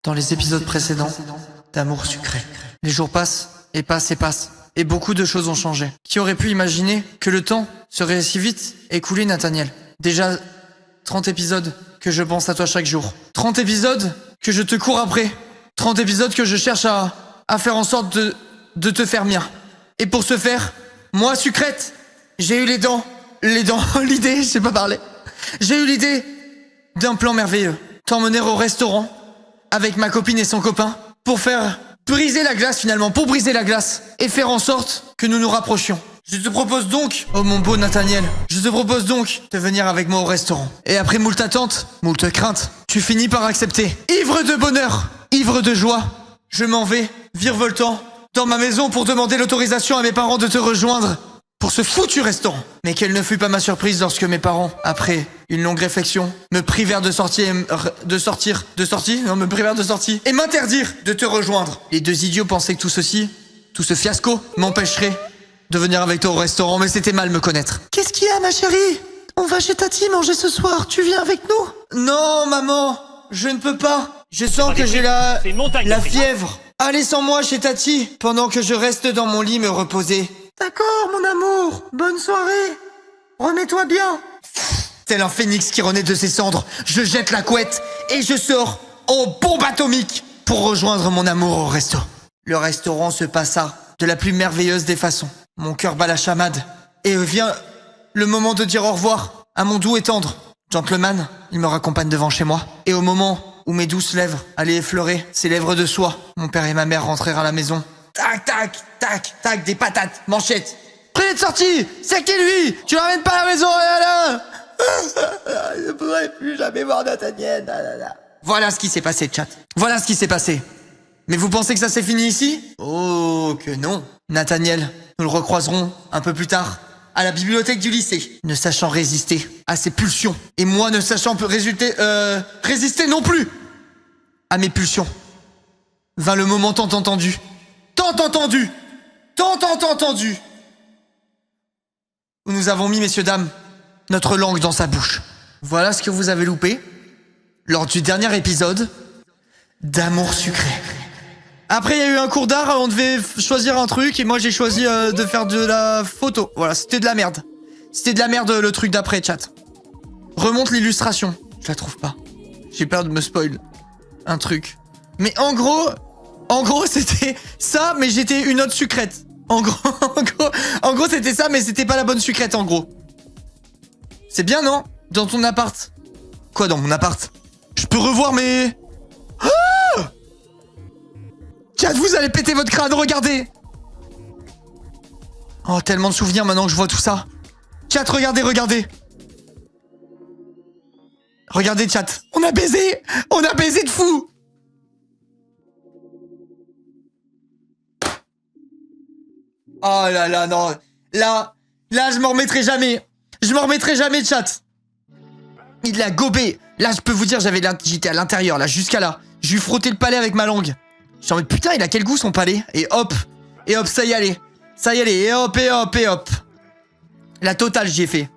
Dans les épisodes précédents d'Amour sucré, les jours passent et passent et passent, et beaucoup de choses ont changé. Qui aurait pu imaginer que le temps serait si vite écoulé, Nathaniel? Déjà 30 épisodes que je pense à toi chaque jour. 30 épisodes que je te cours après. 30 épisodes que je cherche à faire en sorte de te faire mien. Et pour ce faire, moi, Sucrète, j'ai eu l'idée, je sais pas parler. J'ai eu l'idée d'un plan merveilleux. T'emmener au restaurant avec ma copine et son copain pour faire briser la glace finalement, pour briser la glace et faire en sorte que nous nous rapprochions. Je te propose donc, oh mon beau Nathaniel, je te propose donc de venir avec moi au restaurant. Et après moult attentes, moult craintes, tu finis par accepter. Ivre de bonheur, ivre de joie, je m'en vais, virevoltant, dans ma maison pour demander l'autorisation à mes parents de te rejoindre pour ce foutu restaurant. Mais quelle ne fut pas ma surprise lorsque mes parents, après une longue réflexion, me privèrent de sortie et m'interdire de te rejoindre. Les deux idiots pensaient que tout ce fiasco, m'empêcherait de venir avec toi au restaurant, mais c'était mal me connaître. Qu'est-ce qu'il y a, ma chérie? On va chez Tati manger ce soir, tu viens avec nous? Non, maman, je ne peux pas. Je sens que j'ai la fièvre. Allez sans moi chez Tati, pendant que je reste dans mon lit me reposer. D'accord, mon amour. Bonne soirée. Remets-toi bien. Tel un phénix qui renaît de ses cendres, je jette la couette et je sors en bombe atomique pour rejoindre mon amour au resto. Le restaurant se passa de la plus merveilleuse des façons. Mon cœur bat la chamade et vient le moment de dire au revoir à mon doux et tendre gentleman. Il me raccompagne devant chez moi. Et au moment où mes douces lèvres allaient effleurer ses lèvres de soie, mon père et ma mère rentrèrent à la maison. Tac, tac, tac, tac, des patates, manchettes. Prix de sortie, c'est qui lui? Tu l'emmènes pas à la maison, là. Je ne pourrai plus jamais voir Nathaniel. Voilà ce qui s'est passé, chat. Voilà ce qui s'est passé. Mais vous pensez que ça s'est fini ici? Oh, que non. Nathaniel, nous le recroiserons un peu plus tard à la bibliothèque du lycée, ne sachant résister à ses pulsions. Et moi ne sachant résister non plus à mes pulsions. Vint le moment tant entendu. Tant entendu. Où nous avons mis, messieurs, dames, notre langue dans sa bouche. Voilà ce que vous avez loupé lors du dernier épisode d'Amour sucré. Après, il y a eu un cours d'art, on devait choisir un truc, et moi j'ai choisi de faire de la photo. Voilà, c'était de la merde. C'était de la merde le truc d'après, chat. Remonte l'illustration. Je la trouve pas. J'ai peur de me spoil un truc. Mais en gros, c'était ça, mais j'étais une autre sucrète. En gros, c'était ça, mais c'était pas la bonne sucrète, en gros. C'est bien, non? Dans ton appart. Quoi, dans mon appart? Je peux revoir mes... Ah! Chat, vous allez péter votre crâne, regardez! Oh, tellement de souvenirs maintenant que je vois tout ça. Chat, regardez. Regardez, chat. On a baisé de fou! Oh là là, non. Là, je m'en remettrai jamais. Chat. Il l'a gobé. Là, je peux vous dire, j'étais à l'intérieur, là, jusqu'à là. Je lui frottais le palais avec ma langue. J'ai envie de putain, il a quel goût son palais? Et hop, ça y allait. Et hop. La totale, j'y ai fait.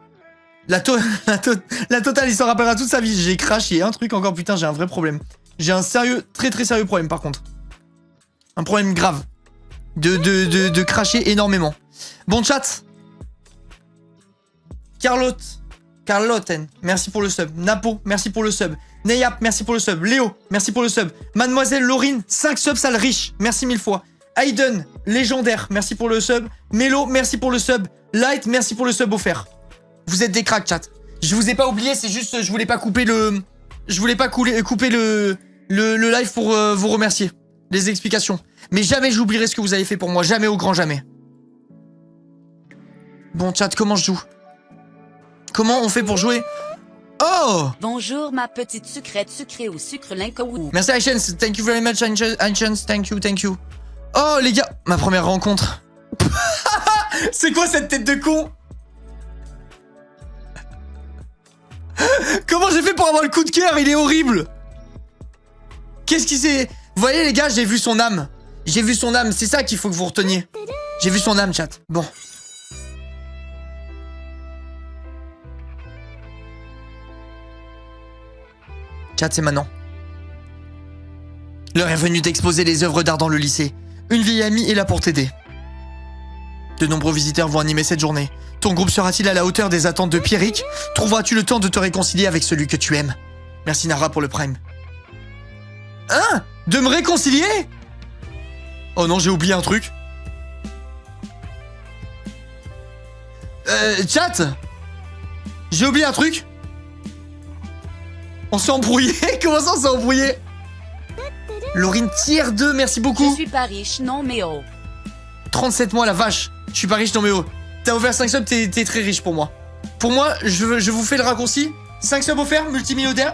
La totale, il s'en rappellera toute sa vie. J'ai craché un truc encore, putain, j'ai un vrai problème. J'ai un très très sérieux problème, par contre. Un problème grave. De cracher énormément. Bon, chat. Carlotten, merci pour le sub. Napo, merci pour le sub. Neyap, merci pour le sub. Léo, merci pour le sub. Mademoiselle Laurine, 5 subs, sale riche. Merci 1000 fois. Aiden, légendaire, merci pour le sub. Melo, merci pour le sub. Light, merci pour le sub offert. Vous êtes des cracks, chat. Je vous ai pas oublié, c'est juste, je voulais pas couper le live pour vous remercier. Les explications. Mais jamais j'oublierai ce que vous avez fait pour moi. Jamais au grand jamais. Bon, chat, comment je joue? Comment on fait pour jouer? Oh! Bonjour ma petite sucrète sucrée au sucre l'inco. Merci Ancients, thank you very much Ancients, thank you. Oh les gars, ma première rencontre. C'est quoi cette tête de con? Comment j'ai fait pour avoir le coup de cœur? Il est horrible. Qu'est-ce qui s'est... Vous voyez les gars, j'ai vu son âme. C'est ça qu'il faut que vous reteniez. J'ai vu son âme, chat. Bon. Chat, c'est maintenant. L'heure est venue d'exposer les œuvres d'art dans le lycée. Une vieille amie est là pour t'aider. De nombreux visiteurs vont animer cette journée. Ton groupe sera-t-il à la hauteur des attentes de Pierrick? Trouveras-tu le temps de te réconcilier avec celui que tu aimes? Merci Nara pour le prime. Hein? De me réconcilier? Oh non, j'ai oublié un truc. Chat? J'ai oublié un truc? On s'est embrouillé? Comment ça on s'est embrouillé? Laurine tier 2, merci beaucoup. Je suis pas riche, non mais oh. 37 mois, la vache. Je suis pas riche, non mais oh. T'as offert 5 subs, t'es très riche pour moi. Pour moi, je vous fais le raccourci. 5 subs offerts, multimillionnaire,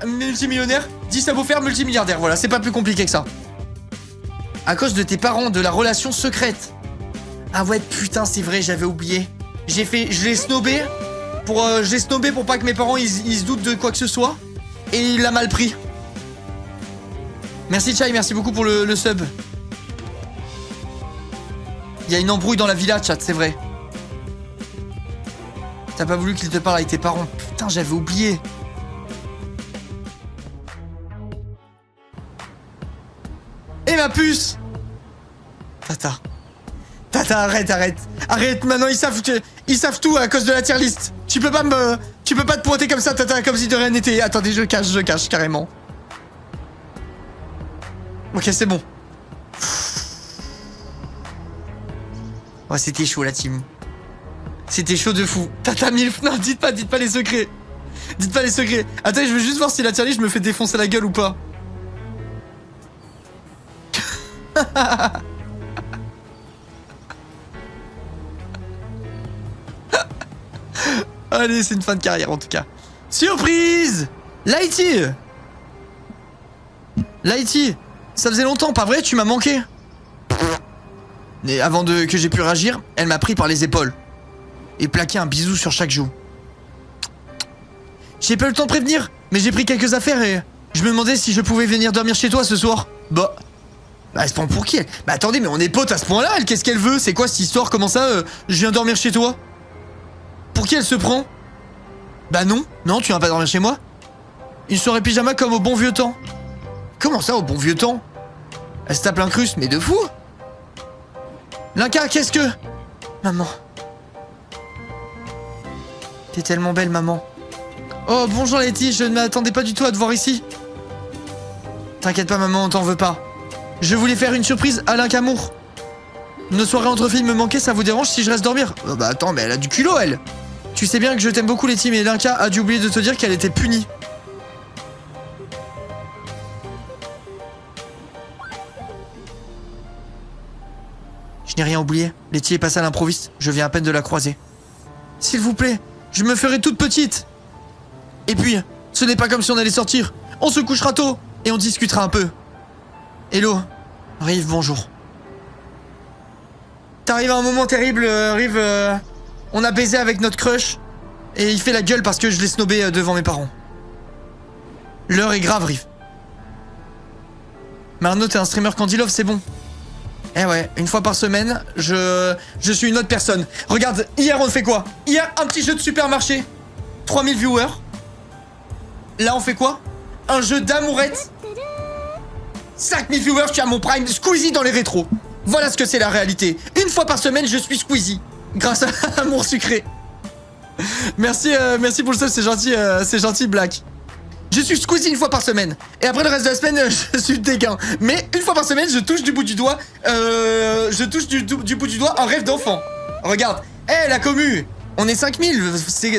10 subs offerts, multimilliardaire. Voilà, c'est pas plus compliqué que ça. À cause de tes parents, de la relation secrète. Ah ouais, putain, c'est vrai, j'avais oublié. Je l'ai snobé pour pas que mes parents ils se doutent de quoi que ce soit. Et il l'a mal pris. Merci Chai, merci beaucoup pour le sub. Il y a une embrouille dans la villa, chat, c'est vrai. T'as pas voulu qu'il te parle avec tes parents. Putain, j'avais oublié. Et ma puce! Tata. Tata, arrête. Arrête, maintenant ils savent tout à cause de la tier list. Tu peux pas te pointer comme ça, Tata, comme si de rien n'était. Attendez, je cache carrément. Ok, c'est bon. Ouais, c'était chaud la team. C'était chaud de fou. Tata Milf, non, dites pas les secrets. Dites pas les secrets. Attends, je veux juste voir si la tier list, je me fais défoncer la gueule ou pas. Allez, c'est une fin de carrière en tout cas. Surprise! Lighty! Lighty! Ça faisait longtemps, pas vrai? Tu m'as manqué. Mais avant que j'ai pu réagir, elle m'a pris par les épaules. Et plaqué un bisou sur chaque joue. J'ai pas eu le temps de prévenir, mais j'ai pris quelques affaires et... Je me demandais si je pouvais venir dormir chez toi ce soir. Bah, elle se prend pour qui elle? Bah attendez, mais on est potes à ce point-là, elle, qu'est-ce qu'elle veut? C'est quoi cette histoire? Comment ça, je viens dormir chez toi? Pour qui elle se prend? Bah non, tu viens pas dormir chez moi? Une soirée pyjama comme au bon vieux temps. Comment ça, au bon vieux temps? Elle se tape l'incruste, mais de fou. Linka, qu'est-ce que... Maman. T'es tellement belle, maman. Oh, bonjour Letty, je ne m'attendais pas du tout à te voir ici. T'inquiète pas, maman, on t'en veut pas. Je voulais faire une surprise à Linkamour. Nos soirées entre filles me manquaient, ça vous dérange si je reste dormir? Bah attends, mais elle a du culot, elle. Tu sais bien que je t'aime beaucoup, Letty, mais Linka a dû oublier de te dire qu'elle était punie. Je n'ai rien oublié. Letty est passée à l'improviste. Je viens à peine de la croiser. S'il vous plaît, je me ferai toute petite. Et puis, ce n'est pas comme si on allait sortir. On se couchera tôt et on discutera un peu. Hello, Rive, bonjour. T'arrives à un moment terrible, Rive. On a baisé avec notre crush et il fait la gueule parce que je l'ai snobé devant mes parents. L'heure est grave, Rive. Marno, t'es un streamer Candy Love, c'est bon. Eh ouais, une fois par semaine, je suis une autre personne. Regarde, hier on fait quoi? Hier, un petit jeu de supermarché. 3000 viewers. Là, on fait quoi? Un jeu d'amourette. 5000 viewers, tu as mon prime. Squeezie dans les rétros. Voilà ce que c'est la réalité. Une fois par semaine, je suis Squeezie. Grâce à Amour Sucré. Merci pour le sub, c'est gentil, Black. Je suis Squeezie une fois par semaine. Et après le reste de la semaine, je suis dégain. Mais une fois par semaine, je touche du bout du doigt. Du bout du doigt un rêve d'enfant. Regarde. La commu. On est 5000.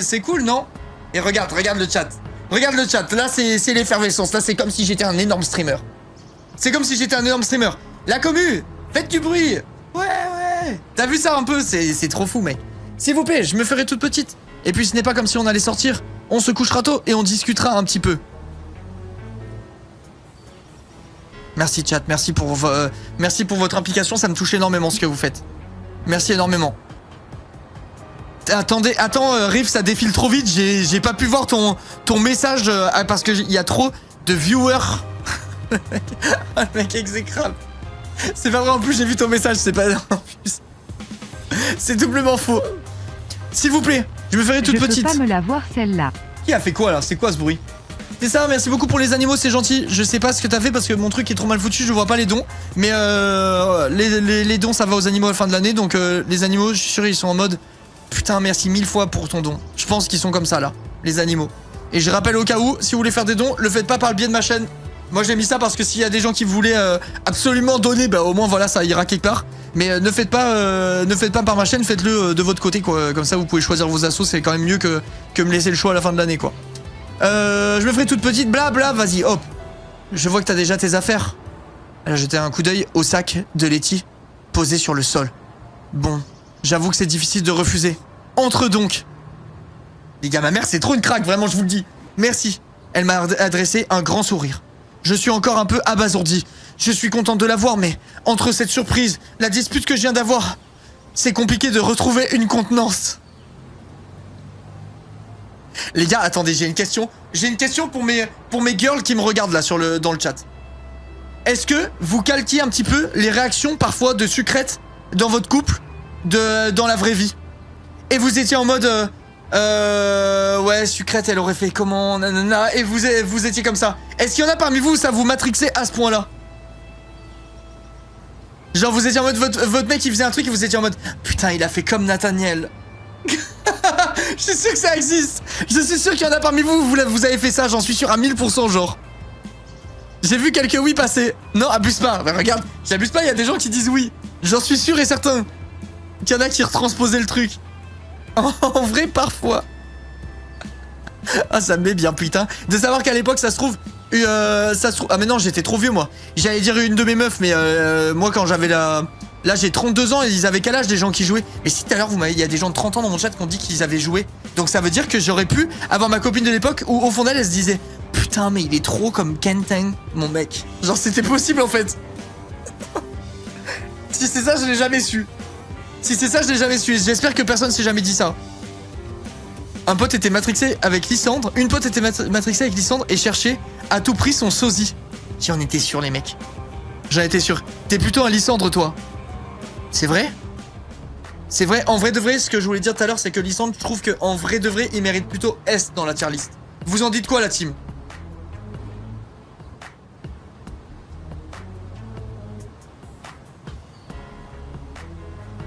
C'est cool, non? Et regarde le chat. Regarde le chat. Là, c'est l'effervescence. Là, c'est comme si j'étais un énorme streamer. La commu. Faites du bruit. Ouais. T'as vu ça un peu? C'est trop fou, mec. S'il vous plaît, je me ferai toute petite. Et puis, ce n'est pas comme si on allait sortir. On se couchera tôt et on discutera un petit peu. Merci chat, merci pour votre implication, ça me touche énormément ce que vous faites. Merci énormément. Attends, Riff, ça défile trop vite, j'ai pas pu voir ton message parce qu'il y a trop de viewers. Le mec exécrable. C'est pas vrai, en plus j'ai vu ton message, c'est pas... En plus. C'est doublement faux. S'il vous plaît, je me ferai toute petite. Je peux pas me la voir celle-là. Qui a fait quoi là? C'est quoi ce bruit? C'est ça, merci beaucoup pour les animaux, c'est gentil. Je sais pas ce que t'as fait parce que mon truc est trop mal foutu, je vois pas les dons. Mais les dons, ça va aux animaux à la fin de l'année. Donc les animaux, je suis sûr, ils sont en mode... Putain, merci 1000 fois pour ton don. Je pense qu'ils sont comme ça, là, les animaux. Et je rappelle au cas où, si vous voulez faire des dons, le faites pas par le biais de ma chaîne. Moi, j'ai mis ça parce que s'il y a des gens qui voulaient absolument donner, bah au moins, voilà, ça ira quelque part. Mais ne faites pas par ma chaîne, faites-le de votre côté, quoi. Comme ça, vous pouvez choisir vos assos, c'est quand même mieux que me laisser le choix à la fin de l'année, quoi. Je me ferai toute petite, blabla, vas-y, hop. Je vois que t'as déjà tes affaires. Elle a jeté un coup d'œil au sac de Letty, posé sur le sol. Bon, j'avoue que c'est difficile de refuser. Entre donc. Les gars, ma mère, c'est trop une craque, vraiment, je vous le dis. Merci. Elle m'a adressé un grand sourire. Je suis encore un peu abasourdi. Je suis contente de la voir, mais entre cette surprise, la dispute que je viens d'avoir, c'est compliqué de retrouver une contenance. Les gars, attendez, j'ai une question. J'ai une question pour mes girls qui me regardent là dans le chat. Est-ce que vous calquez un petit peu les réactions parfois de Sucrète dans votre couple dans la vraie vie? Et vous étiez en mode ouais, Sucrète, elle aurait fait comment, nanana, et vous étiez comme ça. Est-ce qu'il y en a parmi vous où ça vous matrixait à ce point-là? Genre vous étiez en mode, votre mec il faisait un truc et vous étiez en mode putain, il a fait comme Nathaniel. Je suis sûr que ça existe. Je suis sûr qu'il y en a parmi vous, vous avez fait ça, j'en suis sûr à 1000%, genre. J'ai vu quelques oui passer. Non, abuse pas. Bah, regarde, j'abuse pas, il y a des gens qui disent oui. J'en suis sûr et certain qu'il y en a qui retransposaient le truc. En vrai, parfois. Ah, ça me met bien, putain. De savoir qu'à l'époque, ça se trouve... Ah, mais non, j'étais trop vieux, moi. J'allais dire une de mes meufs, mais moi, quand j'avais la... Là, j'ai 32 ans et ils avaient quel âge, les gens qui jouaient? Mais si tout à l'heure, il y a des gens de 30 ans dans mon chat qui ont dit qu'ils avaient joué. Donc ça veut dire que j'aurais pu avoir ma copine de l'époque où, au fond d'elle, elle se disait putain, mais il est trop comme Kentang, mon mec. Genre, c'était possible, en fait. Si c'est ça, je l'ai jamais su. Si c'est ça, je l'ai jamais su. J'espère que personne s'est jamais dit ça. Un pote était matrixé avec Lysandre. Une pote était matrixée avec Lysandre et cherchait à tout prix son sosie. J'en étais sûr, les mecs. J'en étais sûr. T'es plutôt un Lysandre, toi. C'est vrai? C'est vrai, en vrai de vrai, ce que je voulais dire tout à l'heure, c'est que Lysandre, je trouve qu'en vrai de vrai, il mérite plutôt S dans la tier list. Vous en dites quoi, la team?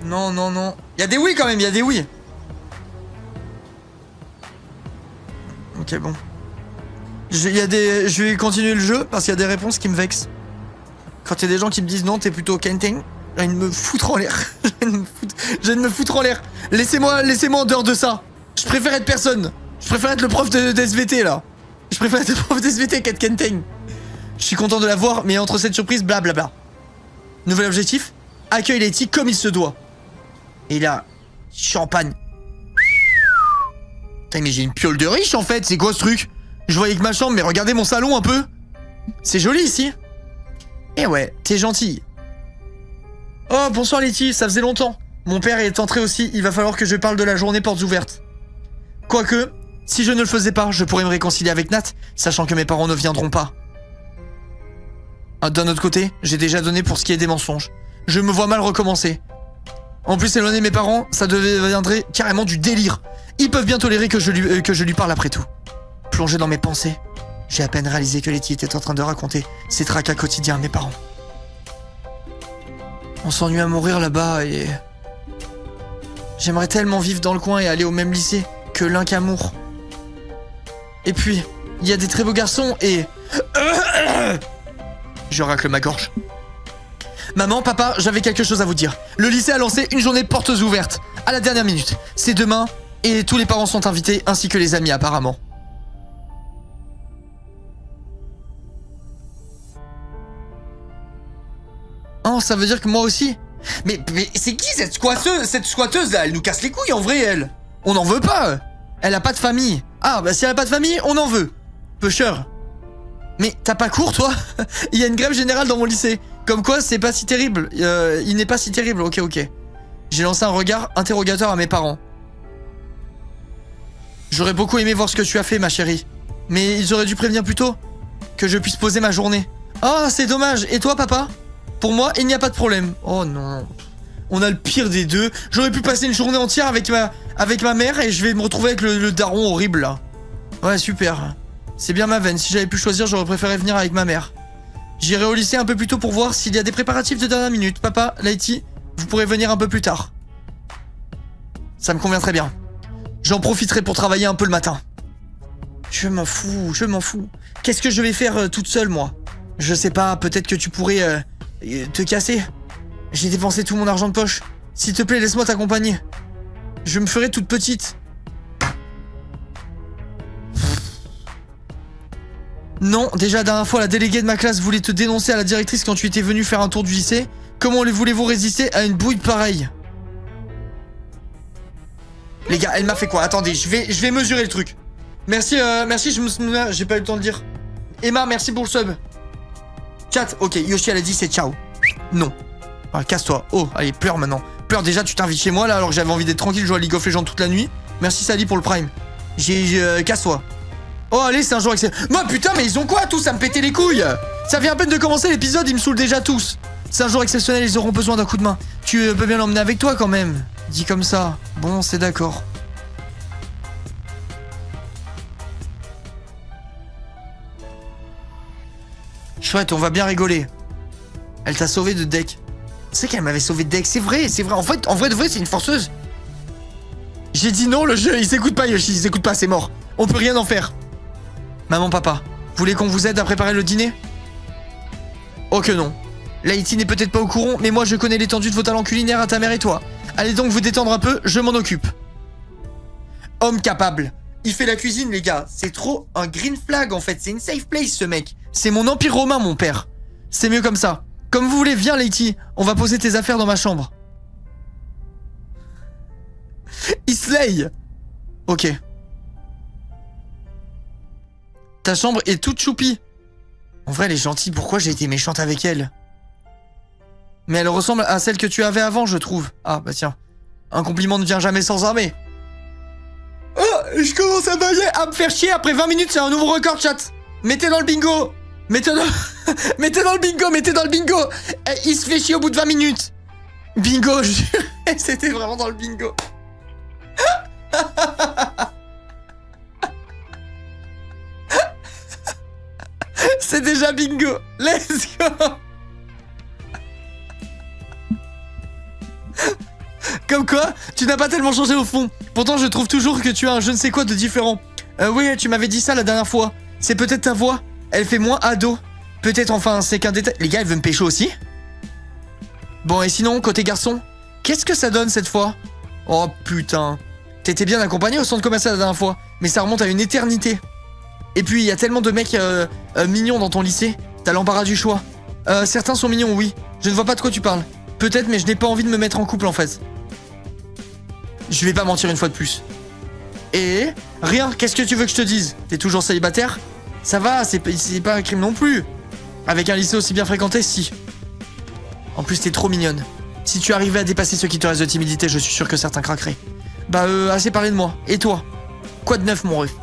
Non, non, non. Il y a des oui quand même, il y a des oui. Ok, bon. Je vais continuer le jeu parce qu'il y a des réponses qui me vexent. Quand il y a des gens qui me disent non, t'es plutôt Kenting, j'ai envie de me foutre en l'air. J'ai envie de me foutre en l'air. Laissez-moi en dehors de ça. Je préfère être personne. Je préfère être le prof de SVT là. Je préfère être le prof de SVT qu'être Kenting. Je suis content de la voir, mais entre cette surprise, blablabla. Nouvel objectif, accueille Letty comme il se doit. Et là, champagne. Putain, mais j'ai une piole de riche en fait, c'est quoi ce truc? Je voyais que ma chambre, mais regardez mon salon un peu. C'est joli ici. Eh ouais, t'es gentil. Oh, bonsoir Letty, ça faisait longtemps. Mon père est entré aussi, il va falloir que je parle de la journée portes ouvertes. Quoique, si je ne le faisais pas, je pourrais me réconcilier avec Nat, sachant que mes parents ne viendront pas. D'un autre côté, j'ai déjà donné pour ce qui est des mensonges. Je me vois mal recommencer. En plus, éloigner mes parents, ça deviendrait carrément du délire. Ils peuvent bien tolérer que je lui parle après tout. Plongé dans mes pensées, j'ai à peine réalisé que Letty était en train de raconter ses tracas quotidiens à mes parents. On s'ennuie à mourir là-bas et... J'aimerais tellement vivre dans le coin et aller au même lycée que l'Incamour. Et puis, il y a des très beaux garçons et... Je racle ma gorge. Maman, papa, j'avais quelque chose à vous dire. Le lycée a lancé une journée portes ouvertes, à la dernière minute. C'est demain, et tous les parents sont invités, ainsi que les amis apparemment. Oh, ça veut dire que moi aussi? Mais c'est qui cette squatteuse là? Elle nous casse les couilles en vrai, elle. On n'en veut pas. Elle a pas de famille. Ah, bah si elle a pas de famille, on en veut. Pusher. Mais t'as pas cours, toi? Il y a une grève générale dans mon lycée. Comme quoi, c'est pas si terrible. Il n'est pas si terrible. Ok, ok. J'ai lancé un regard interrogateur à mes parents. J'aurais beaucoup aimé voir ce que tu as fait, ma chérie. Mais ils auraient dû prévenir plus tôt. Que je puisse poser ma journée. Oh, c'est dommage. Et toi, papa? Pour moi, il n'y a pas de problème. Oh non. On a le pire des deux. J'aurais pu passer une journée entière avec ma mère et je vais me retrouver avec le daron horrible, là. Ouais, super. C'est bien ma veine. Si j'avais pu choisir, j'aurais préféré venir avec ma mère. J'irai au lycée un peu plus tôt pour voir s'il y a des préparatifs de dernière minute. Papa, Lighty, vous pourrez venir un peu plus tard. Ça me convient très bien. J'en profiterai pour travailler un peu le matin. Je m'en fous, je m'en fous. Qu'est-ce que je vais faire toute seule, moi? Je sais pas, peut-être que tu pourrais te casser. J'ai dépensé tout mon argent de poche. S'il te plaît, laisse-moi t'accompagner. Je me ferai toute petite. Non, déjà la dernière fois, la déléguée de ma classe voulait te dénoncer à la directrice quand tu étais venu faire un tour du lycée. Comment voulez-vous résister à une bouille pareille? Les gars, elle m'a fait quoi? Attendez, je vais mesurer le truc. Merci, je me souviens, j'ai pas eu le temps de dire. Emma, merci pour le sub. Chat, ok, Yoshi, elle a dit c'est ciao. Non. Ah, casse-toi. Oh, allez, pleure maintenant. Pleure déjà, tu t'invites chez moi là alors que j'avais envie d'être tranquille, jouer à League of Legends toute la nuit. Merci Sally pour le prime. Casse-toi. Oh, allez, c'est un jour excellent. Moi, putain, mais ils ont quoi tous? Ça me pétait les couilles. Ça vient à peine de commencer l'épisode, ils me saoulent déjà tous. C'est un jour exceptionnel, ils auront besoin d'un coup de main. Tu peux bien l'emmener avec toi quand même. Dit comme ça. Bon, c'est d'accord. Chouette, on va bien rigoler. Elle t'a sauvé de Deck. C'est qu'elle m'avait sauvé de Deck, c'est vrai, c'est vrai. En vrai de vrai, c'est une forceuse. J'ai dit non, le jeu, il s'écoute pas, Yoshi, il s'écoute pas, c'est mort. On peut rien en faire. Maman, papa, vous voulez qu'on vous aide à préparer le dîner? Oh que non. Lighty n'est peut-être pas au courant, mais moi je connais l'étendue de vos talents culinaires à ta mère et toi. Allez donc vous détendre un peu, je m'en occupe. Homme capable. Il fait la cuisine, les gars. C'est trop un green flag, en fait. C'est une safe place, ce mec. C'est mon empire romain, mon père. C'est mieux comme ça. Comme vous voulez, viens, Lighty. On va poser tes affaires dans ma chambre. Islay. Ok. Ta chambre est toute choupie. En vrai, elle est gentille. Pourquoi j'ai été méchante avec elle? Mais elle ressemble à celle que tu avais avant, je trouve. Ah, bah tiens. Un compliment ne vient jamais sans armée. Oh, je commence à bailler, à me faire chier. Après 20 minutes, c'est un nouveau record, chat. Mettez dans le bingo. Mettez dans le bingo, mettez dans le bingo. Il se fait chier au bout de 20 minutes. Bingo, c'était vraiment dans le bingo. C'est déjà bingo. Let's go. Comme quoi, tu n'as pas tellement changé au fond. Pourtant, je trouve toujours que tu as un je ne sais quoi de différent. Oui, tu m'avais dit ça la dernière fois. C'est peut-être ta voix. Elle fait moins ado. Peut-être, enfin, c'est qu'un détail. Les gars, elle veut me pécho aussi? Bon, et sinon, côté garçon, qu'est-ce que ça donne cette fois? Oh putain. T'étais bien accompagné au centre commercial la dernière fois, mais ça remonte à une éternité. Et puis, il y a tellement de mecs mignons dans ton lycée. T'as l'embarras du choix. Certains sont mignons, oui. Je ne vois pas de quoi tu parles. Peut-être, mais je n'ai pas envie de me mettre en couple, en fait. Je vais pas mentir une fois de plus. Et rien, qu'est-ce que tu veux que je te dise? T'es toujours célibataire? Ça va, c'est pas un crime non plus. Avec un lycée aussi bien fréquenté, si. En plus, t'es trop mignonne. Si tu arrivais à dépasser ce qui te reste de timidité, je suis sûr que certains craqueraient. Bah, assez parlé de moi. Et toi? Quoi de neuf, mon ref?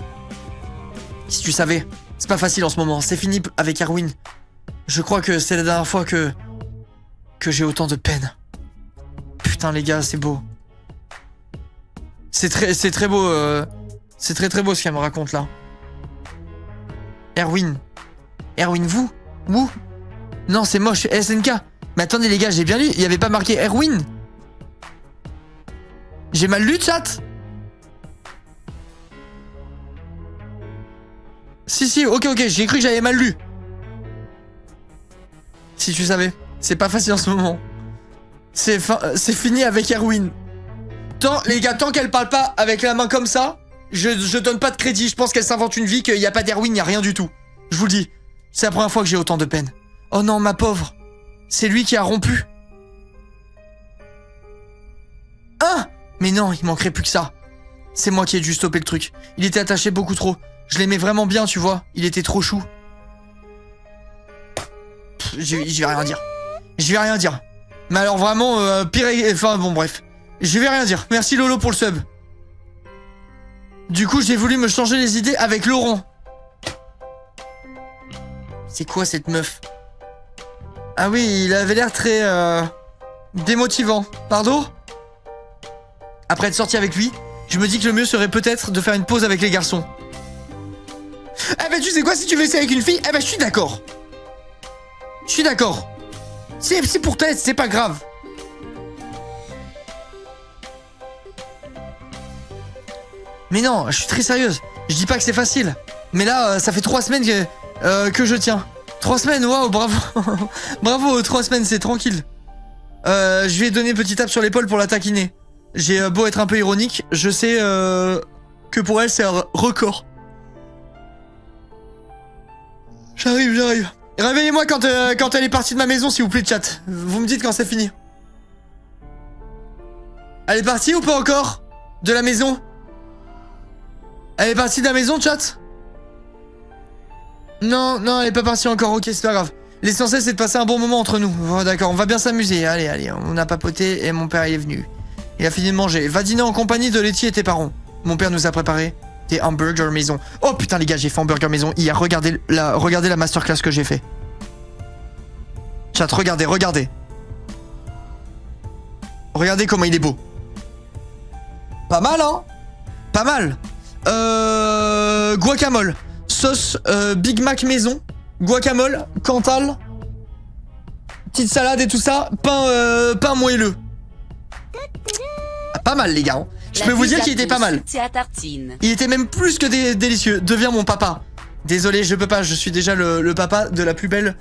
Si tu savais, c'est pas facile en ce moment. C'est fini avec Erwin. Je crois que c'est la dernière fois que j'ai autant de peine. Putain, les gars, c'est beau. C'est très beau. C'est très beau ce qu'elle me raconte là. Erwin, vous? Où? Non, c'est moche. SNK. Mais attendez, les gars, j'ai bien lu. Il y avait pas marqué Erwin. J'ai mal lu, chat? Si, ok, j'ai cru que j'avais mal lu. Si tu savais, c'est pas facile en ce moment. C'est fini avec Erwin. Les gars, tant qu'elle parle pas avec la main comme ça, je donne pas de crédit. Je pense qu'elle s'invente une vie, qu'il y a pas d'Erwin, il y a rien du tout. Je vous le dis, c'est la première fois que j'ai autant de peine. Oh non, ma pauvre. C'est lui qui a rompu. Ah! Mais non, il manquerait plus que ça. C'est moi qui ai dû stopper le truc. Il était attaché beaucoup trop. Je l'aimais vraiment bien, tu vois. Il était trop chou. Je vais rien dire. Je vais rien dire. Mais alors vraiment, pire... Enfin bon, bref. Je vais rien dire. Merci Lolo pour le sub. Du coup, j'ai voulu me changer les idées avec Laurent. C'est quoi cette meuf? Ah oui, il avait l'air très... démotivant. Pardon? Après être sorti avec lui, je me dis que le mieux serait peut-être de faire une pause avec les garçons. Eh ben tu sais quoi, si tu veux essayer avec une fille, eh ben je suis d'accord. Je suis d'accord. C'est pour toi, c'est pas grave. Mais non, je suis très sérieuse. Je dis pas que c'est facile. Mais là, ça fait 3 semaines que je tiens. 3 semaines, waouh, bravo. Bravo, 3 semaines, c'est tranquille. Je lui ai donné une petite tape sur l'épaule pour la taquiner. J'ai beau être un peu ironique, je sais que pour elle, c'est un record. J'arrive. Réveillez-moi quand elle est partie de ma maison, s'il vous plaît, chat. Vous me dites quand c'est fini. Elle est partie ou pas encore? De la maison? Elle est partie de la maison, chat? Non, elle est pas partie encore, ok, c'est pas grave. L'essentiel, c'est de passer un bon moment entre nous. Oh, d'accord, on va bien s'amuser. Allez, on a papoté et mon père il est venu. Il a fini de manger. Va dîner en compagnie de Letty et tes parents. Mon père nous a préparé des hamburgers maison. Oh putain les gars, j'ai fait hamburger maison hier. Regardez la masterclass que j'ai fait. Chat, regardez. Regardez comment il est beau. Pas mal, hein? Pas mal. Guacamole. Sauce Big Mac maison. Guacamole, Cantal. Petite salade et tout ça. Pain moelleux. Ah, pas mal les gars. Hein. Je peux vous dire qu'il était pas mal. Il était même plus que délicieux. Deviens mon papa. Désolé, je peux pas. Je suis déjà le papa de la plus belle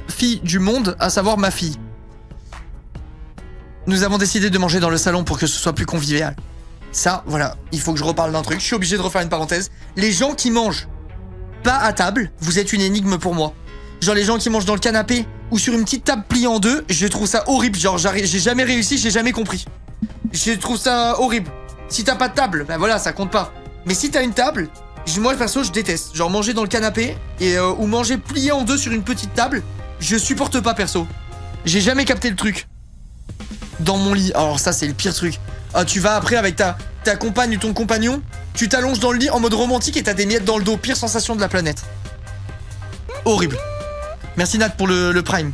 fille du monde, à savoir ma fille. Nous avons décidé de manger dans le salon pour que ce soit plus convivial. Ça, voilà, il faut que je reparle d'un truc. Je suis obligé de refaire une parenthèse. Les gens qui mangent pas à table, vous êtes une énigme pour moi. Genre les gens qui mangent dans le canapé ou sur une petite table pliée en deux, je trouve ça horrible. Genre j'ai jamais réussi, j'ai jamais compris. Je trouve ça horrible. Si t'as pas de table, ben voilà, ça compte pas. Mais si t'as une table, moi perso je déteste. Genre manger dans le canapé ou manger plié en deux sur une petite table, je supporte pas perso. J'ai jamais capté le truc. Dans mon lit, alors ça c'est le pire truc. Tu vas après avec ta compagne ou ton compagnon, tu t'allonges dans le lit en mode romantique et t'as des miettes dans le dos. Pire sensation de la planète. Horrible. Merci Nat pour le prime.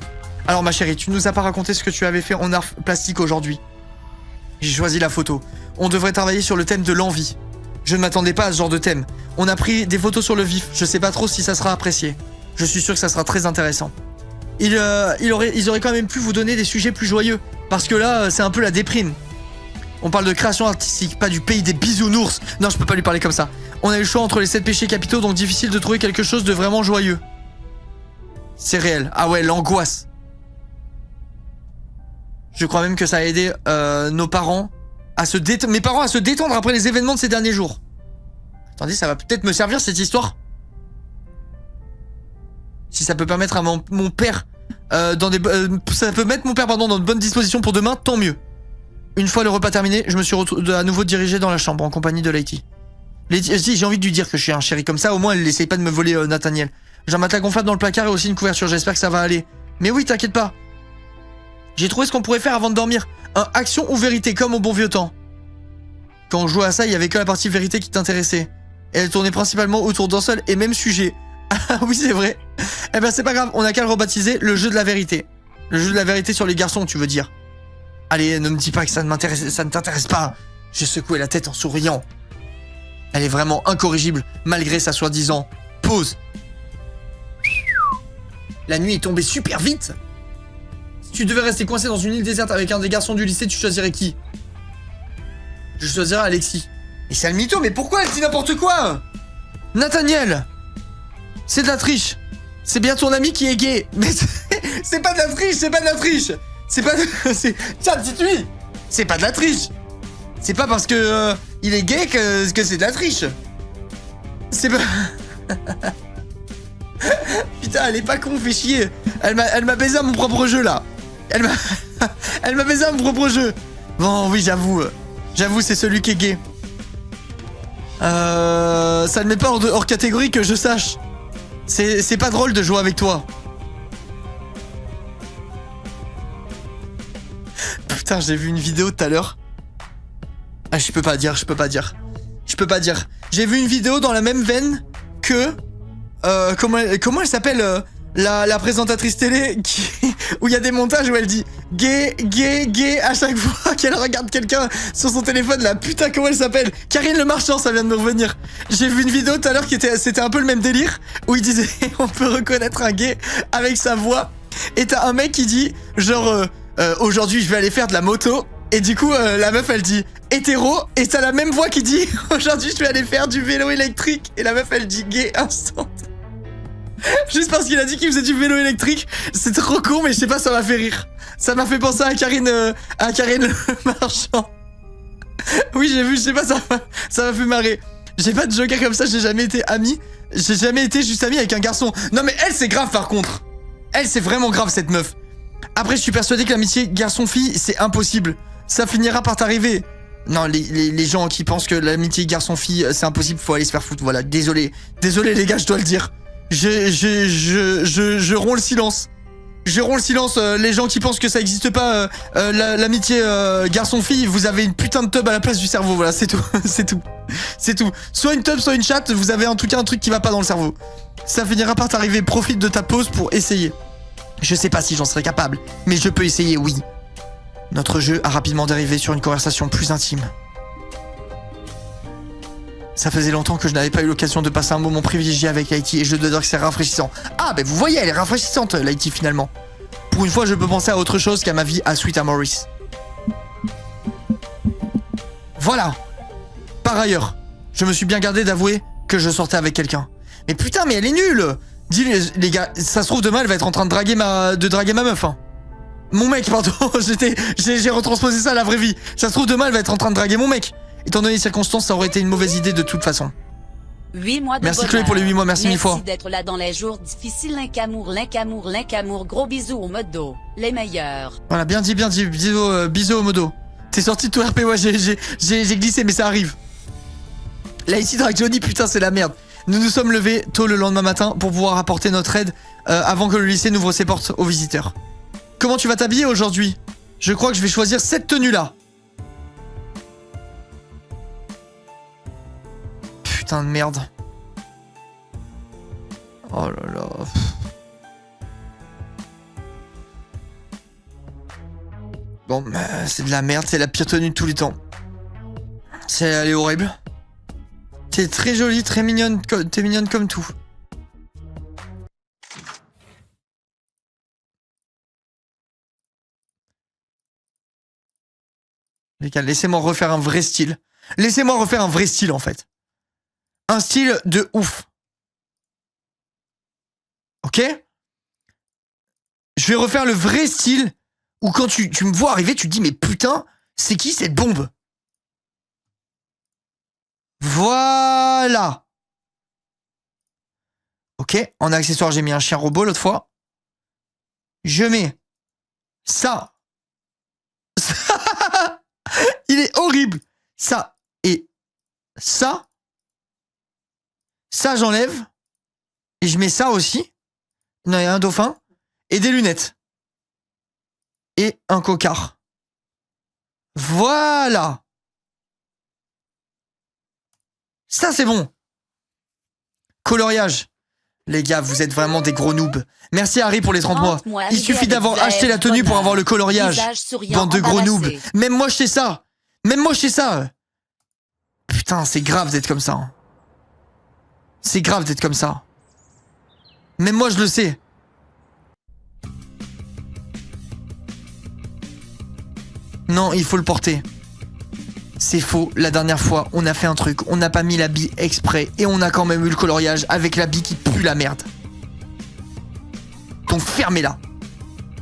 Alors ma chérie, tu nous as pas raconté ce que tu avais fait en art plastique aujourd'hui. J'ai choisi la photo. On devrait travailler sur le thème de l'envie. Je ne m'attendais pas à ce genre de thème. On a pris des photos sur le vif. Je sais pas trop si ça sera apprécié. Je suis sûr que ça sera très intéressant. Ils auraient quand même pu vous donner des sujets plus joyeux. Parce que là, c'est un peu la déprime. On parle de création artistique, pas du pays des bisounours. Non, je peux pas lui parler comme ça. On a eu le choix entre les 7 péchés capitaux, donc difficile de trouver quelque chose de vraiment joyeux. C'est réel. Ah ouais, l'angoisse. Je crois même que ça a aidé nos parents à se détendre. Mes parents à se détendre après les événements de ces derniers jours. Attendez, ça va peut-être me servir cette histoire. Si ça peut permettre à mon père ça peut mettre mon père dans de bonnes dispositions pour demain, tant mieux. Une fois le repas terminé, je me suis à nouveau dirigé dans la chambre en compagnie de Letty. Si j'ai envie de lui dire que je suis un chéri comme ça, au moins elle essaye pas de me voler Nathaniel. J'ai un matelas gonflable dans le placard et aussi une couverture, j'espère que ça va aller. Mais oui, t'inquiète pas. J'ai trouvé ce qu'on pourrait faire avant de dormir. Un action ou vérité, comme au bon vieux temps. Quand on jouait à ça, il y avait que la partie vérité qui t'intéressait. Et elle tournait principalement autour d'un seul et même sujet. Ah oui, c'est vrai. Eh ben c'est pas grave, on a qu'à le rebaptiser le jeu de la vérité. Le jeu de la vérité sur les garçons, tu veux dire. Allez, ne me dis pas que ça ne t'intéresse pas. J'ai secoué la tête en souriant. Elle est vraiment incorrigible, malgré sa soi-disant pause. La nuit est tombée super vite. Si tu devais rester coincé dans une île déserte avec un des garçons du lycée, tu choisirais qui? Je choisirais Alexis. Et c'est le mytho, mais pourquoi elle dit n'importe quoi? Nathaniel! C'est de la triche. C'est bien ton ami qui est gay. Mais c'est pas de la triche, c'est pas de la triche. C'est pas de... Tiens, dites-lui. C'est pas de la triche. C'est pas parce que il est gay que c'est de la triche. C'est pas... Putain, elle est pas con, fait chier. Elle m'a baisé à mon propre jeu, là. Elle m'a baisé à mon propre jeu. Bon, oui, j'avoue. J'avoue, c'est celui qui est gay. Ça ne met pas hors catégorie que je sache. C'est pas drôle de jouer avec toi. Putain, j'ai vu une vidéo tout à l'heure. Ah, je peux pas dire. J'ai vu une vidéo dans la même veine que... comment elle s'appelle la présentatrice télé où il y a des montages où elle dit gay, gay, gay à chaque fois qu'elle regarde quelqu'un sur son téléphone. La putain, comment elle s'appelle? Karine Le Marchand, ça vient de me revenir. J'ai vu une vidéo tout à l'heure c'était un peu le même délire où il disait on peut reconnaître un gay avec sa voix. Et t'as un mec qui dit genre aujourd'hui je vais aller faire de la moto. Et du coup la meuf elle dit hétéro. Et t'as la même voix qui dit aujourd'hui je vais aller faire du vélo électrique. Et la meuf elle dit gay instant. Juste parce qu'il a dit qu'il faisait du vélo électrique. C'est trop con, mais je sais pas, ça m'a fait rire. Ça m'a fait penser à Karine Le Marchand. Oui, j'ai vu, je sais pas, ça m'a fait marrer. J'ai pas de joker comme ça, j'ai jamais été ami. J'ai jamais été juste ami avec un garçon. Non mais elle, c'est grave par contre. Elle, c'est vraiment grave cette meuf. Après, je suis persuadé que l'amitié garçon-fille, c'est impossible. Ça finira par t'arriver. Non, les gens qui pensent que l'amitié garçon-fille, c'est impossible, faut aller se faire foutre. Voilà, désolé. Désolé les gars, je dois le dire. Je romps le silence. Je romps le silence. Les gens qui pensent que ça existe pas, l'amitié garçon-fille, vous avez une putain de tub à la place du cerveau. Voilà, c'est tout. C'est tout. C'est tout. Soit une tub, soit une chatte, vous avez en tout cas un truc qui va pas dans le cerveau. Ça finira par t'arriver. Profite de ta pause pour essayer. Je sais pas si j'en serais capable, mais je peux essayer, oui. Notre jeu a rapidement dérivé sur une conversation plus intime. Ça faisait longtemps que je n'avais pas eu l'occasion de passer un moment privilégié avec Lighty et je dois dire que c'est rafraîchissant. Ah, ben vous voyez, elle est rafraîchissante, Lighty, finalement. Pour une fois, je peux penser à autre chose qu'à ma vie à Sweet Amoris. Voilà. Par ailleurs, je me suis bien gardé d'avouer que je sortais avec quelqu'un. Mais putain, mais elle est nulle. Dis les gars, ça se trouve demain, elle va être en train de draguer ma meuf, hein. Mon mec, pardon, j'ai retransposé ça à la vraie vie. Ça se trouve demain, elle va être en train de draguer mon mec. Étant donné les circonstances, ça aurait été une mauvaise idée de toute façon. 8 mois de merci bonheur. Chloé pour les 8 mois, merci mille fois. Merci d'être là dans les jours difficiles. L'incamour. Gros bisous au modo. Les meilleurs. Voilà, bien dit. Bisous au modo. T'es sorti de tout RP, ouais, j'ai glissé, mais ça arrive. Là, ici, Drag Johnny, putain, c'est la merde. Nous nous sommes levés tôt le lendemain matin pour pouvoir apporter notre aide avant que le lycée n'ouvre ses portes aux visiteurs. Comment tu vas t'habiller aujourd'hui? Je crois que je vais choisir cette tenue-là. Putain de merde. Oh là là. Bon, c'est de la merde, c'est la pire tenue de tous les temps. Elle est horrible. T'es très jolie, très mignonne, t'es mignonne comme tout. Les gars, laissez-moi refaire un vrai style. Laissez-moi refaire un vrai style en fait. Un style de ouf. Ok? Je vais refaire le vrai style où quand tu me vois arriver, tu te dis mais putain, c'est qui cette bombe? Voilà. Ok, en accessoire, j'ai mis un chien robot l'autre fois. Je mets ça. Il est horrible. Ça et ça. Ça, j'enlève. Et je mets ça aussi. Non, il y a un dauphin. Et des lunettes. Et un cocard. Voilà. Ça, c'est bon. Coloriage. Les gars, vous êtes vraiment des gros noobs. Merci Harry pour les 30 mois. Il suffit d'avoir acheté la tenue pour avoir le coloriage. Bande de gros noobs. Même moi, je sais ça. Même moi, je sais ça. Putain, c'est grave d'être comme ça. Hein. C'est grave d'être comme ça. Même moi, je le sais. Non, il faut le porter. C'est faux, la dernière fois, on a fait un truc, on n'a pas mis l'habit exprès et on a quand même eu le coloriage avec l'habit qui pue la merde. Donc fermez-la.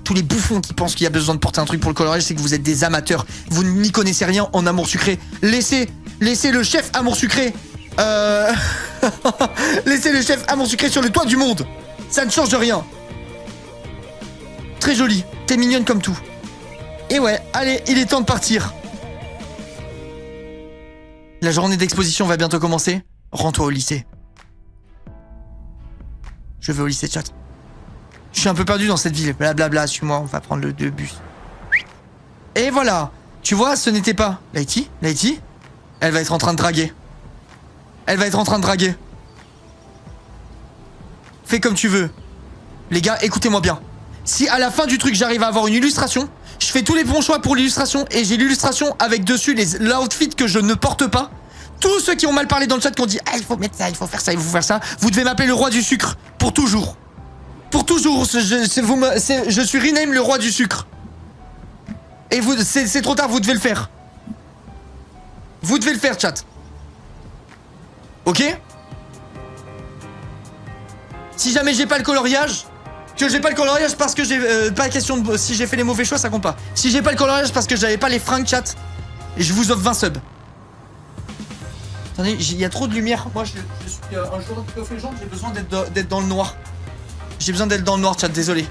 Tous les bouffons qui pensent qu'il y a besoin de porter un truc pour le coloriage, c'est que vous êtes des amateurs. Vous n'y connaissez rien en amour sucré. Laissez le chef amour sucré. Laissez le chef amour sucré sur le toit du monde. Ça ne change rien. Très jolie, t'es mignonne comme tout. Et ouais, allez, il est temps de partir. La journée d'exposition va bientôt commencer. Rends-toi au lycée. Je vais au lycée, chat. Je suis un peu perdu dans cette ville. Blablabla, suis-moi, on va prendre le bus. Et voilà. Tu vois, ce n'était pas... Lighty, elle va être en train de draguer. Elle va être en train de draguer. Fais comme tu veux. Les gars, écoutez-moi bien. Si à la fin du truc, j'arrive à avoir une illustration, je fais tous les bons choix pour l'illustration et j'ai l'illustration avec dessus l'outfit que je ne porte pas. Tous ceux qui ont mal parlé dans le chat, qui ont dit « Ah, il faut mettre ça, il faut faire ça, il faut faire ça », vous devez m'appeler le roi du sucre. Pour toujours. Pour toujours. Je suis rename le roi du sucre. Et vous, c'est trop tard, vous devez le faire. Vous devez le faire, chat. Ok? Si jamais j'ai pas le coloriage... Que j'ai pas le coloriage parce que j'ai... pas question de... Si j'ai fait les mauvais choix, ça compte pas. Si j'ai pas le coloriage parce que j'avais pas les fringues, chat. Et je vous offre 20 subs. Attendez, il y a trop de lumière. Moi, je suis un joueur de League of Legends, j'ai besoin d'être dans le noir. J'ai besoin d'être dans le noir, chat, désolé.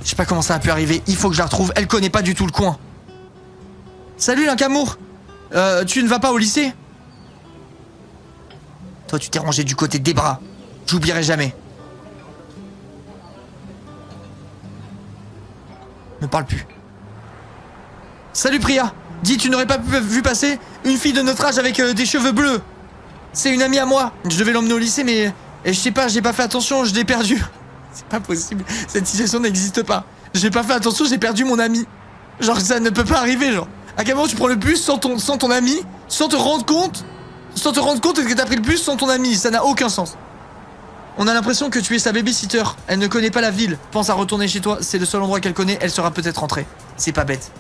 Je sais pas comment ça a pu arriver. Il faut que je la retrouve. Elle connaît pas du tout le coin. Salut, Linkamour. Tu ne vas pas au lycée? Toi, tu t'es rangé du côté des bras. J'oublierai jamais. Ne parle plus. Salut, Priya. Dis, tu n'aurais pas vu passer une fille de notre âge avec des cheveux bleus? C'est une amie à moi. Je devais l'emmener au lycée, mais... Et je sais pas, j'ai pas fait attention, je l'ai perdu. C'est pas possible. Cette situation n'existe pas. J'ai pas fait attention, j'ai perdu mon ami. Genre, ça ne peut pas arriver, genre. À quel moment tu prends le bus sans ton ami, sans te rendre compte que t'as pris le bus sans ton ami? Ça n'a aucun sens. On a l'impression que tu es sa babysitter. Elle ne connaît pas la ville. Pense à retourner chez toi. C'est le seul endroit qu'elle connaît. Elle sera peut-être rentrée. C'est pas bête.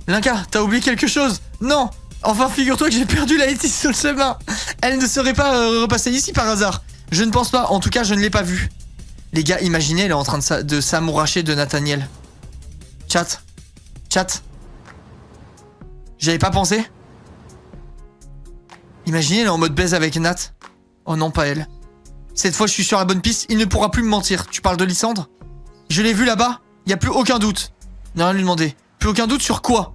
Linka, t'as oublié quelque chose? Non. Enfin, figure-toi que j'ai perdu la Letty sur le chemin. Elle ne serait pas repassée ici par hasard. Je ne pense pas. En tout cas, je ne l'ai pas vue. Les gars, imaginez, elle est en train de s'amouracher de Nathaniel. Chat. J'avais pas pensé. Imaginez, elle est en mode baise avec Nat. Oh non, pas elle. Cette fois, je suis sur la bonne piste. Il ne pourra plus me mentir. Tu parles de Lysandre? Je l'ai vu là-bas. Y a plus aucun doute. Ne rien lui demander. Plus aucun doute sur quoi?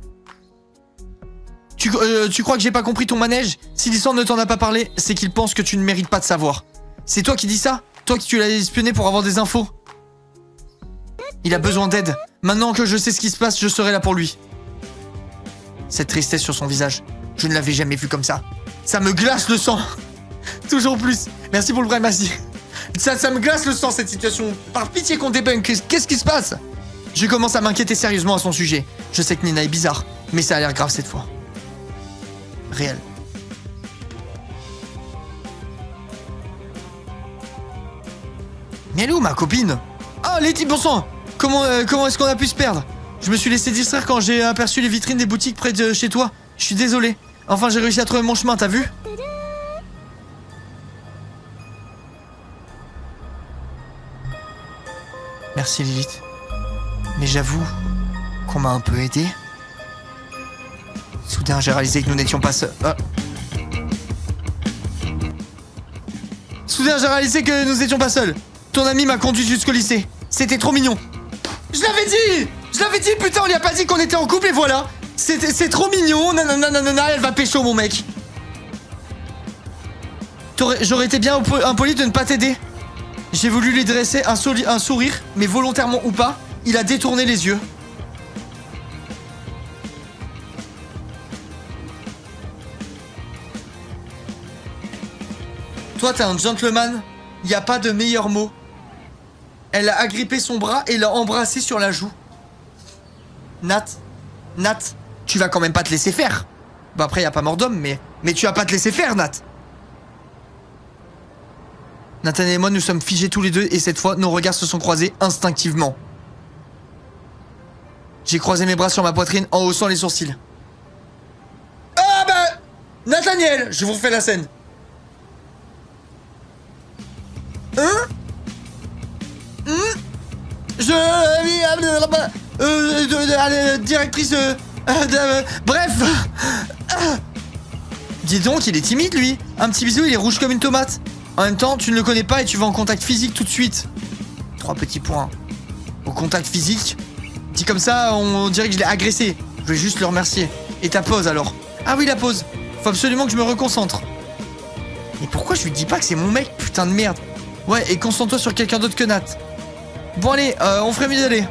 Tu crois que j'ai pas compris ton manège? Si Lysandre ne t'en a pas parlé, c'est qu'il pense que tu ne mérites pas de savoir. C'est toi qui dis ça? Toi qui tu l'as espionné pour avoir des infos? Il a besoin d'aide. Maintenant que je sais ce qui se passe, je serai là pour lui. Cette tristesse sur son visage, je ne l'avais jamais vu comme ça. Ça me glace le sang. Toujours plus. Merci pour le prime, merci. Ça me glace le sang, cette situation. Par pitié qu'on débunk. Qu'est-ce qui se passe? Je commence à m'inquiéter sérieusement à son sujet. Je sais que Nina est bizarre, mais ça a l'air grave cette fois. Réel. Mais elle est où, ma copine? Ah, Letty, bon sang. Comment est-ce qu'on a pu se perdre? Je me suis laissé distraire quand j'ai aperçu les vitrines des boutiques près de chez toi. Je suis désolé. Enfin, j'ai réussi à trouver mon chemin, t'as vu? Merci, Lilith. Mais j'avoue qu'on m'a un peu aidé. Soudain, j'ai réalisé que nous n'étions pas seuls. Soudain, j'ai réalisé que nous n'étions pas seuls. Ton ami m'a conduit jusqu'au lycée. C'était trop mignon. Je l'avais dit, putain, on lui a pas dit qu'on était en couple et voilà. C'est trop mignon, nanana, elle va pécho, mon mec. J'aurais été bien impoli de ne pas t'aider. J'ai voulu lui dresser un sourire, mais volontairement ou pas, il a détourné les yeux. Toi, t'es un gentleman, y a pas de meilleur mot. Elle a agrippé son bras et l'a embrassé sur la joue. Nat, tu vas quand même pas te laisser faire. Bah après, y a pas mort d'homme, mais tu vas pas te laisser faire, Nat. Nathan et moi, nous sommes figés tous les deux et cette fois, nos regards se sont croisés instinctivement. J'ai croisé mes bras sur ma poitrine en haussant les sourcils. Ah bah Nathaniel, je vous refais la scène. Directrice... bref. Dis donc, il est timide, lui. Un petit bisou, il est rouge comme une tomate. En même temps, tu ne le connais pas et tu vas en contact physique tout de suite. 3 petits points. Au contact physique. Dit comme ça, on dirait que je l'ai agressé. Je vais juste le remercier. Et ta pause, alors? Ah oui, la pause. Faut absolument que je me reconcentre. Et pourquoi je lui dis pas que c'est mon mec, putain de merde? Ouais, et concentre-toi sur quelqu'un d'autre que Nat. Bon allez, on ferait mieux d'aller.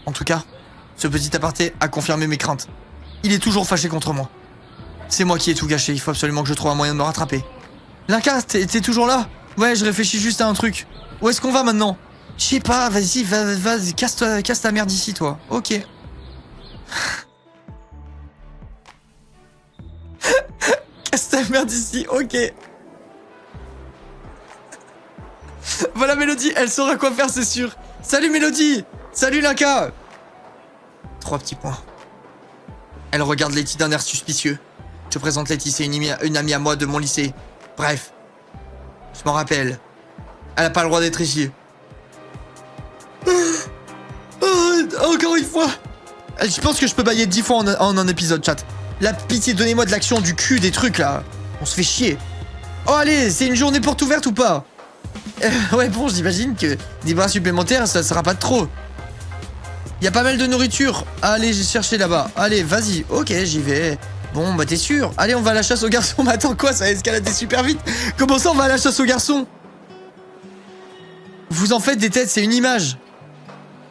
En tout cas, ce petit aparté a confirmé mes craintes. Il est toujours fâché contre moi. C'est moi qui ai tout gâché, il faut absolument que je trouve un moyen de me rattraper. Linka, t'es toujours là? Ouais, je réfléchis juste à un truc. Où est-ce qu'on va maintenant? Je sais pas, vas-y, vas-y, casse ta merde ici, toi. Ok. Casse ta merde ici, ok. Voilà Mélodie, elle saura quoi faire, c'est sûr. Salut Mélodie. Salut Linka. 3 petits points. Elle regarde Letty d'un air suspicieux. Je te présente Letty, c'est une amie à moi de mon lycée. Bref. Je m'en rappelle. Elle a pas le droit d'être ici. Encore une fois. Je pense que je peux bailler 10 fois en un épisode, chat. La pitié, donnez-moi de l'action, du cul, des trucs là. On se fait chier. Oh allez, c'est une journée porte ouverte ou pas? Ouais bon, j'imagine que des bras supplémentaires, ça sera pas de trop. Y a pas mal de nourriture. Allez, j'ai cherché là-bas. Allez, vas-y. Ok, j'y vais. Bon, bah t'es sûr? Allez, on va à la chasse aux garçons. Mais attends, quoi? Ça a escaladé super vite. Comment ça, on va à la chasse aux garçons? Vous en faites des têtes, c'est une image.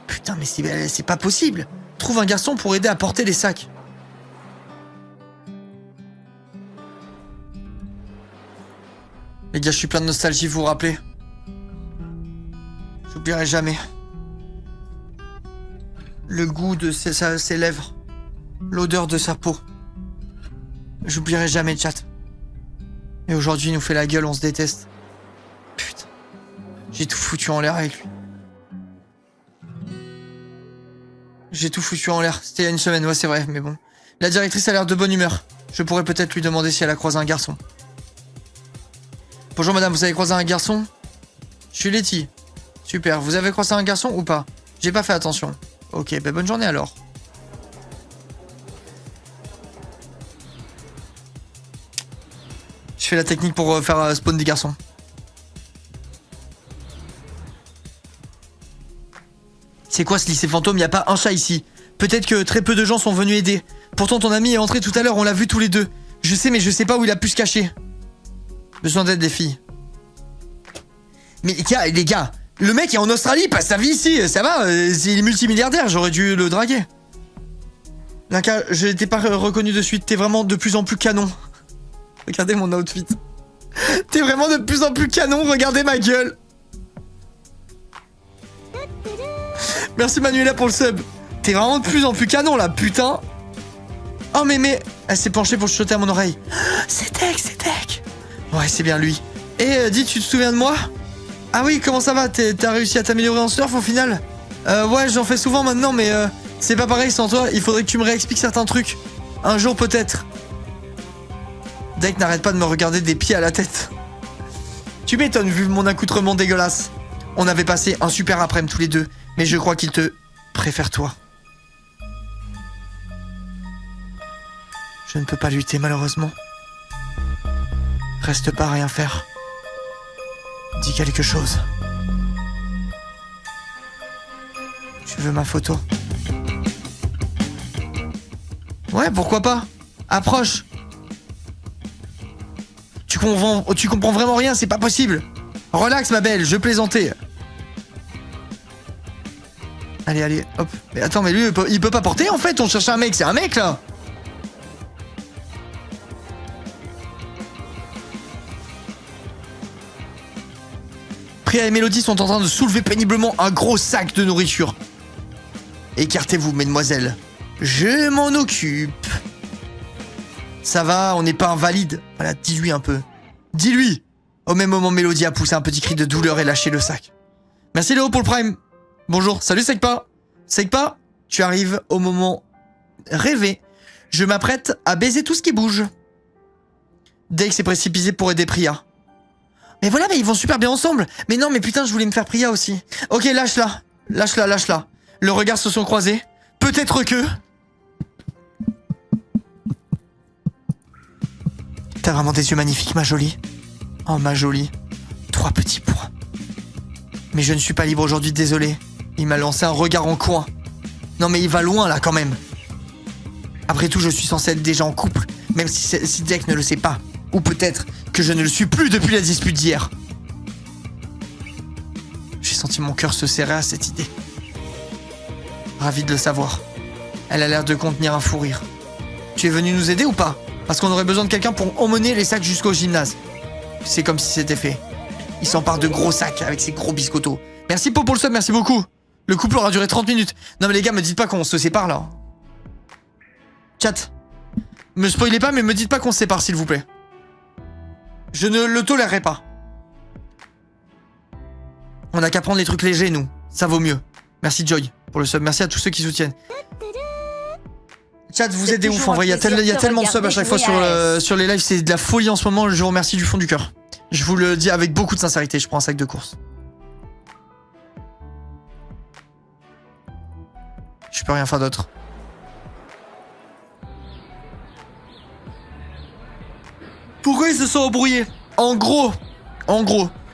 Putain, mais c'est pas possible. Trouve un garçon pour aider à porter les sacs. Les gars, je suis plein de nostalgie, vous vous rappelez? J'oublierai jamais. Le goût de ses lèvres. L'odeur de sa peau. J'oublierai jamais, chat. Et aujourd'hui, il nous fait la gueule, on se déteste. Putain. J'ai tout foutu en l'air avec lui. J'ai tout foutu en l'air. C'était il y a une semaine, ouais, c'est vrai, mais bon. La directrice a l'air de bonne humeur. Je pourrais peut-être lui demander si elle a croisé un garçon. Bonjour madame, vous avez croisé un garçon? Je suis Letty. Super, vous avez croisé un garçon ou pas? J'ai pas fait attention. Ok, bah bonne journée alors. Je fais la technique pour faire spawn des garçons. C'est quoi ce lycée fantôme? Y a pas un chat ici. Peut-être que très peu de gens sont venus aider. Pourtant ton ami est entré tout à l'heure, on l'a vu tous les deux. Je sais mais je sais pas où il a pu se cacher. Besoin d'aide des filles. Mais les gars, le mec est en Australie, il passe sa vie ici, ça va, il est multimilliardaire, j'aurais dû le draguer. Linka, je t'ai pas reconnu de suite, t'es vraiment de plus en plus canon. Regardez mon outfit. T'es vraiment de plus en plus canon, regardez ma gueule. Merci Manuela pour le sub. T'es vraiment de plus en plus canon là, putain. Oh mais elle s'est penchée pour chuchoter à mon oreille. C'est Tech. Ouais, c'est bien lui. Et dis, tu te souviens de moi? Ah oui, comment ça va? T'as réussi à t'améliorer en surf au final? Ouais, j'en fais souvent maintenant, mais c'est pas pareil sans toi. Il faudrait que tu me réexpliques certains trucs. Un jour peut-être. Deck n'arrête pas de me regarder des pieds à la tête. Tu m'étonnes vu mon accoutrement dégueulasse. On avait passé un super après-midi tous les deux, mais je crois qu'il te préfère toi. Je ne peux pas lutter malheureusement. Reste pas à rien faire. Dis quelque chose. Tu veux ma photo? Ouais, pourquoi pas? Approche. Tu comprends vraiment rien, c'est pas possible. Relax ma belle, je plaisantais. Allez, hop. Mais attends, mais lui, il peut pas porter en fait, on cherche un mec, c'est un mec là. Priya et Mélodie sont en train de soulever péniblement un gros sac de nourriture. Écartez-vous, mesdemoiselles. Je m'en occupe. Ça va, on n'est pas invalide. Voilà, dis-lui un peu. Dis-lui. Au même moment, Mélodie a poussé un petit cri de douleur et lâché le sac. Merci Léo pour le prime. Bonjour, salut Sekpa. Sekpa, tu arrives au moment rêvé. Je m'apprête à baiser tout ce qui bouge. Dave s'est précipité pour aider Priya. Mais voilà, mais ils vont super bien ensemble. Mais non, mais putain, je voulais me faire Priya aussi. Ok, lâche-la. Lâche-la. Le regard se sont croisés. Peut-être que... T'as vraiment des yeux magnifiques, ma jolie. Oh, ma jolie. 3 petits points. Mais je ne suis pas libre aujourd'hui, désolé. Il m'a lancé un regard en coin. Non, mais il va loin, là, quand même. Après tout, je suis censé être déjà en couple. Même si Jack ne le sait pas. Ou peut-être que je ne le suis plus depuis la dispute d'hier. J'ai senti mon cœur se serrer à cette idée. Ravi de le savoir. Elle a l'air de contenir un fou rire. Tu es venu nous aider ou pas? Parce qu'on aurait besoin de quelqu'un pour emmener les sacs jusqu'au gymnase. C'est comme si c'était fait. Il s'empare de gros sacs avec ses gros biscottos. Merci Po pour le sub, merci beaucoup. Le couple aura duré 30 minutes. Non mais les gars, me dites pas qu'on se sépare là. Chat. Me spoilez pas, mais me dites pas qu'on se sépare s'il vous plaît. Je ne le tolérerai pas. On n'a qu'à prendre les trucs légers, nous. Ça vaut mieux. Merci Joy pour le sub. Merci à tous ceux qui soutiennent. Chat, vous êtes des ouf en vrai. Il y a tellement de subs à chaque fois sur les lives. C'est de la folie en ce moment. Je vous remercie du fond du cœur. Je vous le dis avec beaucoup de sincérité. Je prends un sac de course. Je peux rien faire d'autre. Pourquoi ils se sont embrouillés? En gros,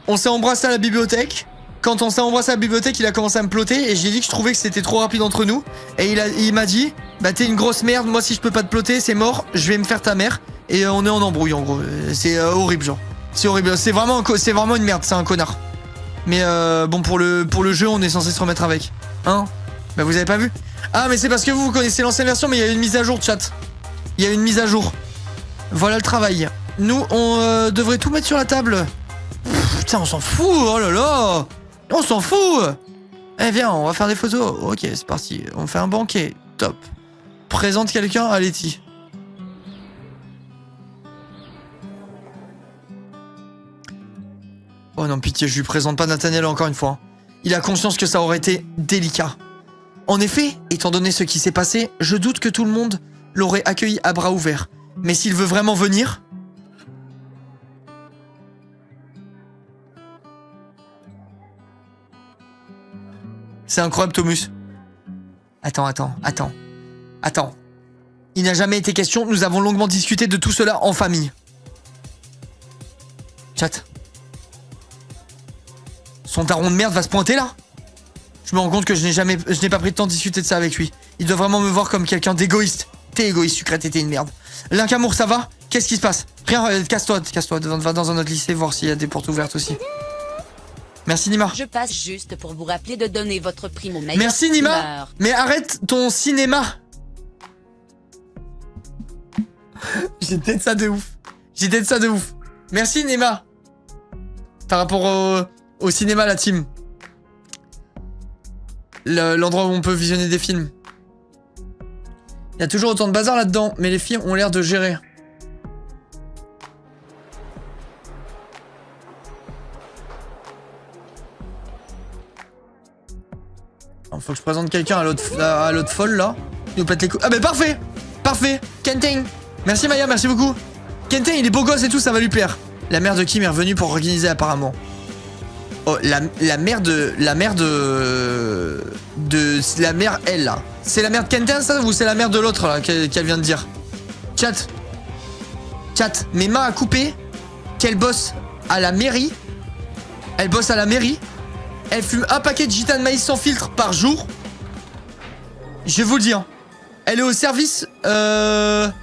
on s'est embrassé à la bibliothèque. Quand on s'est embrassé à la bibliothèque, il a commencé à me ploter et j'ai dit que je trouvais que c'était trop rapide entre nous. Et il m'a dit, bah t'es une grosse merde, moi si je peux pas te ploter, c'est mort, je vais me faire ta mère. Et on est en embrouille en gros. C'est horrible genre. C'est horrible, c'est vraiment une merde, c'est un connard. Mais bon pour le jeu, on est censé se remettre avec. Hein? Bah vous avez pas vu? Ah mais c'est parce que vous connaissez l'ancienne version, mais il y a une mise à jour chat. Il y a une mise à jour. Voilà le travail. Nous, on devrait tout mettre sur la table. Putain, on s'en fout, oh là là. On s'en fout. Eh viens, on va faire des photos. Ok, c'est parti. On fait un banquet. Top. Présente quelqu'un à Letty. Oh non, pitié, je lui présente pas Nathaniel encore une fois. Il a conscience que ça aurait été délicat. En effet, étant donné ce qui s'est passé, je doute que tout le monde l'aurait accueilli à bras ouverts. Mais s'il veut vraiment venir... C'est incroyable, Thomas. Attends. Il n'a jamais été question, nous avons longuement discuté de tout cela en famille. Chat. Son daron de merde va se pointer là? Je me rends compte que je n'ai pas pris le temps de discuter de ça avec lui. Il doit vraiment me voir comme quelqu'un d'égoïste. T'es égoïste, Sucrète, t'es une merde. Linkamour, ça va? Qu'est-ce qui se passe? Rien, casse-toi. Va dans un autre lycée voir s'il y a des portes ouvertes aussi. Merci Nima. Je passe juste pour vous rappeler de donner votre prime au meilleur. Merci Nima. Streamer. Mais arrête ton cinéma. J'ai peut-être ça de ouf. Merci Nima. Par rapport au cinéma, la team. L'endroit où on peut visionner des films. Il y a toujours autant de bazar là-dedans, mais les filles ont l'air de gérer. Alors, faut que je présente quelqu'un à l'autre folle là. Il nous pète les couilles. Ah bah parfait. Kenting. Merci Maya, merci beaucoup. Kenting, il est beau gosse et tout, ça va lui plaire. La mère de Kim est revenue pour organiser apparemment. Oh, la mère elle là. C'est la mère de Kenting ça ou c'est la mère de l'autre là qu'elle vient de dire? Chat. Mes mains à couper. Qu'elle bosse à la mairie. Elle bosse à la mairie. Elle fume un paquet de gitane maïs sans filtre par jour. Je vous le dis. Hein. Elle est au service. Elle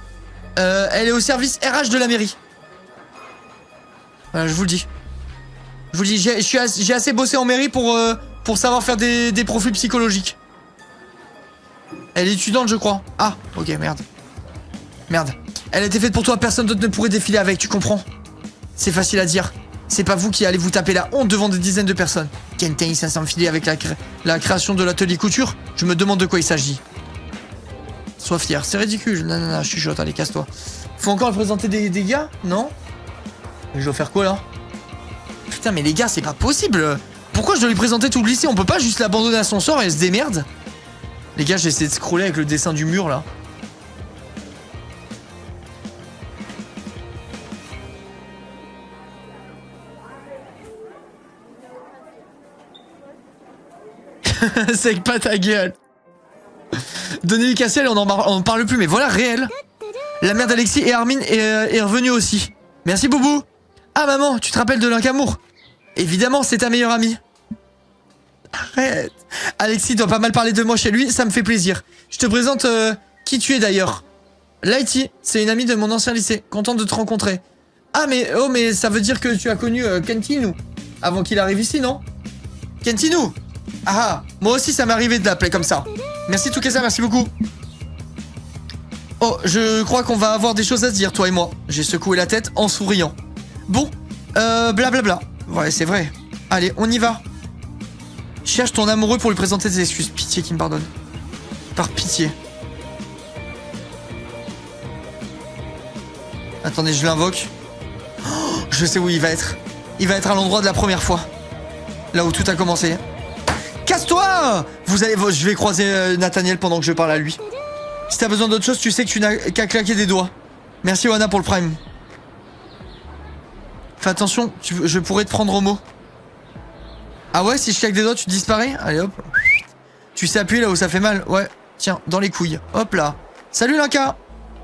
est au service RH de la mairie. Voilà, je vous le dis. J'ai assez bossé en mairie pour savoir faire des profils psychologiques. Elle est étudiante, je crois. Ah, ok, merde. Elle a été faite pour toi, personne d'autre ne pourrait défiler avec, tu comprends? C'est facile à dire. C'est pas vous qui allez vous taper la honte devant des dizaines de personnes. Kentain, ça s'enfiler avec la création de l'atelier couture. Je me demande de quoi il s'agit. Sois fier, c'est ridicule. Non, je chuchote, allez, casse-toi. Faut encore présenter des gars? Non? Je dois faire quoi là? Putain, mais les gars, c'est pas possible. Pourquoi je dois lui présenter tout le lycée? On peut pas juste l'abandonner à son sort et elle se démerde? Les gars, j'ai essayé de scroller avec le dessin du mur là. C'est pas ta gueule. Donnez-lui Cassiel et on en parle plus. Mais voilà, réel. La mère d'Alexis et Armin est revenue aussi. Merci Boubou. Ah maman, tu te rappelles de Linkamour? Évidemment, c'est ta meilleure amie. Arrête. Alexis doit pas mal parler de moi chez lui, ça me fait plaisir. Je te présente qui tu es d'ailleurs. Lighty, c'est une amie de mon ancien lycée. Contente de te rencontrer. Ah mais ça veut dire que tu as connu Kentinu avant qu'il arrive ici, non? Kentinu. Ah, moi aussi ça m'est arrivé de l'appeler comme ça. Merci Toukessa, merci beaucoup. Oh, je crois qu'on va avoir des choses à se dire, toi et moi. J'ai secoué la tête en souriant. Bon, blablabla. Ouais, c'est vrai. Allez, on y va. Cherche ton amoureux pour lui présenter tes excuses. Pitié qu'il me pardonne. Par pitié. Attendez, je l'invoque. Oh, je sais où il va être. Il va être à l'endroit de la première fois. Là où tout a commencé. Casse-toi! Je vais croiser Nathaniel pendant que je parle à lui. Si t'as besoin d'autre chose, tu sais que tu n'as qu'à claquer des doigts. Merci Oana pour le prime. Fais attention, je pourrais te prendre au mot. Ah ouais, si je claque des doigts, tu disparais? Allez hop. Tu sais appuyer là où ça fait mal. Ouais, tiens, dans les couilles. Hop là. Salut Linka.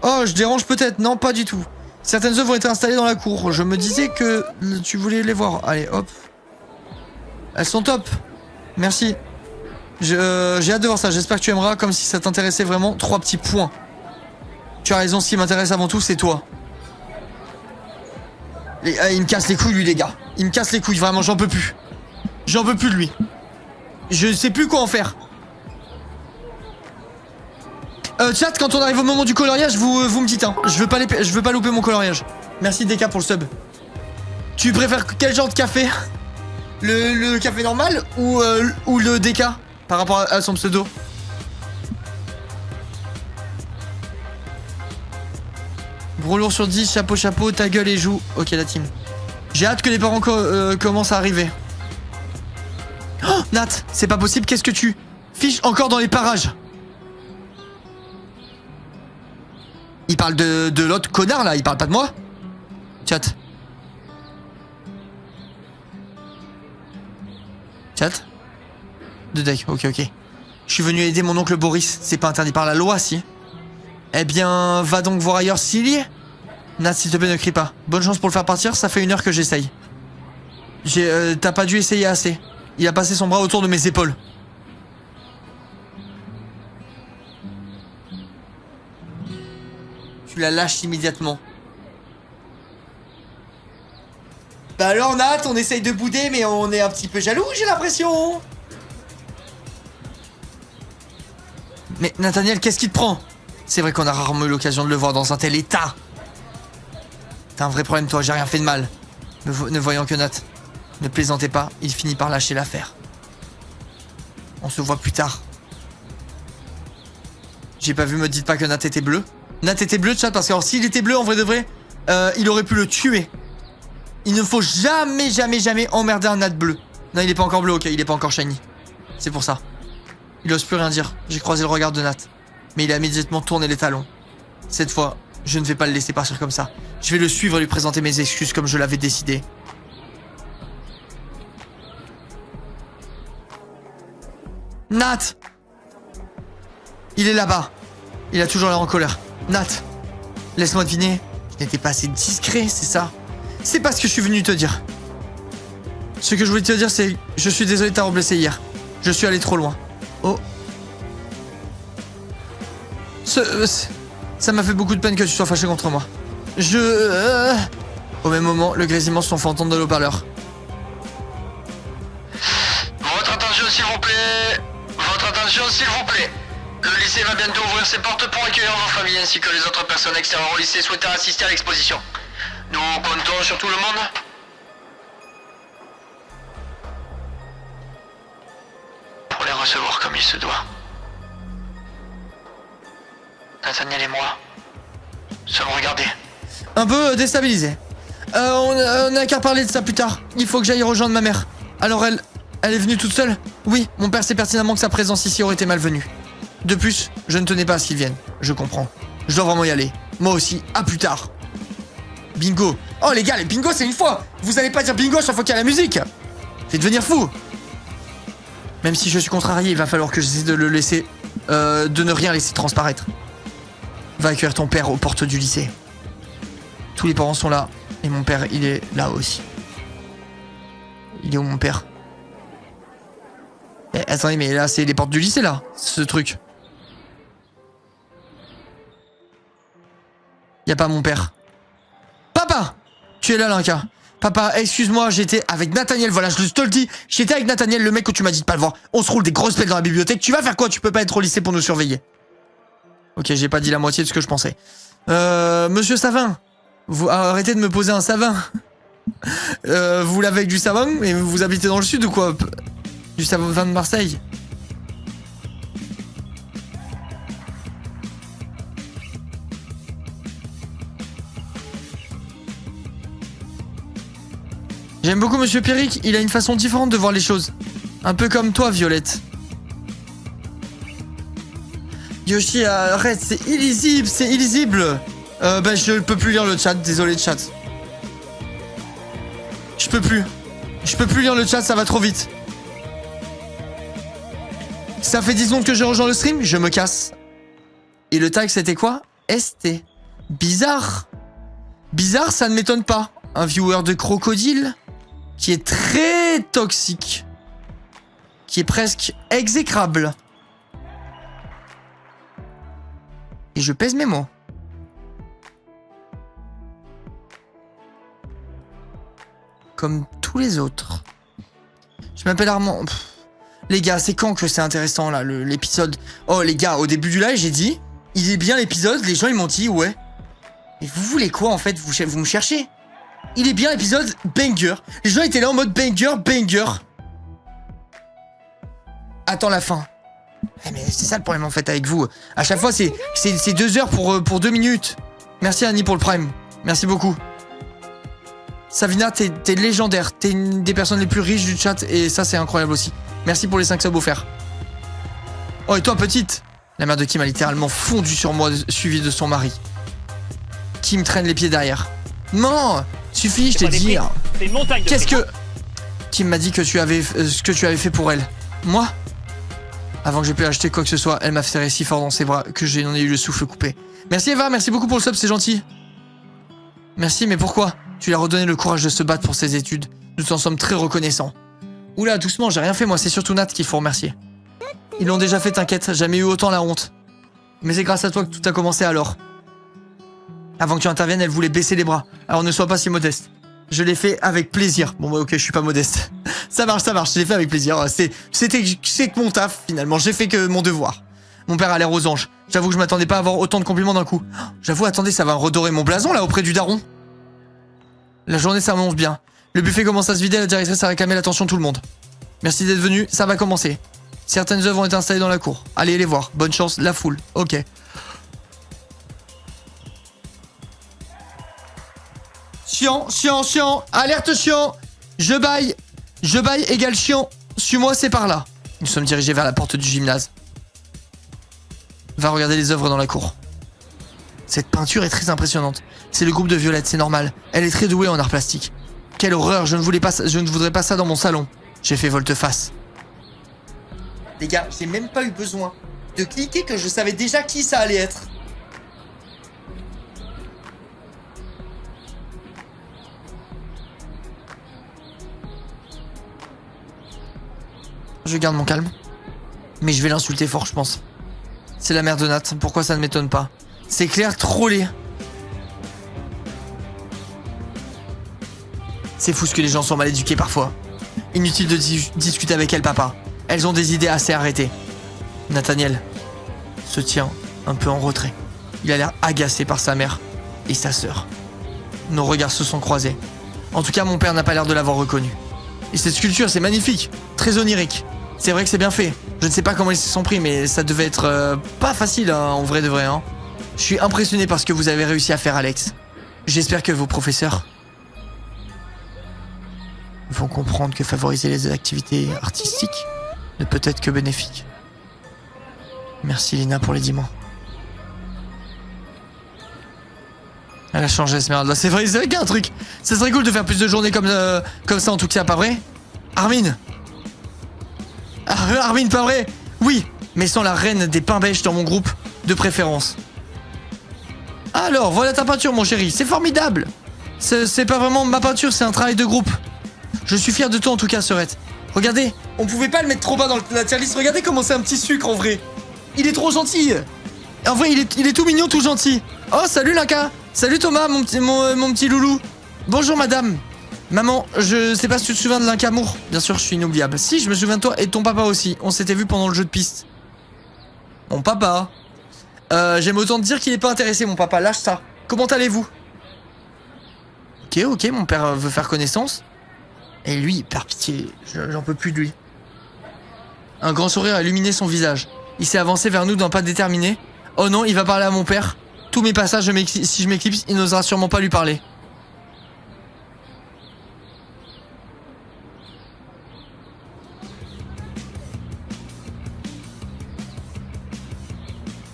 Oh, je dérange peut-être. Non, pas du tout. Certaines œuvres ont été installées dans la cour. Je me disais que tu voulais les voir. Allez, hop. Elles sont top. Merci. J'ai hâte de voir ça. J'espère que tu aimeras, comme si ça t'intéressait vraiment. 3 petits points. Tu as raison, ce qui m'intéresse avant tout, c'est toi. Il me casse les couilles, lui, les gars. Il me casse les couilles, vraiment, j'en peux plus. J'en peux plus de lui. Je sais plus quoi en faire. Chat, quand on arrive au moment du coloriage, vous me dites, hein. Je veux pas louper mon coloriage. Merci DK pour le sub. Tu préfères quel genre de café? Le café normal ou le DK par rapport à son pseudo? Gros lourd sur 10, chapeau, ta gueule et joue. Ok la team. J'ai hâte que les parents commencent à arriver. Oh, Nat, c'est pas possible, qu'est-ce que tu fiches encore dans les parages? Il parle de l'autre connard là, il parle pas de moi? Chat. Chat. De deck, ok. Je suis venu aider mon oncle Boris, c'est pas interdit par la loi si. Eh bien, va donc voir ailleurs s'il y est. Nat, s'il te plaît, ne crie pas. Bonne chance pour le faire partir, ça fait 1 heure que j'essaye. T'as pas dû essayer assez. Il a passé son bras autour de mes épaules. Tu la lâches immédiatement. Bah alors Nat, on essaye de bouder, mais on est un petit peu jaloux, j'ai l'impression. Mais Nathaniel, qu'est-ce qui te prend? C'est vrai qu'on a rarement eu l'occasion de le voir dans un tel état. T'as un vrai problème toi, j'ai rien fait de mal. Ne voyant que Nat. Ne plaisantez pas, il finit par lâcher l'affaire. On se voit plus tard. J'ai pas vu, me dites pas que Nat était bleu. Nat était bleu, chat, parce que s'il était bleu, en vrai de vrai, il aurait pu le tuer. Il ne faut jamais emmerder un Nat bleu. Non, il est pas encore bleu, ok, il est pas encore shiny. C'est pour ça. Il ose plus rien dire. J'ai croisé le regard de Nat. Mais il a immédiatement tourné les talons. Cette fois, je ne vais pas le laisser partir comme ça. Je vais le suivre et lui présenter mes excuses comme je l'avais décidé. Nat! Il est là-bas. Il a toujours l'air en colère. Nat, laisse-moi deviner. Je n'étais pas assez discret, c'est ça? C'est pas ce que je suis venu te dire. Ce que je voulais te dire, c'est... Je suis désolé de t'avoir blessé hier. Je suis allé trop loin. Oh. Ça m'a fait beaucoup de peine que tu sois fâché contre moi. Au même moment, le grésillement se font entendre de l'haut-parleur. Votre attention s'il vous plaît. Votre attention s'il vous plaît. Le lycée va bientôt ouvrir ses portes pour accueillir vos familles ainsi que les autres personnes extérieures au lycée souhaitant assister à l'exposition. Nous comptons sur tout le monde pour les recevoir comme il se doit. Nathaniel et moi sommes regardés. Un peu déstabilisé. On a qu'à parler de ça plus tard. Il faut que j'aille rejoindre ma mère. Alors elle est venue toute seule? Oui, mon père sait pertinemment que sa présence ici aurait été malvenue. De plus, je ne tenais pas à ce qu'il vienne. Je comprends. Je dois vraiment y aller. Moi aussi, à plus tard. Bingo. Oh les gars, les bingo c'est une fois. Vous allez pas dire bingo chaque fois qu'il y a la musique. C'est devenir fou. Même si je suis contrarié, il va falloir que j'essaie de le laisser... de ne rien laisser transparaître. Va accueillir ton père aux portes du lycée. Tous les parents sont là. Et mon père, il est là aussi. Il est où mon père? Attendez, mais là, c'est les portes du lycée, là, ce truc. Y a pas mon père. Papa! Tu es là, Linka. Papa, excuse-moi, j'étais avec Nathaniel, voilà, je te le dis. J'étais avec Nathaniel, le mec que tu m'as dit de pas le voir. On se roule des grosses pelles dans la bibliothèque. Tu vas faire quoi? Tu peux pas être au lycée pour nous surveiller. Ok, j'ai pas dit la moitié de ce que je pensais. Monsieur Savin, vous arrêtez de me poser un savin. Vous l'avez avec du savin? Et vous habitez dans le sud ou quoi? Du savin de Marseille? J'aime beaucoup Monsieur Pierrick, il a une façon différente de voir les choses. Un peu comme toi, Violette. Yoshi, arrête, c'est illisible, c'est illisible. Bah, je peux plus lire le chat, désolé, chat. Je peux plus. Je peux plus lire le chat, ça va trop vite. Ça fait 10 secondes que j'ai rejoint le stream, je me casse. Et le tag, c'était quoi? ST. Bizarre. Bizarre, ça ne m'étonne pas. Un viewer de crocodile qui est très toxique. Qui est presque exécrable. Et je pèse mes mots. Comme tous les autres. Je m'appelle Armand. Les gars, c'est quand que c'est intéressant là, l'épisode? Oh les gars, au début du live, j'ai dit, il est bien l'épisode, les gens ils m'ont dit ouais. Mais vous voulez quoi en fait? Vous me cherchez? Il est bien l'épisode banger. Les gens étaient là en mode banger, banger. Attends la fin. Mais c'est ça le problème en fait avec vous. À chaque fois c'est 2 heures pour 2 minutes. Merci Annie pour le prime. Merci beaucoup. Savina, t'es légendaire. T'es une des personnes les plus riches du chat et ça c'est incroyable aussi. Merci pour les 5 subs offerts. Oh et toi petite? La mère de Kim a littéralement fondu sur moi suivie de son mari. Kim traîne les pieds derrière. Non, suffit, je t'ai dit. Qu'est-ce que... Kim m'a dit que tu avais ce que tu avais fait pour elle. Moi? Avant que je puisse acheter quoi que ce soit, elle m'a serré si fort dans ses bras que j'en ai eu le souffle coupé. Merci Eva, merci beaucoup pour le sub, c'est gentil. Merci, mais pourquoi? Tu lui as redonné le courage de se battre pour ses études. Nous t'en sommes très reconnaissants. Oula, doucement, j'ai rien fait moi, c'est surtout Nat qu'il faut remercier. Ils l'ont déjà fait, t'inquiète, jamais eu autant la honte. Mais c'est grâce à toi que tout a commencé alors. Avant que tu interviennes, elle voulait baisser les bras. Alors ne sois pas si modeste. Je l'ai fait avec plaisir. Bon bah ok, je suis pas modeste. Ça marche, je l'ai fait avec plaisir. C'est que mon taf finalement, j'ai fait que mon devoir. Mon père a l'air aux anges. J'avoue que je m'attendais pas à avoir autant de compliments d'un coup. J'avoue, attendez, ça va redorer mon blason là auprès du daron. La journée s'annonce bien. Le buffet commence à se vider, la directrice a réclamé l'attention de tout le monde. Merci d'être venu, ça va commencer. Certaines œuvres ont été installées dans la cour. Allez les voir, bonne chance, la foule, ok. Chiant, chiant, chiant, alerte chiant. Je baille égale chiant. Suis-moi, c'est par là. Nous sommes dirigés vers la porte du gymnase. Va regarder les œuvres dans la cour. Cette peinture est très impressionnante. C'est le groupe de Violette, c'est normal. Elle est très douée en art plastique. Quelle horreur, je ne voudrais pas ça dans mon salon. J'ai fait volte-face. Les gars, j'ai même pas eu besoin de cliquer que je savais déjà qui ça allait être. Je garde mon calme. Mais je vais l'insulter fort, je pense. C'est la mère de Nat, pourquoi ça ne m'étonne pas? C'est clair, trollé. C'est fou ce que les gens sont mal éduqués parfois. Inutile de discuter avec elles, papa. Elles ont des idées assez arrêtées. Nathaniel se tient un peu en retrait. Il a l'air agacé par sa mère et sa sœur. Nos regards se sont croisés. En tout cas, mon père n'a pas l'air de l'avoir reconnu. Et cette sculpture, c'est magnifique, très onirique. C'est vrai que c'est bien fait. Je ne sais pas comment ils se sont pris, mais ça devait être pas facile hein, en vrai de vrai. Hein. Je suis impressionné par ce que vous avez réussi à faire, Alex. J'espère que vos professeurs vont comprendre que favoriser les activités artistiques ne peut être que bénéfique. Merci Lina pour les 10 mois. Elle a changé Esmeralda. C'est vrai qu'il y a un truc. Ça serait cool de faire plus de journées comme ça en tout cas, pas vrai? Armin, pas vrai? Oui, mais sans la reine des pains bêches dans mon groupe de préférence. Alors, voilà ta peinture mon chéri, c'est formidable. C'est pas vraiment ma peinture, c'est un travail de groupe. Je suis fier de toi en tout cas, Serette. Regardez, on pouvait pas le mettre trop bas dans la tier list. Regardez comment c'est un petit sucre en vrai. Il est trop gentil. En vrai, il est tout mignon, tout gentil. Oh, salut Laka. Salut Thomas, mon petit loulou. Bonjour madame. Maman, je sais pas si tu te souviens de Linkamour. Bien sûr, je suis inoubliable. Si, je me souviens de toi et de ton papa aussi. On s'était vu pendant le jeu de piste. Mon papa. J'aime autant te dire qu'il est pas intéressé, mon papa. Lâche ça. Comment allez-vous? Ok, mon père veut faire connaissance. Et lui, par pitié, j'en peux plus de lui. Un grand sourire a illuminé son visage. Il s'est avancé vers nous d'un pas déterminé. Oh non, il va parler à mon père. Tous mes passages, si je m'éclipse, il n'osera sûrement pas lui parler.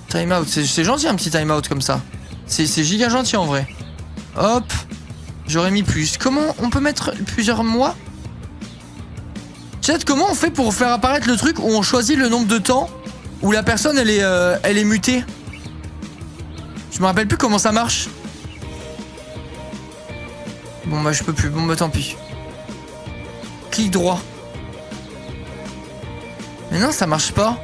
Time out, c'est gentil un petit time out comme ça. C'est giga gentil en vrai. Hop, j'aurais mis plus. Comment on peut mettre plusieurs mois? Chat, comment on fait pour faire apparaître le truc où on choisit le nombre de temps où la personne elle est mutée? Je me rappelle plus comment ça marche. Bon bah je peux plus, bon bah tant pis. Clic droit. Mais non, ça marche pas.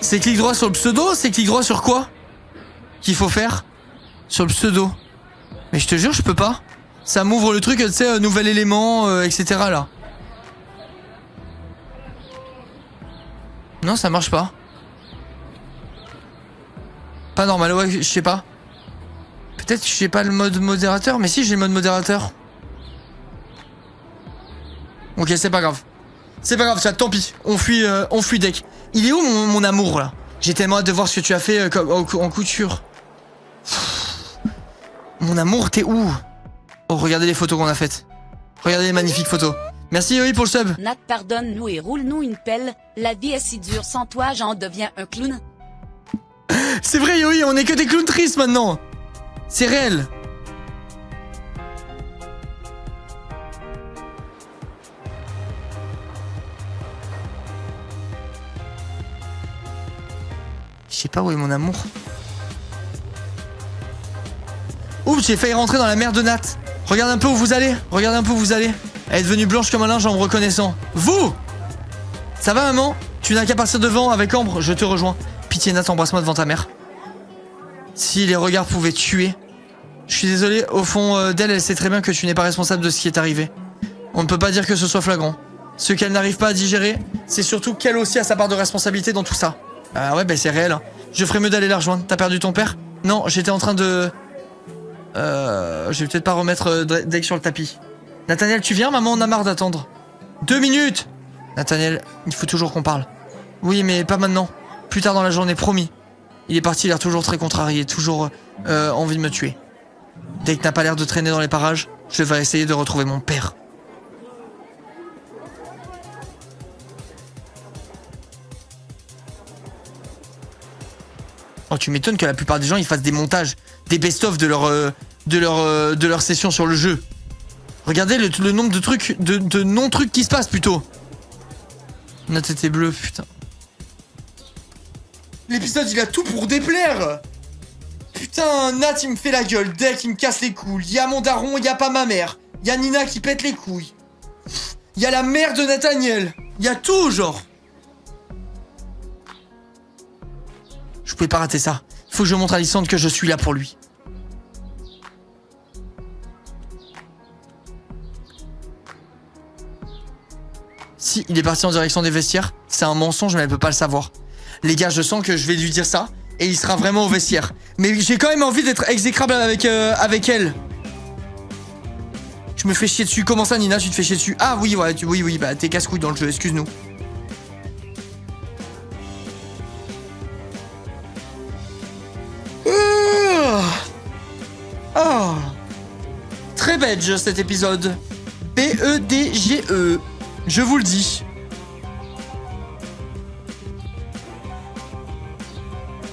C'est clic droit sur le pseudo? C'est clic droit sur quoi qu'il faut faire? Sur le pseudo. Mais je te jure, je peux pas. Ça m'ouvre le truc, tu sais, nouvel élément, etc. là. Non, ça marche pas. Pas normal, ouais, je sais pas. Peut-être que j'ai pas le mode modérateur, mais si, j'ai le mode modérateur. Ok, c'est pas grave. C'est pas grave, chat, tant pis. On fuit deck. Il est où mon amour, là? J'ai tellement hâte de voir ce que tu as fait en couture. Mon amour, t'es où? Oh, regardez les photos qu'on a faites. Regardez les magnifiques photos. Merci Yoï pour le sub. Nat, pardonne-nous et roule-nous une pelle. La vie est si dure, sans toi, j'en deviens un clown. C'est vrai Yoï, on est que des clowns tristes maintenant. C'est réel. Je sais pas où est mon amour. Oups, j'ai failli rentrer dans la mer de Nat. Regarde un peu où vous allez. Regarde un peu où vous allez. Elle est devenue blanche comme un linge en me reconnaissant. Vous! Ça va maman? Tu n'as qu'à partir devant avec Ambre, je te rejoins. Pitié Nat, embrasse-moi devant ta mère. Si les regards pouvaient tuer. Je suis désolé, au fond d'elle, elle sait très bien que tu n'es pas responsable de ce qui est arrivé. On ne peut pas dire que ce soit flagrant. Ce qu'elle n'arrive pas à digérer, c'est surtout qu'elle aussi a sa part de responsabilité dans tout ça. Ah ouais, bah c'est réel. Je ferais mieux d'aller la rejoindre. T'as perdu ton père? Non, j'étais en train de... Je vais peut-être pas remettre Drake sur le tapis. Nathaniel, tu viens? Maman, on a marre d'attendre. 2 minutes! Nathaniel, il faut toujours qu'on parle. Oui, mais pas maintenant. Plus tard dans la journée, promis. Il est parti, il a l'air toujours très contrarié, toujours envie de me tuer. Dès que n'a pas l'air de traîner dans les parages, je vais essayer de retrouver mon père. Oh, tu m'étonnes que la plupart des gens ils fassent des montages, des best-of de leur session sur le jeu. Regardez le nombre de trucs, de non-trucs qui se passent plutôt. Notre tête est bleue, putain. L'épisode il a tout pour déplaire. Putain, Nat il me fait la gueule, Deck il me casse les couilles, y'a mon daron, y'a pas ma mère, y'a Nina qui pète les couilles, y'a la mère de Nathaniel, y'a tout genre. Je pouvais pas rater ça. Il faut que je montre à Lysandre que je suis là pour lui. Si, il est parti en direction des vestiaires. C'est un mensonge, mais elle peut pas le savoir. Les gars, je sens que je vais lui dire ça. Et il sera vraiment au vestiaire. Mais j'ai quand même envie d'être exécrable avec elle. Je me fais chier dessus. Comment ça, Nina, tu te fais chier dessus? Ah oui, ouais, oui, bah t'es casse-couille dans le jeu, excuse-nous. Oh. Très bedge cet épisode. B-E-D-G-E. Je vous le dis.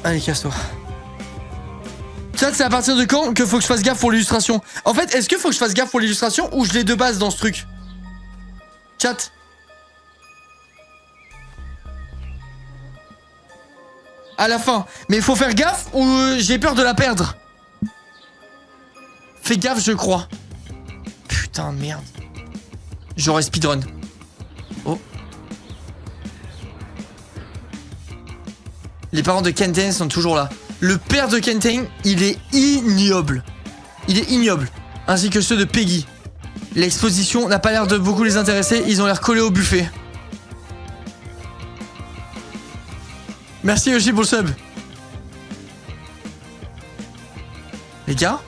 Allez, casse-toi. Chat, c'est à partir de quand que faut que je fasse gaffe pour l'illustration? En fait, est-ce que faut que je fasse gaffe pour l'illustration ou je l'ai de base dans ce truc? Chat. À la fin. Mais il faut faire gaffe ou j'ai peur de la perdre? Fais gaffe, je crois. Putain, merde. J'aurais speedrun. Oh. Les parents de Kenten sont toujours là. Le père de Kenten, il est ignoble. Il est ignoble. ainsi que ceux de Peggy. L'exposition n'a pas l'air de beaucoup les intéresser, ils ont l'air collés au buffet. Merci Yoshi pour le sub. Les gars?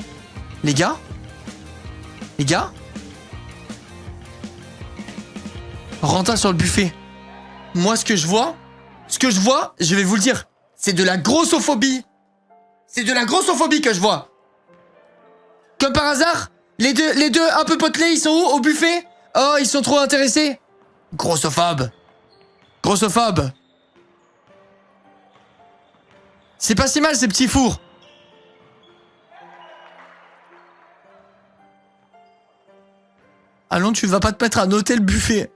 Les gars? Les gars? Renta sur le buffet. Moi, ce que je vois, je vais vous le dire, c'est de la grossophobie. C'est de la grossophobie que je vois. Comme par hasard, les deux un peu potelés, ils sont où? Au buffet? Oh, ils sont trop intéressés. Grossophobe. Grossophobe. C'est pas si mal, ces petits fours. Allons, tu vas pas te mettre à noter le buffet.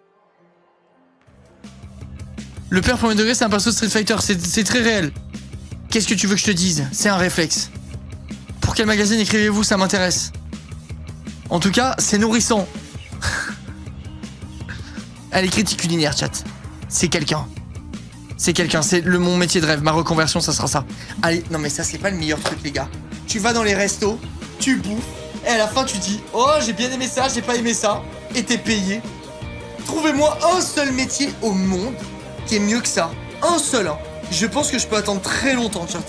Le père premier degré, c'est un perso Street Fighter, c'est très réel. Qu'est-ce que tu veux que je te dise? C'est un réflexe. Pour quel magazine écrivez-vous? Ça m'intéresse. En tout cas, c'est nourrissant. Allez, critique culinaire, chat. C'est quelqu'un. C'est quelqu'un, c'est mon métier de rêve. Ma reconversion, ça sera ça. Allez, non mais ça, c'est pas le meilleur truc, les gars. Tu vas dans les restos, tu bouffes, et à la fin, tu dis « Oh, j'ai bien aimé ça, j'ai pas aimé ça. » Et t'es payé. Trouvez-moi un seul métier au monde qui est mieux que ça. Un seul, hein. Je pense que je peux attendre très longtemps, chat.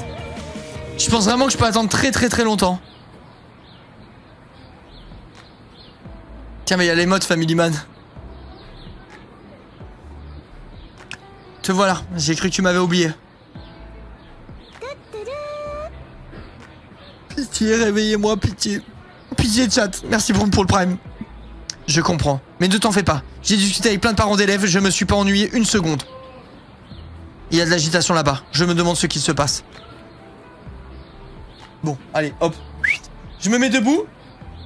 Je pense vraiment que je peux attendre très très très longtemps. Tiens, mais il y a les modes Family Man. Te voilà, j'ai cru que tu m'avais oublié. Pitié, réveillez-moi, pitié. Pitié, chat. Merci pour le prime. Je comprends. Mais ne t'en fais pas. J'ai discuté avec plein de parents d'élèves, je me suis pas ennuyé une seconde. Il y a de l'agitation là-bas. Je me demande ce qui se passe. Bon, allez, hop. Je me mets debout.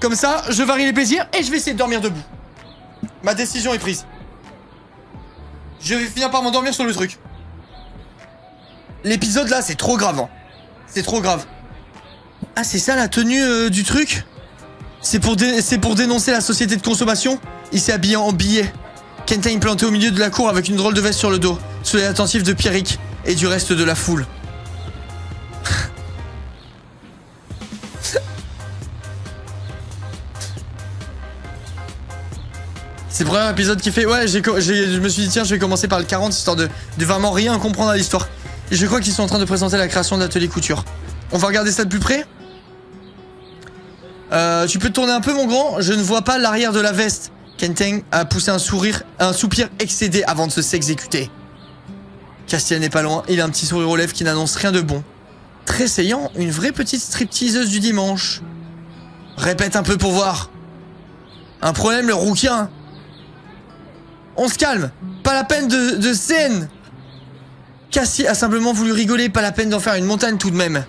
Comme ça, je varie les plaisirs et je vais essayer de dormir debout. Ma décision est prise. Je vais finir par m'endormir sur le truc. L'épisode là, c'est trop grave. Hein. C'est trop grave. Ah, c'est ça la tenue du truc? C'est pour dénoncer la société de consommation? Il s'est habillé en billet. Kentang planté au milieu de la cour avec une drôle de veste sur le dos, sous les attentifs de Pierrick et du reste de la foule. C'est le premier épisode qui fait... Ouais, je me suis dit, tiens, je vais commencer par le 40, histoire de vraiment rien comprendre à l'histoire. Et je crois qu'ils sont en train de présenter la création de l'atelier couture. On va regarder ça de plus près. Tu peux te tourner un peu, mon grand? Je ne vois pas l'arrière de la veste. Kentang a poussé un soupir excédé avant de s'exécuter. Castiel n'est pas loin, il a un petit sourire aux lèvres qui n'annonce rien de bon. Tressaillant, une vraie petite stripteaseuse du dimanche. Répète un peu pour voir. Un problème, le rouquin? On se calme. Pas la peine de scène. Cassie a simplement voulu rigoler, pas la peine d'en faire une montagne tout de même.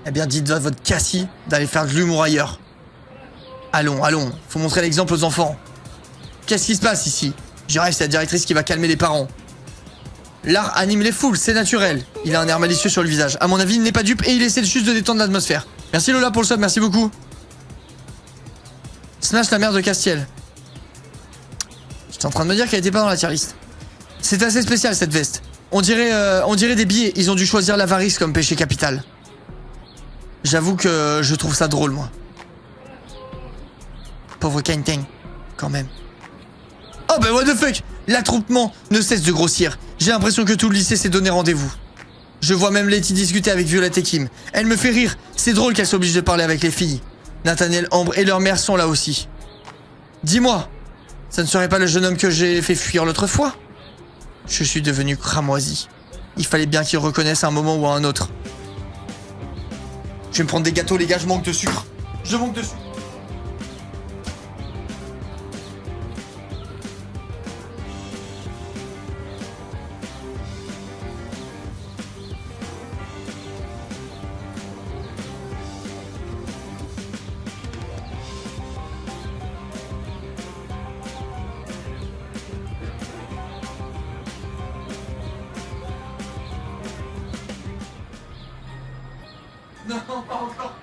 Eh bien, dites à votre Cassie d'aller faire de l'humour ailleurs. Allons, allons, faut montrer l'exemple aux enfants. Qu'est-ce qui se passe ici? Je rêve, c'est la directrice qui va calmer les parents. L'art anime les foules, c'est naturel. Il a un air malicieux sur le visage. À mon avis, il n'est pas dupe et il essaie juste de détendre l'atmosphère. Merci Lola pour le sub, merci beaucoup. Smash la mère de Castiel. J'étais en train de me dire qu'elle était pas dans la tier list. C'est assez spécial cette veste. On dirait des billets. Ils ont dû choisir l'avarice comme péché capital. J'avoue que je trouve ça drôle, moi. Pauvre Kentang, quand même. Oh bah what the fuck! L'attroupement ne cesse de grossir. J'ai l'impression que tout le lycée s'est donné rendez-vous. Je vois même Letty discuter avec Violette et Kim. Elle me fait rire. C'est drôle qu'elle s'oblige de parler avec les filles. Nathaniel, Ambre et leur mère sont là aussi. Dis-moi, ça ne serait pas le jeune homme que j'ai fait fuir l'autre fois? Je suis devenu cramoisi. Il fallait bien qu'il reconnaisse à un moment ou à un autre. Je vais me prendre des gâteaux, les gars, je manque de sucre. Je manque de sucre. Non, pas encore.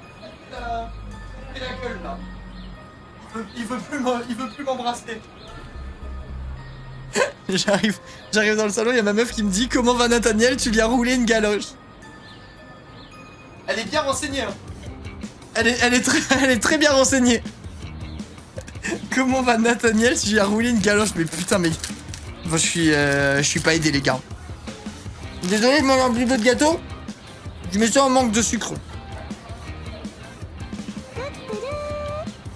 Et la gueule là. Il veut plus m'embrasser. J'arrive dans le salon, il y a ma meuf qui me dit comment va Nathaniel, tu lui as roulé une galoche. Elle est bien renseignée. Hein. Elle est très bien renseignée. Comment va Nathaniel si j'ai roulé une galoche? Mais putain, mais... Bon, je suis pas aidé, les gars. Désolé de manger un petit peu de gâteau. Je mets ça en manque de sucre.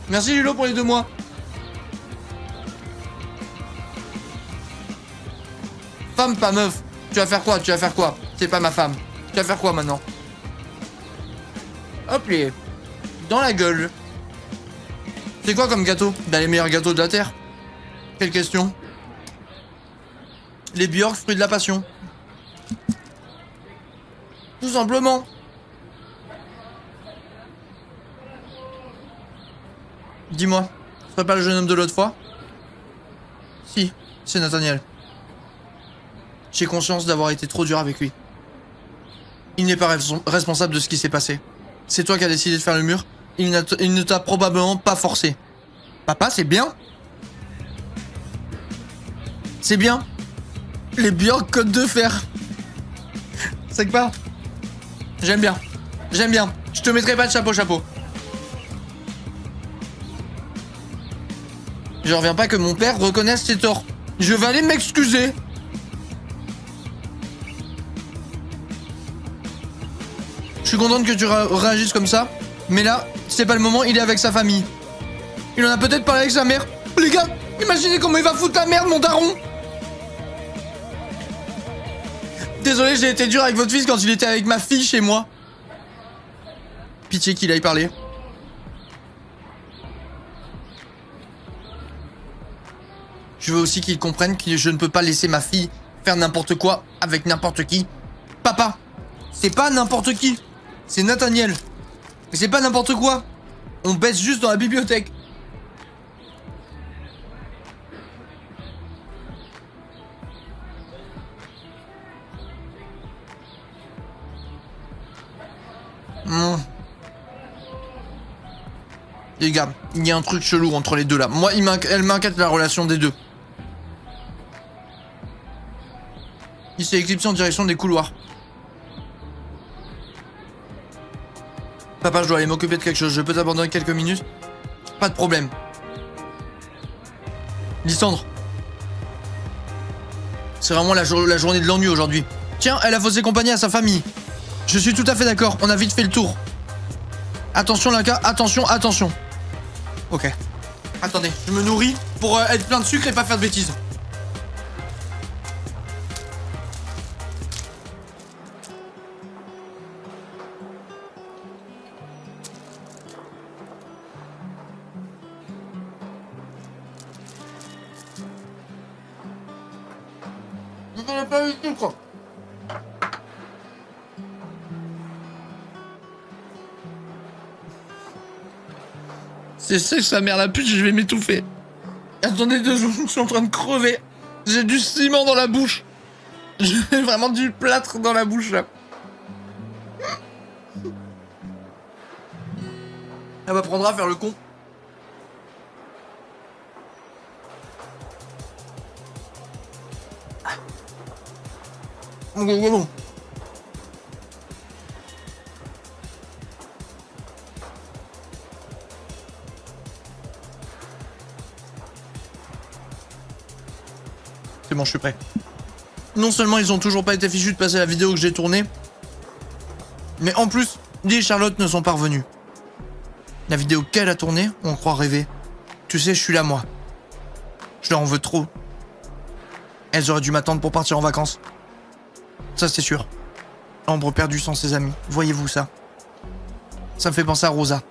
Merci Lulo pour les 2 mois. Femme, pas meuf. Tu vas faire quoi? Tu vas faire quoi? C'est pas ma femme. Tu vas faire quoi maintenant? Hop les. Dans la gueule. C'est quoi comme gâteau? Bah les meilleurs gâteaux de la Terre. Quelle question? Les Björk, fruits de la passion. Tout simplement. Dis-moi, ce serait pas le jeune homme de l'autre fois? Si, c'est Nathaniel. J'ai conscience d'avoir été trop dur avec lui. Il n'est pas responsable de ce qui s'est passé. C'est toi qui as décidé de faire le mur. Il ne t'a probablement pas forcé. Papa, c'est bien. C'est bien. Les Björk côte de fer. C'est que pas. J'aime bien. J'aime bien. Je te mettrai pas de chapeau. Je reviens pas que mon père reconnaisse ses torts. Je vais aller m'excuser. Je suis contente que tu réagisses comme ça. Mais là, c'est pas le moment, il est avec sa famille. Il en a peut-être parlé avec sa mère. Les gars, imaginez comment il va foutre la merde, mon daron. Désolé, j'ai été dur avec votre fils quand il était avec ma fille chez moi. Pitié qu'il aille parler. Je veux aussi qu'il comprenne que je ne peux pas laisser ma fille faire n'importe quoi avec n'importe qui. Papa, c'est pas n'importe qui. C'est Nathaniel. C'est pas n'importe quoi. On baisse juste dans la bibliothèque. Les gars, il y a un truc chelou entre les deux là. Moi, elle m'inquiète la relation des deux. Il s'est éclipsé en direction des couloirs. Papa, je dois aller m'occuper de quelque chose. Je peux t'abandonner quelques minutes? Pas de problème. Lysandre. C'est vraiment la journée de l'ennui aujourd'hui. Tiens, elle a faussé compagnie à sa famille. Je suis tout à fait d'accord. On a vite fait le tour. Attention, Linka. Attention. Ok. Attendez, je me nourris pour être plein de sucre et pas faire de bêtises. Je pas eu de sucre. C'est sec sa mère la pute, je vais m'étouffer. Attendez 2 secondes, je suis en train de crever. J'ai du ciment dans la bouche. J'ai vraiment du plâtre dans la bouche là. Elle m'apprendra à faire le con. Bon. C'est bon, je suis prêt. Non seulement ils ont toujours pas été fichus de passer la vidéo que j'ai tournée, mais en plus, Lee et Charlotte ne sont pas revenus. La vidéo qu'elle a tournée, on croit rêver. Tu sais, je suis là, moi. Je leur en veux trop. Elles auraient dû m'attendre pour partir en vacances. Ça, c'est sûr. Ambre perdue sans ses amis. Voyez-vous ça? Ça me fait penser à Rosa.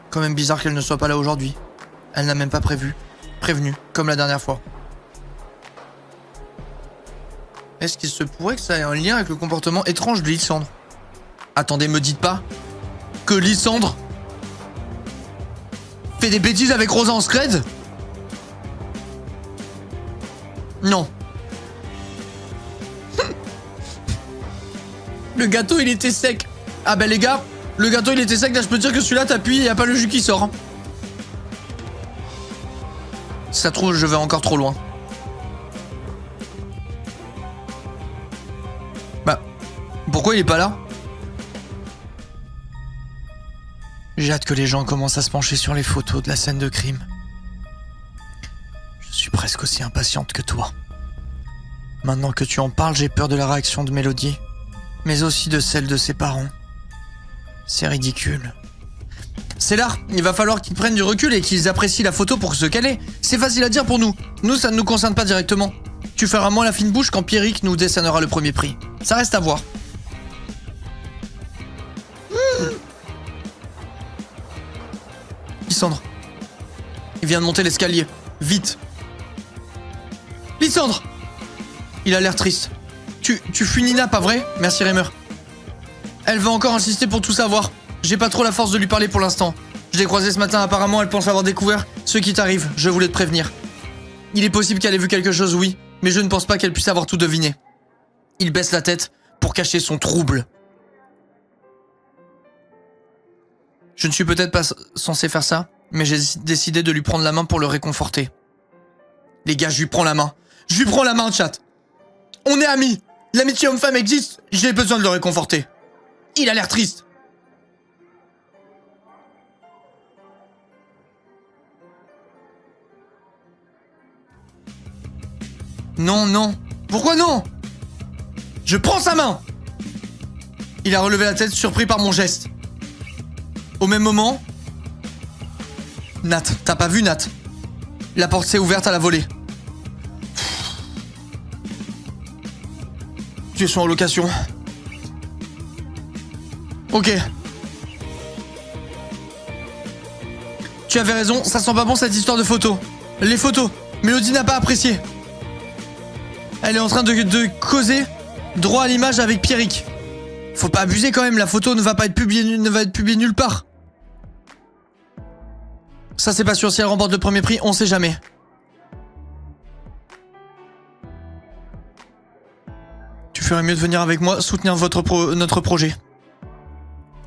Quand même bizarre qu'elle ne soit pas là aujourd'hui. Elle n'a même pas prévenu, comme la dernière fois. Est-ce qu'il se pourrait que ça ait un lien avec le comportement étrange de Lysandre? Attendez, me dites pas que Lysandre fait des bêtises avec Rosa en scred? Non. Le gâteau, il était sec. Ah bah les gars, le gâteau, il était sec. Là, je peux te dire que celui-là, t'appuies, il n'y a pas le jus qui sort. Hein. Si ça trouve, je vais encore trop loin. Bah, pourquoi il est pas là? J'ai hâte que les gens commencent à se pencher sur les photos de la scène de crime. Je suis presque aussi impatiente que toi. Maintenant que tu en parles, j'ai peur de la réaction de Mélodie, mais aussi de celle de ses parents. C'est ridicule. C'est là, il va falloir qu'ils prennent du recul et qu'ils apprécient la photo pour ce qu'elle est. C'est facile à dire pour nous. Nous, ça ne nous concerne pas directement. Tu feras moins la fine bouche quand Pierrick nous décernera le premier prix. Ça reste à voir. Lysandre. Il vient de monter l'escalier. Vite. Lysandre. Il a l'air triste. Tu fuis Nina, pas vrai? Merci Reimer. Elle va encore insister pour tout savoir. J'ai pas trop la force de lui parler pour l'instant. Je l'ai croisée ce matin, apparemment elle pense avoir découvert ce qui t'arrive. Je voulais te prévenir. Il est possible qu'elle ait vu quelque chose, oui, mais je ne pense pas qu'elle puisse avoir tout deviné. Il baisse la tête pour cacher son trouble. Je ne suis peut-être pas censé faire ça, mais j'ai décidé de lui prendre la main pour le réconforter. Les gars, je lui prends la main. Je lui prends la main, chat. On est amis. L'amitié homme-femme existe, j'ai besoin de le réconforter. Il a l'air triste. Non, non. Pourquoi non? Je prends sa main. Il a relevé la tête, surpris par mon geste. Au même moment... Nat, t'as pas vu Nat? La porte s'est ouverte à la volée. Tu es en location. Ok. Tu avais raison, ça sent pas bon cette histoire de photos. Les photos, Mélodie n'a pas apprécié. Elle est en train de causer droit à l'image avec Pierrick. Faut pas abuser quand même, la photo ne va pas être publiée, nulle part. Ça c'est pas sûr, si elle remporte le premier prix, on sait jamais. Tu ferais mieux de venir avec moi soutenir notre projet.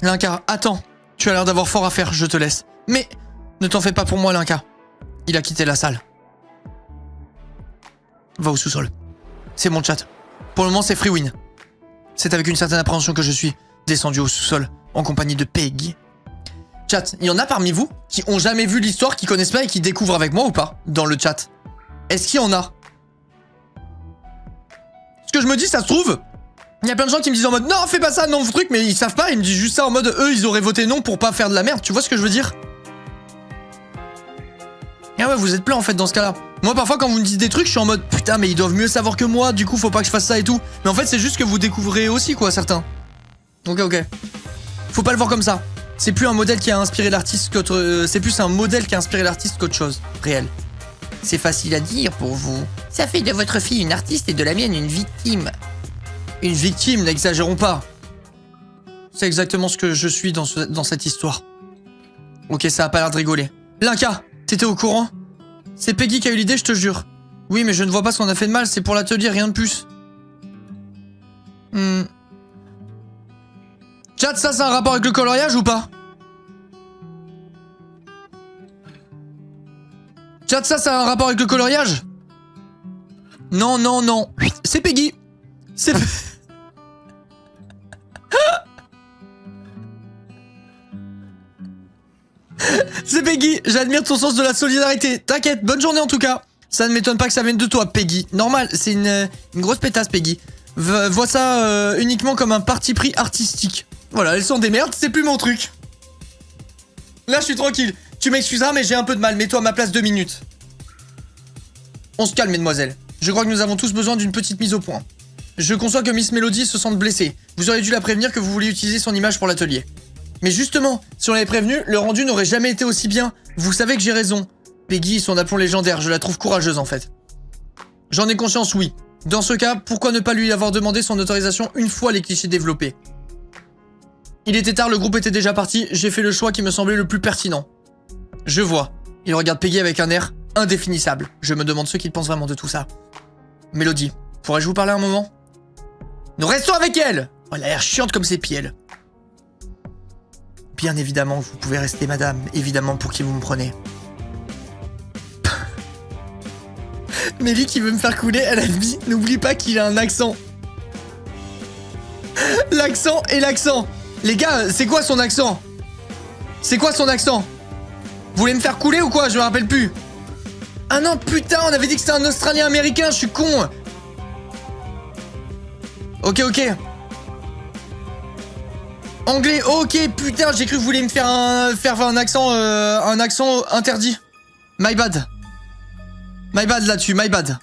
Linka, attends. Tu as l'air d'avoir fort à faire, je te laisse. Mais ne t'en fais pas pour moi, Linka. Il a quitté la salle. Va au sous-sol. C'est mon chat. Pour le moment, c'est free win. C'est avec une certaine appréhension que je suis descendu au sous-sol en compagnie de Peggy. Chat, il y en a parmi vous qui ont jamais vu l'histoire, qui connaissent pas et qui découvrent avec moi ou pas dans le chat? Est-ce qu'il y en a? Ce que je me dis, ça se trouve, il y a plein de gens qui me disent en mode non, fais pas ça, non, truc, mais ils savent pas, ils me disent juste ça en mode eux, ils auraient voté non pour pas faire de la merde, tu vois ce que je veux dire? Ah ouais, vous êtes plein en fait dans ce cas-là. Moi, parfois, quand vous me dites des trucs, je suis en mode putain, mais ils doivent mieux savoir que moi, du coup, faut pas que je fasse ça et tout. Mais en fait, c'est juste que vous découvrez aussi, quoi, certains. Ok. Faut pas le voir comme ça. C'est plus un modèle qui a inspiré l'artiste qu'autre. C'est plus un modèle qui a inspiré l'artiste qu'autre chose. Réel. C'est facile à dire pour vous. Ça fait de votre fille une artiste et de la mienne une victime. Une victime, n'exagérons pas. C'est exactement ce que je suis dans cette histoire. Ok, ça a pas l'air de rigoler. Linka, t'étais au courant? C'est Peggy qui a eu l'idée, je te jure. Oui, mais je ne vois pas ce qu'on a fait de mal, c'est pour l'atelier, rien de plus. Chat, ça, c'est un rapport avec le coloriage ou pas? Chat, ça, c'est un rapport avec le coloriage? Non. C'est Peggy. C'est... C'est Peggy, j'admire ton sens de la solidarité. T'inquiète, bonne journée en tout cas. Ça ne m'étonne pas que ça vienne de toi, Peggy. Normal, c'est une grosse pétasse, Peggy. Vois ça uniquement comme un parti pris artistique. Voilà, elles sont des merdes, c'est plus mon truc. Là, je suis tranquille. Tu m'excuseras, mais j'ai un peu de mal. Mets-toi à ma place 2 minutes. On se calme, mesdemoiselles. Je crois que nous avons tous besoin d'une petite mise au point. Je conçois que Miss Melody se sente blessée. Vous auriez dû la prévenir que vous vouliez utiliser son image pour l'atelier. Mais justement, si on l'avait prévenu, le rendu n'aurait jamais été aussi bien. Vous savez que j'ai raison. Peggy, son aplomb légendaire, je la trouve courageuse en fait. J'en ai conscience, oui. Dans ce cas, pourquoi ne pas lui avoir demandé son autorisation une fois les clichés développés? Il était tard, le groupe était déjà parti, j'ai fait le choix qui me semblait le plus pertinent. Je vois. Il regarde Peggy avec un air indéfinissable. Je me demande ce qu'il pense vraiment de tout ça. Mélodie, pourrais-je vous parler un moment? Nous restons avec elle! Oh, elle a l'air chiante comme ses pieds. Bien évidemment, vous pouvez rester, madame. Évidemment, pour qui vous me prenez. Mélie qui veut me faire couler, elle a dit, n'oublie pas qu'il a un accent. L'accent et l'accent. Les gars, c'est quoi son accent? C'est quoi son accent? Vous voulez me faire couler ou quoi? Je me rappelle plus. Ah non, putain, on avait dit que c'était un Australien américain, je suis con. Ok. Anglais, ok, putain, j'ai cru que vous vouliez me faire un accent interdit. My bad là-dessus, my bad.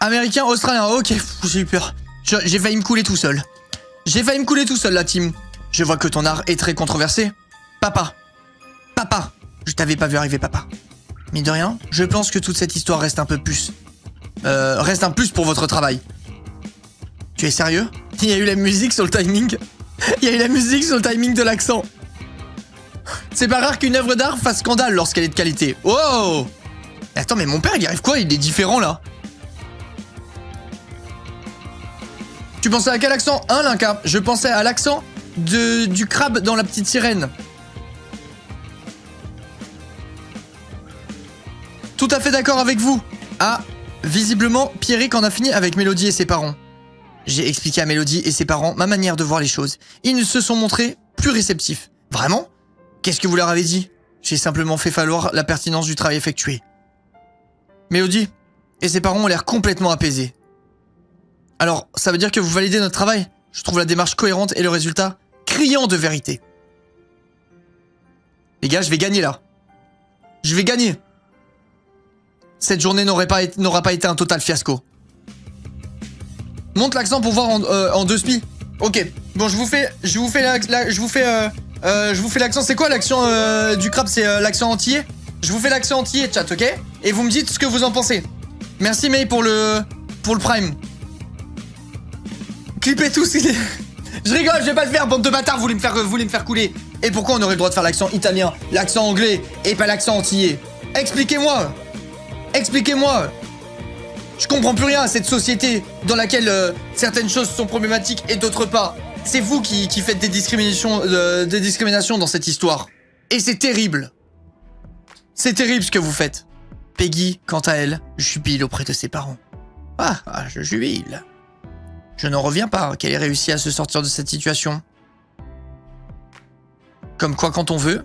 Américain, australien, ok, j'ai eu peur. J'ai failli me couler tout seul. La team. Je vois que ton art est très controversé. Papa, je t'avais pas vu arriver, papa. Mais de rien, je pense que toute cette histoire reste un plus pour votre travail. Tu es sérieux? Il y a eu la musique sur le timing. De l'accent. C'est pas rare qu'une œuvre d'art fasse scandale lorsqu'elle est de qualité. Wow! Attends, mais mon père, il arrive quoi? Il est différent, là. Tu pensais à quel accent? Hein, Linka? Je pensais à l'accent du crabe dans La Petite Sirène. Tout à fait d'accord avec vous. Ah, visiblement, Pierrick en a fini avec Mélodie et ses parents. J'ai expliqué à Mélodie et ses parents ma manière de voir les choses. Ils se sont montrés plus réceptifs. Vraiment? Qu'est-ce que vous leur avez dit? J'ai simplement fait valoir la pertinence du travail effectué. Mélodie et ses parents ont l'air complètement apaisés. Alors, ça veut dire que vous validez notre travail? Je trouve la démarche cohérente et le résultat criant de vérité. Les gars, je vais gagner là. Je vais gagner. Cette journée n'aura pas été un total fiasco. Monte l'accent pour voir en 2 spi. Ok. Bon, je vous fais l'accent. C'est quoi l'accent du crabe? C'est l'accent antillais. Je vous fais l'accent antillais, chat, ok? Et vous me dites ce que vous en pensez. Merci May pour le prime. Clippez tous. Je rigole, je vais pas le faire, bande de bâtards. Vous voulez me faire couler. Et pourquoi on aurait le droit de faire l'accent italien, l'accent anglais et pas l'accent antillais? Expliquez-moi. Je comprends plus rien à cette société dans laquelle certaines choses sont problématiques et d'autres pas. C'est vous qui faites des discriminations dans cette histoire. Et c'est terrible. C'est terrible ce que vous faites. Peggy, quant à elle, jubile auprès de ses parents. Ah, je jubile. Je n'en reviens pas qu'elle ait réussi à se sortir de cette situation. Comme quoi quand on veut.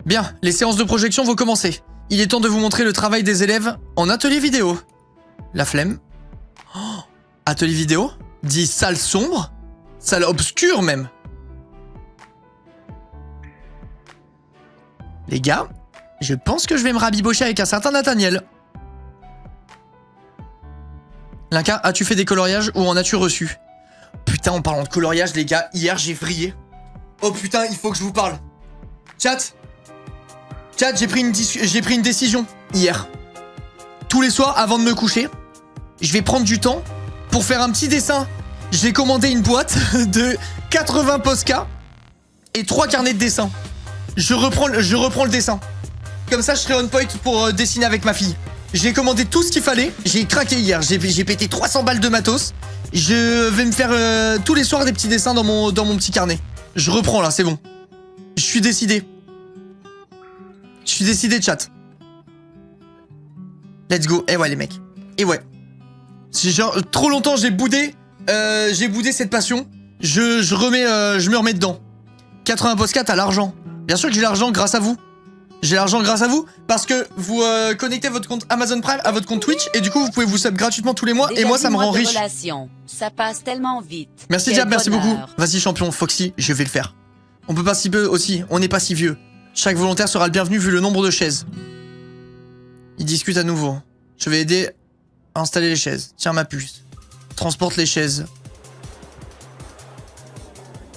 Bien, les séances de projection vont commencer. Il est temps de vous montrer le travail des élèves en atelier vidéo. La flemme. Oh, atelier vidéo? Dit salle sombre? Salle obscure même. Les gars, je pense que je vais me rabibocher avec un certain Nathaniel. Linka, as-tu fait des coloriages ou en as-tu reçu? Putain, en parlant de coloriage, les gars, hier j'ai vrillé. Oh putain, il faut que je vous parle. Chat, j'ai pris une décision hier. Tous les soirs, avant de me coucher, je vais prendre du temps pour faire un petit dessin. J'ai commandé une boîte de 80 Posca et 3 carnets de dessin. Je reprends le dessin. Comme ça, je serai on point pour dessiner avec ma fille. J'ai commandé tout ce qu'il fallait. J'ai craqué hier. J'ai pété 300 balles de matos. Je vais me faire tous les soirs des petits dessins dans mon petit carnet. Je reprends là, c'est bon. Je suis décidé. Chat. Let's go. Et ouais, les mecs. Et ouais. Genre, trop longtemps, j'ai boudé cette passion. Je me remets dedans. 80 Posca, t'as l'argent. Bien sûr que j'ai l'argent grâce à vous. Parce que vous connectez votre compte Amazon Prime à votre compte Twitch et du coup vous pouvez vous sub gratuitement tous les mois et moi ça me rend riche. Ça passe tellement vite. Merci Diab, merci beaucoup. Vas-y champion, Foxy, je vais le faire. On peut participer aussi, on n'est pas si vieux. Chaque volontaire sera le bienvenu vu le nombre de chaises. Il discute à nouveau. Je vais aider à installer les chaises. Tiens ma puce. Transporte les chaises.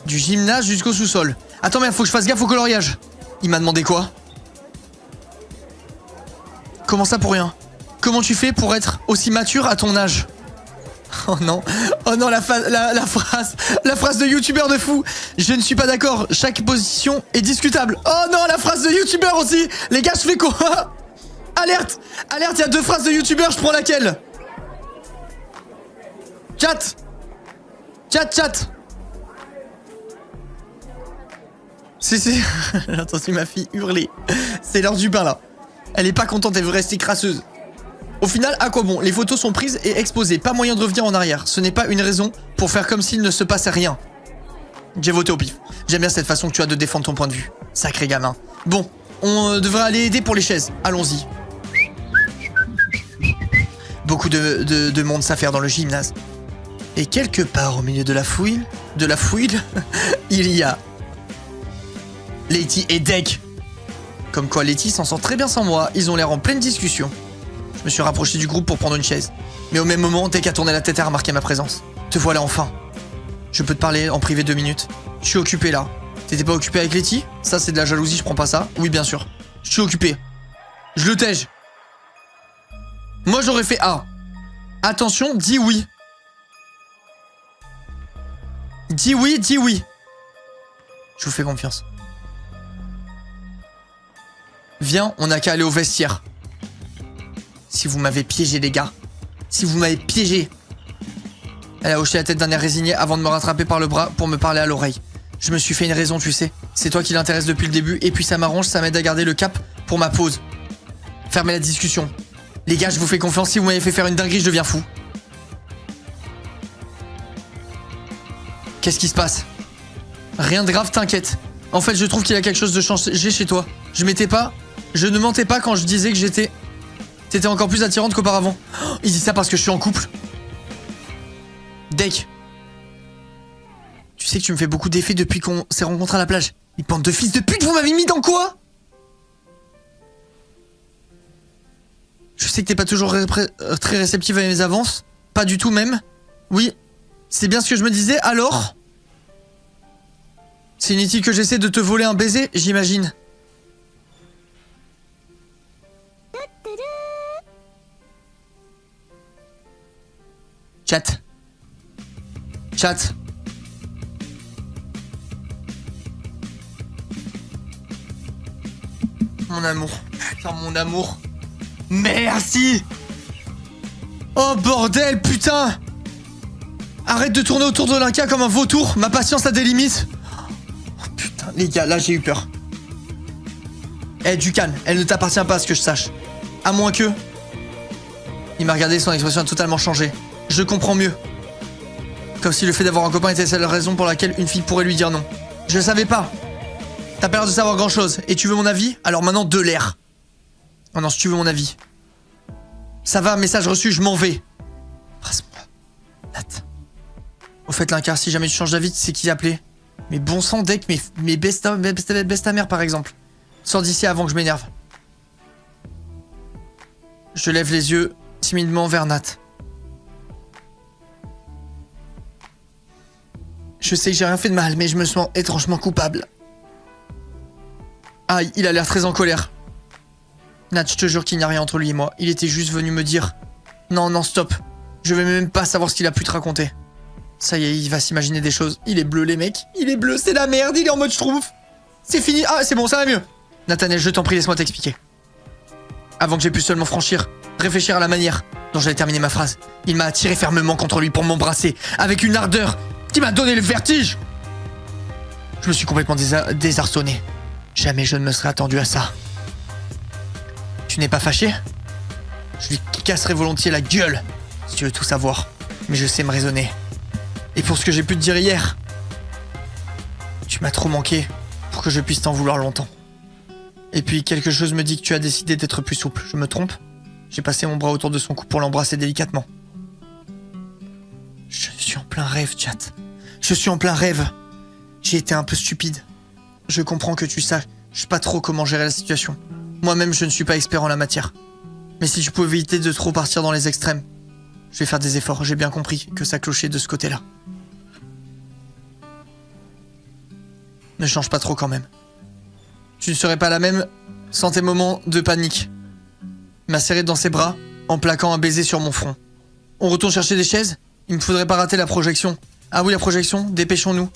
Du gymnase jusqu'au sous-sol. Attends mais faut que je fasse gaffe au coloriage. Il m'a demandé quoi? Comment ça pour rien? Comment tu fais pour être aussi mature à ton âge? Oh non, la phrase de youtubeur de fou. Je ne suis pas d'accord, chaque position est discutable. Oh non, la phrase de youtubeur aussi. Les gars, je fais quoi? Alerte, il y a 2 phrases de youtubeur, je prends laquelle? Chat. Si. J'ai entendu ma fille hurler. C'est l'heure du bain là. Elle est pas contente, elle veut rester crasseuse. Au final, à quoi bon? Les photos sont prises et exposées. Pas moyen de revenir en arrière. Ce n'est pas une raison pour faire comme s'il ne se passait rien. J'ai voté au pif. J'aime bien cette façon que tu as de défendre ton point de vue. Sacré gamin. Bon, on devrait aller aider pour les chaises. Allons-y. Beaucoup de monde s'affaire dans le gymnase. Et quelque part au milieu de la fouille, il y a Letty et Deck. Comme quoi Letty s'en sort très bien sans moi. Ils ont l'air en pleine discussion. Je me suis rapproché du groupe pour prendre une chaise. Mais au même moment, Deck a tourné la tête et a remarqué ma présence. Te voilà enfin. Je peux te parler en privé 2 minutes. Je suis occupé là. T'étais pas occupé avec Letty? Ça c'est de la jalousie, je prends pas ça. Oui bien sûr. Je suis occupé. Je le tège. Moi j'aurais fait A. Attention, dis oui. Dis oui, dis oui. Je vous fais confiance. Viens, on n'a qu'à aller au vestiaire. Si vous m'avez piégé les gars. Si vous m'avez piégé. Elle a hoché la tête d'un air résigné avant de me rattraper par le bras pour me parler à l'oreille. Je me suis fait une raison, tu sais. C'est toi qui l'intéresse depuis le début et puis ça m'arrange, ça m'aide à garder le cap pour ma pause. Fermez la discussion. Les gars, je vous fais confiance, si vous m'avez fait faire une dinguerie, je deviens fou. Qu'est-ce qui se passe? Rien de grave, t'inquiète. En fait, je trouve qu'il y a quelque chose de changé chez toi. Je ne mentais pas quand je disais que t'étais encore plus attirante qu'auparavant. Oh, il dit ça parce que je suis en couple. Deck. Tu sais que tu me fais beaucoup d'effets depuis qu'on s'est rencontrés à la plage. Les bandes de fils de pute, vous m'avez mis dans quoi? Je sais que t'es pas toujours très réceptive à mes avances. Pas du tout même. Oui, c'est bien ce que je me disais, alors? C'est inutile que j'essaie de te voler un baiser, j'imagine. Chat. Chat. Mon amour. Putain, mon amour. Merci. Oh bordel, putain. Arrête de tourner autour de l'Inca comme un vautour. Ma patience a des limites. Oh, putain, les gars, là j'ai eu peur. Eh, du calme. Elle ne t'appartient pas à ce que je sache. À moins que... Il m'a regardé, son expression a totalement changé. Je comprends mieux. Comme si le fait d'avoir un copain était la seule raison pour laquelle une fille pourrait lui dire non. Je savais pas. T'as pas l'air de savoir grand chose. Et tu veux mon avis? Alors maintenant, de l'air. Oh non, si tu veux mon avis. Ça va, message reçu, je m'en vais. Brasse-moi. Nat. Au fait, l'Inca, si jamais tu changes d'avis, c'est qui appeler? Mais bon sang, Deck, mais baisse ta mère, par exemple. Sors d'ici avant que je m'énerve. Je lève les yeux timidement vers Nat. Je sais que j'ai rien fait de mal, mais je me sens étrangement coupable. Ah, il a l'air très en colère. Nat, je te jure qu'il n'y a rien entre lui et moi. Il était juste venu me dire... Non, non, stop. Je vais même pas savoir ce qu'il a pu te raconter. Ça y est, il va s'imaginer des choses. Il est bleu, les mecs. Il est bleu, c'est la merde. Il est en mode schtroumpf. C'est fini. Ah, c'est bon, ça va mieux. Nathaniel, je t'en prie, laisse-moi t'expliquer. Avant que j'ai pu seulement réfléchir à la manière dont j'allais terminer ma phrase, il m'a attiré fermement contre lui pour m'embrasser avec une ardeur qui m'a donné le vertige. Je me suis complètement désarçonné. Jamais je ne me serais attendu à ça. Tu n'es pas fâché? Je lui casserai volontiers la gueule, si tu veux tout savoir. Mais je sais me raisonner. Et pour ce que j'ai pu te dire hier, tu m'as trop manqué pour que je puisse t'en vouloir longtemps. Et puis quelque chose me dit que tu as décidé d'être plus souple. Je me trompe? J'ai passé mon bras autour de son cou pour l'embrasser délicatement. Je suis en plein rêve, chat. Je suis en plein rêve. J'ai été un peu stupide. Je comprends que tu saches pas trop comment gérer la situation. Moi-même, je ne suis pas expert en la matière. Mais si tu peux éviter de trop partir dans les extrêmes, je vais faire des efforts. J'ai bien compris que ça clochait de ce côté-là. Ne change pas trop quand même. Tu ne serais pas la même sans tes moments de panique. Il m'a serré dans ses bras en plaquant un baiser sur mon front. On retourne chercher des chaises? Il me faudrait pas rater la projection. Ah oui, la projection, dépêchons-nous.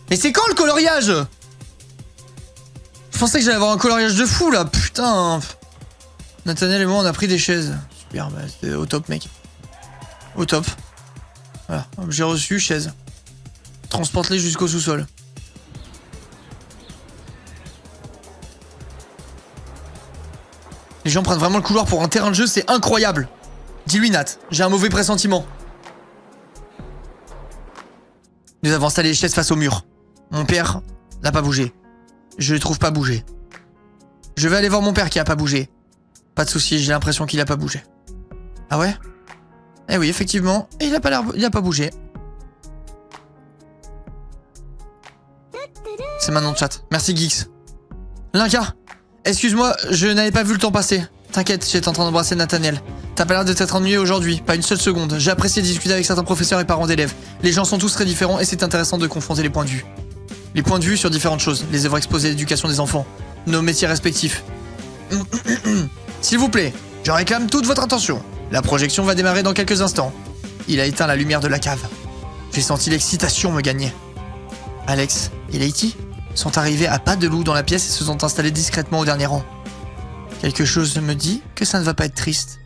Mais c'est quand le coloriage? Je pensais que j'allais avoir un coloriage de fou là, putain. Nathaniel et moi on a pris des chaises. Super, bah, c'était au top mec. Au top. Voilà, j'ai reçu chaise. Transporte-les jusqu'au sous-sol. Les gens prennent vraiment le couloir pour un terrain de jeu, c'est incroyable. Dis-lui Nat, j'ai un mauvais pressentiment. Nous avons installé les chaises face au mur. Mon père n'a pas bougé. Je le trouve pas bougé. Je vais aller voir mon père qui a pas bougé. Pas de soucis, j'ai l'impression qu'il a pas bougé. Ah ouais? Eh oui, effectivement, il a pas bougé. C'est maintenant chat. Merci Geeks. Linka, excuse-moi, je n'avais pas vu le temps passer. T'inquiète, j'étais en train d'embrasser Nathaniel. T'as pas l'air de t'être ennuyé aujourd'hui, pas une seule seconde. J'ai apprécié discuter avec certains professeurs et parents d'élèves. Les gens sont tous très différents et c'est intéressant de confronter les points de vue. Les points de vue sur différentes choses, les œuvres exposées, l'éducation des enfants, nos métiers respectifs. S'il vous plaît, je réclame toute votre attention. La projection va démarrer dans quelques instants. Il a éteint la lumière de la cave. J'ai senti l'excitation me gagner. Alex et Leity sont arrivés à pas de loup dans la pièce et se sont installés discrètement au dernier rang. Quelque chose me dit que ça ne va pas être triste.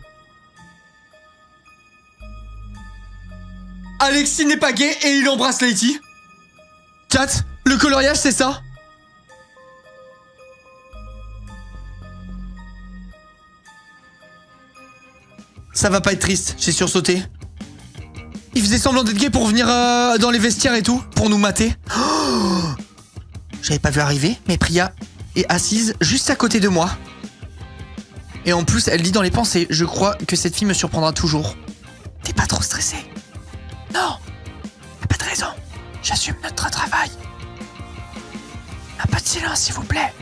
Alexis n'est pas gay et il embrasse Leity. Kat, le coloriage c'est ça? Ça va pas être triste, j'ai sursauté. Il faisait semblant d'être gay pour venir dans les vestiaires et tout, pour nous mater. Oh, j'avais pas vu arriver, mais Priya est assise juste à côté de moi. Et en plus, elle lit dans les pensées. Je crois que cette fille me surprendra toujours. T'es pas trop stressé? Non, y'a pas de raison. J'assume notre travail. Un peu de silence, s'il vous plaît.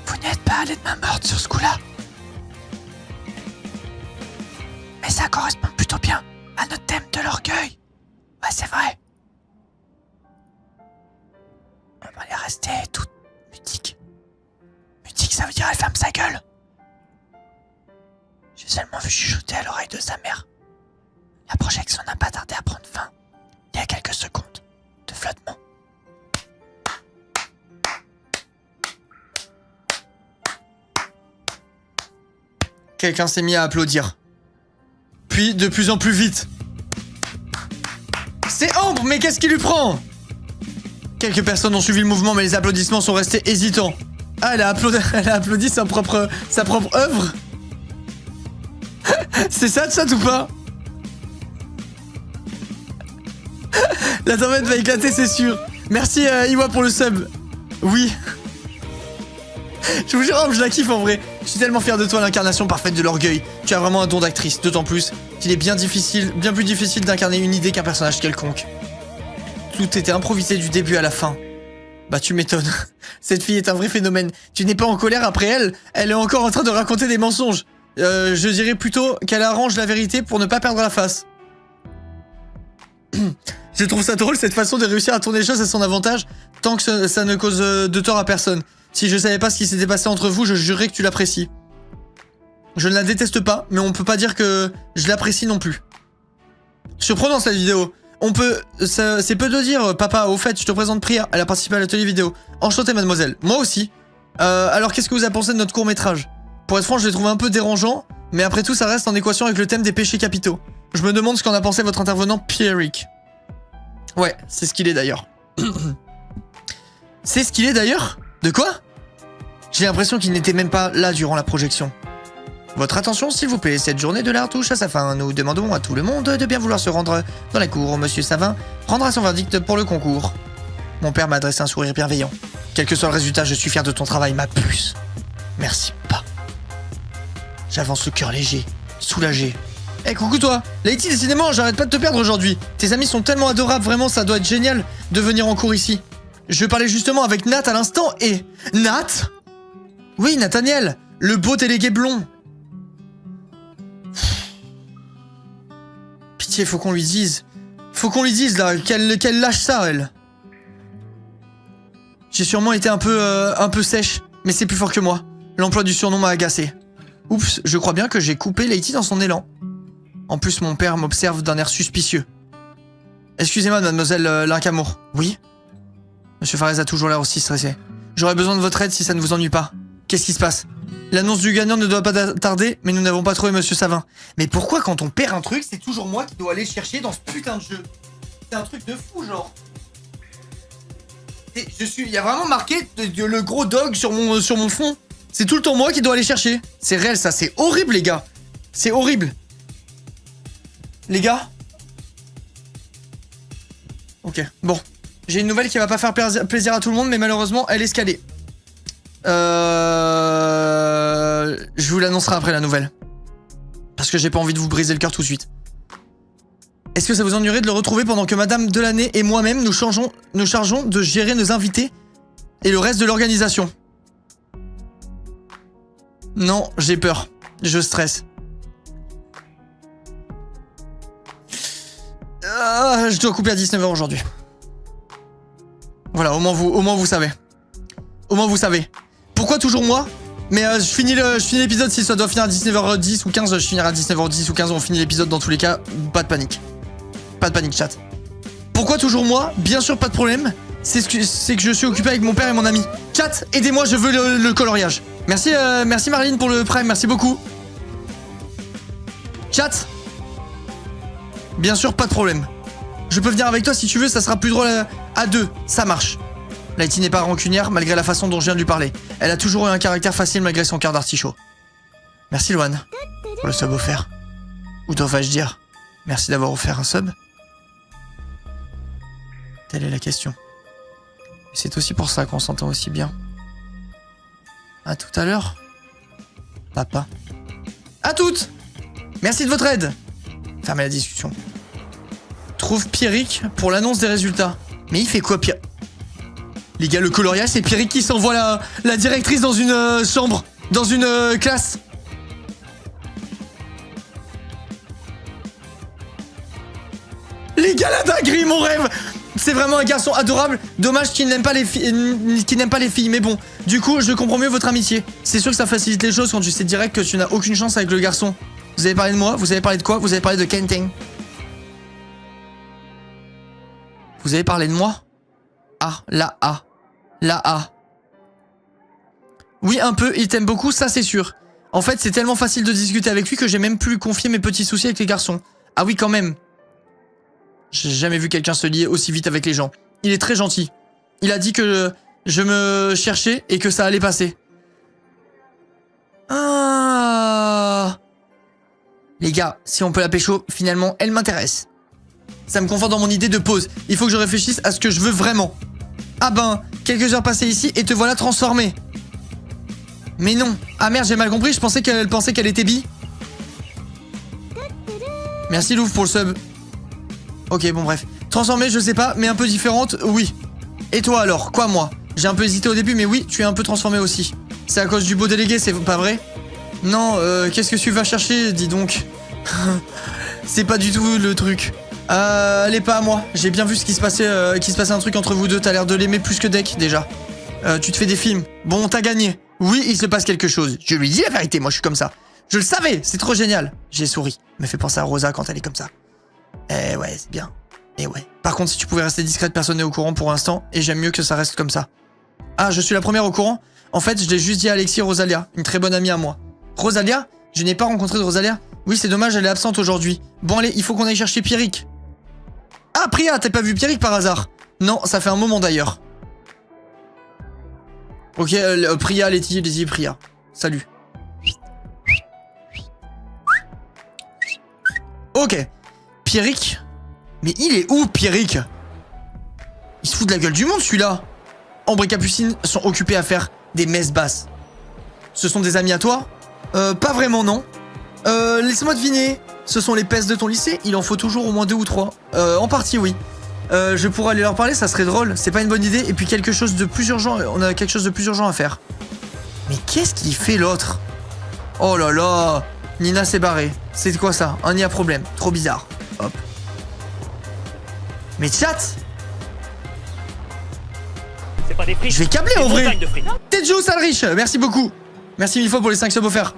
Vous n'êtes pas allé de main morte sur ce coup-là. Mais ça correspond plutôt bien à notre thème de l'orgueil. Ouais, c'est vrai. On va aller rester toute mutique. Mutique, ça veut dire elle ferme sa gueule. J'ai seulement vu chuchoter à l'oreille de sa mère. La projection n'a pas tardé à prendre fin. Il y a quelques secondes de flottement. Quelqu'un s'est mis à applaudir. Puis, de plus en plus vite. C'est Ambre, mais qu'est-ce qui lui prend? Quelques personnes ont suivi le mouvement, mais les applaudissements sont restés hésitants. Ah, elle a applaudi sa propre œuvre. C'est ça de chat ou pas? La tempête va éclater, c'est sûr. Merci Iwa pour le sub. Oui. Je vous jure, je la kiffe en vrai. Je suis tellement fier de toi, l'incarnation parfaite de l'orgueil. Tu as vraiment un don d'actrice, d'autant plus qu'il est bien plus difficile d'incarner une idée qu'un personnage quelconque. Tout était improvisé du début à la fin. Bah tu m'étonnes. Cette fille est un vrai phénomène. Tu n'es pas en colère après elle? Elle est encore en train de raconter des mensonges. Je dirais plutôt qu'elle arrange la vérité pour ne pas perdre la face. Je trouve ça drôle cette façon de réussir à tourner les choses à son avantage tant que ça ne cause de tort à personne. Si je savais pas ce qui s'était passé entre vous, je jurerais que tu l'apprécies. Je ne la déteste pas, mais on peut pas dire que je l'apprécie non plus. Surprenant cette vidéo. C'est peu de dire, papa, au fait, je te présente Priya, elle a participé à l'atelier vidéo. Enchantée mademoiselle, moi aussi. Alors qu'est-ce que vous avez pensé de notre court-métrage? Pour être franc, je l'ai trouvé un peu dérangeant, mais après tout, ça reste en équation avec le thème des péchés capitaux. Je me demande ce qu'en a pensé votre intervenant Pierrick. Ouais, c'est ce qu'il est d'ailleurs. C'est ce qu'il est d'ailleurs? De quoi? J'ai l'impression qu'il n'était même pas là durant la projection. Votre attention, s'il vous plaît, cette journée de l'art touche à sa fin. Nous demandons à tout le monde de bien vouloir se rendre dans la cour. Monsieur Savin prendra son verdict pour le concours. Mon père m'a adressé un sourire bienveillant. Quel que soit le résultat, je suis fier de ton travail, ma puce. Merci pas. J'avance le cœur léger, soulagé. Eh, coucou toi! Leity, décidément, j'arrête pas de te perdre aujourd'hui. Tes amis sont tellement adorables, vraiment, ça doit être génial de venir en cours ici. Je parlais justement avec Nat à l'instant et... Nat? Oui, Nathaniel, le beau délégué blond. Pitié, faut qu'on lui dise. Faut qu'on lui dise, là, qu'elle lâche ça, elle. J'ai sûrement été un peu sèche, mais c'est plus fort que moi. L'emploi du surnom m'a agacé. Oups, je crois bien que j'ai coupé Leity dans son élan. En plus, mon père m'observe d'un air suspicieux. Excusez-moi, mademoiselle Lincamour. Oui? Monsieur Farès a toujours l'air aussi stressé. J'aurais besoin de votre aide si ça ne vous ennuie pas. Qu'est-ce qui se passe? L'annonce du gagnant ne doit pas tarder, mais nous n'avons pas trouvé Monsieur Savin. Mais pourquoi quand on perd un truc, c'est toujours moi qui dois aller chercher dans ce putain de jeu? C'est un truc de fou, genre. Il y a vraiment marqué le gros dog sur mon fond. C'est tout le temps moi qui dois aller chercher. C'est réel ça, c'est horrible les gars. C'est horrible. Les gars, Ok, bon. J'ai une nouvelle qui va pas faire plaisir à tout le monde, mais malheureusement, elle est escalée. Je vous l'annoncerai après la nouvelle. Parce que j'ai pas envie de vous briser le cœur tout de suite. Est-ce que ça vous ennuierait de le retrouver pendant que Madame Delaney et moi-même nous chargeons de gérer nos invités et le reste de l'organisation? Non, j'ai peur. Je stresse. Je dois couper à 19h aujourd'hui. Voilà, au moins vous savez. Au moins vous savez. Pourquoi toujours moi? Mais je finis l'épisode, si ça doit finir à 19h10 ou 15, je finirai à 19h10 ou 15, on finit l'épisode dans tous les cas, pas de panique. Pas de panique, chat. Pourquoi toujours moi? Bien sûr, pas de problème. C'est que je suis occupé avec mon père et mon ami. Chat, aidez-moi, je veux le coloriage. Merci, merci Marlene pour le prime, merci beaucoup. Chat. Bien sûr, pas de problème. Je peux venir avec toi si tu veux, ça sera plus drôle à deux, ça marche. Lighty n'est pas rancunière malgré la façon dont je viens de lui parler. Elle a toujours eu un caractère facile malgré son cœur d'artichaut. Merci Loane pour le sub offert. Ou devrais-je dire, merci d'avoir offert un sub. Telle est la question. C'est aussi pour ça qu'on s'entend aussi bien. À tout à l'heure, papa. À toutes. Merci de votre aide. Fermez la discussion. Trouve Pierrick pour l'annonce des résultats. Mais il fait quoi, Pierrick? Les gars, le coloriage, c'est Pierrick qui s'envoie la directrice dans une chambre, dans une classe. Les gars, la dinguerie, mon rêve. C'est vraiment un garçon adorable. Dommage qu'il n'aime pas les filles, mais bon. Du coup, je comprends mieux votre amitié. C'est sûr que ça facilite les choses quand tu sais direct que tu n'as aucune chance avec le garçon. Vous avez parlé de moi? Vous avez parlé de quoi? Vous avez parlé de Kenting? Vous avez parlé de moi? Ah, la A. La A. Oui, un peu, il t'aime beaucoup, ça c'est sûr. En fait, c'est tellement facile de discuter avec lui que j'ai même plus confié mes petits soucis avec les garçons. Ah oui, quand même. J'ai jamais vu quelqu'un se lier aussi vite avec les gens. Il est très gentil. Il a dit que je me cherchais et que ça allait passer. Ah. Les gars, si on peut la pécho, finalement, elle m'intéresse. Ça me conforte dans mon idée de pause. Il faut que je réfléchisse à ce que je veux vraiment. Ah ben, quelques heures passées ici et te voilà transformé. Mais non. Ah merde, j'ai mal compris, je pensais qu'elle était bi. Merci Louvre pour le sub. Ok, bon bref. Transformée, je sais pas, mais un peu différente, oui. Et toi alors, quoi moi? J'ai un peu hésité au début, mais oui, tu es un peu transformé aussi. C'est à cause du beau délégué, c'est pas vrai? Non, qu'est-ce que tu vas chercher, dis donc? C'est pas du tout le truc. Allez, pas à moi. J'ai bien vu ce qui se passait un truc entre vous deux. T'as l'air de l'aimer plus que Deck, déjà. Tu te fais des films. Bon, t'as gagné. Oui, il se passe quelque chose. Je lui dis la vérité, moi je suis comme ça. Je le savais, c'est trop génial. J'ai souri. Me fait penser à Rosa quand elle est comme ça. Eh ouais, c'est bien. Eh ouais. Par contre, si tu pouvais rester discrète, personne n'est au courant pour l'instant. Et j'aime mieux que ça reste comme ça. Ah, je suis la première au courant? En fait, je l'ai juste dit à Alexis et Rosalia, une très bonne amie à moi. Rosalia? Je n'ai pas rencontré de Rosalia? Oui, c'est dommage, elle est absente aujourd'hui. Bon, allez, il faut qu'on aille chercher Pierrick. Ah, Priya, t'as pas vu Pierrick par hasard? Non, ça fait un moment d'ailleurs. Ok, Priya, Letty, Priya. Salut. Ok. Pierrick? Mais il est où, Pierrick? Il se fout de la gueule du monde, celui-là. Ambre et Capucine sont occupés à faire des messes basses. Ce sont des amis à toi? Pas vraiment, non. Laisse-moi deviner. Ce sont les pestes de ton lycée? Il en faut toujours au moins 2 ou 3. En partie, oui. Je pourrais aller leur parler, ça serait drôle. C'est pas une bonne idée. Et puis quelque chose de plus urgent. On a quelque chose de plus urgent à faire. Mais qu'est-ce qu'il fait l'autre? Oh là là. Nina s'est barrée. C'est quoi ça? Un nid à problème. Trop bizarre. Hop. Mais chat! C'est pas des frites. Je vais câbler en Une vrai. montagne de frites. Tejo, sale riche. Merci beaucoup. Merci 1000 fois pour les 5 subs offerts.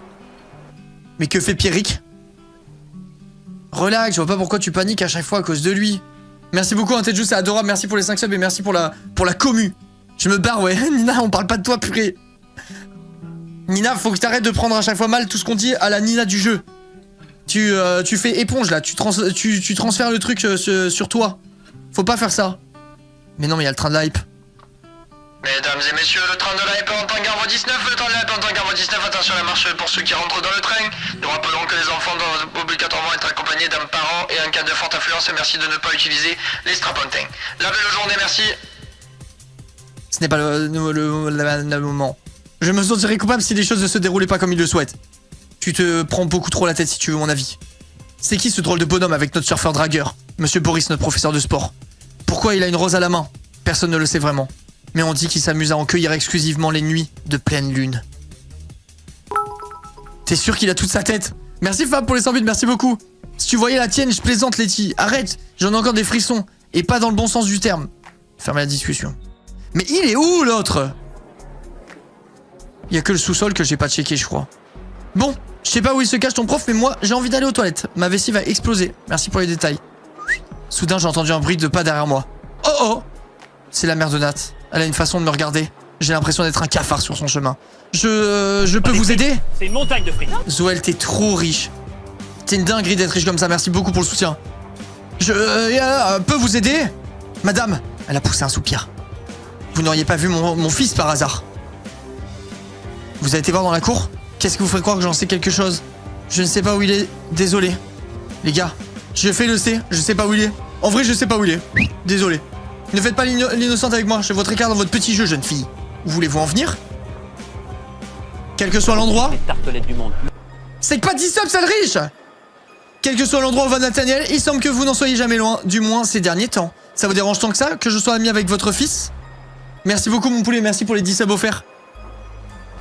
Mais que fait Pierrick? Relax, je vois pas pourquoi tu paniques à chaque fois à cause de lui. Merci beaucoup, hein, Teju, c'est adorable. Merci pour les 5 subs et merci pour la commu. Je me barre, ouais. Nina, on parle pas de toi, purée. Nina, faut que t'arrêtes de prendre à chaque fois mal tout ce qu'on dit à la Nina du jeu. Tu fais éponge, là. Tu transfères le truc sur toi. Faut pas faire ça. Mais non, mais il y a le train de la hype. Mesdames et messieurs, le train de la épée en garde 19, le train de la épée en garde 19, attention à la marche pour ceux qui rentrent dans le train. Nous rappelons que les enfants doivent obligatoirement être accompagnés d'un parent et en cas de forte affluence, merci de ne pas utiliser les strapontins. La belle journée, merci. Ce n'est pas le moment. Je me sentirais coupable si les choses ne se déroulaient pas comme il le souhaite. Tu te prends beaucoup trop la tête si tu veux mon avis. C'est qui ce drôle de bonhomme avec notre surfeur dragueur? Monsieur Boris, notre professeur de sport. Pourquoi il a une rose à la main? Personne ne le sait vraiment. Mais on dit qu'il s'amuse à en cueillir exclusivement les nuits de pleine lune. T'es sûr qu'il a toute sa tête? Merci Fab pour les 100 bits, merci beaucoup. Si tu voyais la tienne, je plaisante Letty. Arrête, j'en ai encore des frissons. Et pas dans le bon sens du terme. Fermez la discussion. Mais il est où l'autre? Il y a que le sous-sol que j'ai pas checké, je crois. Bon, je sais pas où il se cache ton prof, mais moi j'ai envie d'aller aux toilettes. Ma vessie va exploser. Merci pour les détails. Soudain j'ai entendu un bruit de pas derrière moi. Oh oh! C'est la mère de Nat. Elle a une façon de me regarder. J'ai l'impression d'être un cafard sur son chemin. Je peux vous aider? C'est une montagne de fric. Zoël, t'es trop riche. T'es une dinguerie d'être riche comme ça, merci beaucoup pour le soutien. Je peux vous aider? Madame, elle a poussé un soupir. Vous n'auriez pas vu mon fils par hasard? Vous avez été voir dans la cour? Qu'est-ce qui vous ferait croire que j'en sais quelque chose? Je ne sais pas où il est, désolé. Les gars, je fais le C, je sais pas où il est. En vrai, je sais pas où il est. Désolé. Ne faites pas l'innocente avec moi, j'ai votre écart dans votre petit jeu, jeune fille. Où voulez-vous en venir? Quel que soit l'endroit? Les tartelettes du monde. C'est que pas 10 subs, sale riche! Quel que soit l'endroit où va Nathaniel, il semble que vous n'en soyez jamais loin, du moins ces derniers temps. Ça vous dérange tant que ça, que je sois ami avec votre fils? Merci beaucoup mon poulet, merci pour les 10 subs offerts.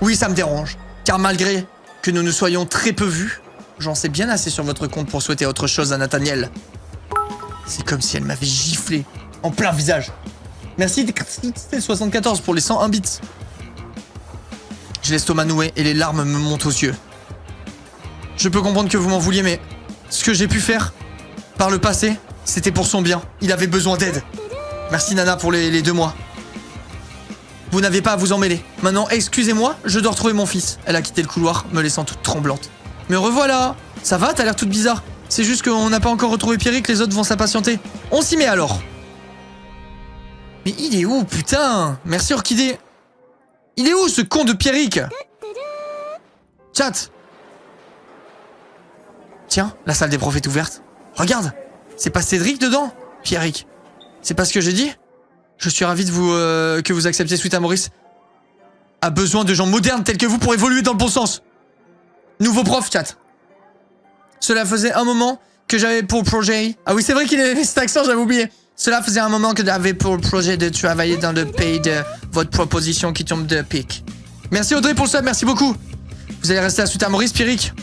Oui, ça me dérange, car malgré que nous nous soyons très peu vus, j'en sais bien assez sur votre compte pour souhaiter autre chose à Nathaniel. C'est comme si elle m'avait giflé en plein visage. Merci 74 pour les 101 bits. J'ai l'estomac noué et les larmes me montent aux yeux. Je peux comprendre que vous m'en vouliez, mais ce que j'ai pu faire par le passé, c'était pour son bien. Il avait besoin d'aide. Merci Nana pour les 2 mois. Vous n'avez pas à vous en mêler. Maintenant, excusez-moi, je dois retrouver mon fils. Elle a quitté le couloir, me laissant toute tremblante. Me revoilà. Ça va, t'as l'air toute bizarre. C'est juste qu'on n'a pas encore retrouvé Pierrick, les autres vont s'impatienter. On s'y met alors. Mais il est où, putain? Merci Orchidée. Il est où ce con de Pierrick? Chat. Tiens, la salle des profs est ouverte. Regarde, c'est pas Cédric dedans? Pierrick. C'est pas ce que j'ai dit? Je suis ravi de vous que vous acceptiez suite à Maurice. A besoin de gens modernes tels que vous pour évoluer dans le bon sens. Nouveau prof, chat. Cela faisait un moment que j'avais pour le projet... Ah oui, c'est vrai qu'il avait cet accent, j'avais oublié. Cela faisait un moment que j'avais pour le projet de travailler dans le pays de votre proposition qui tombe de pic. Merci Audrey pour le sub, merci beaucoup. Vous allez rester à suite à Maurice, Pierrick?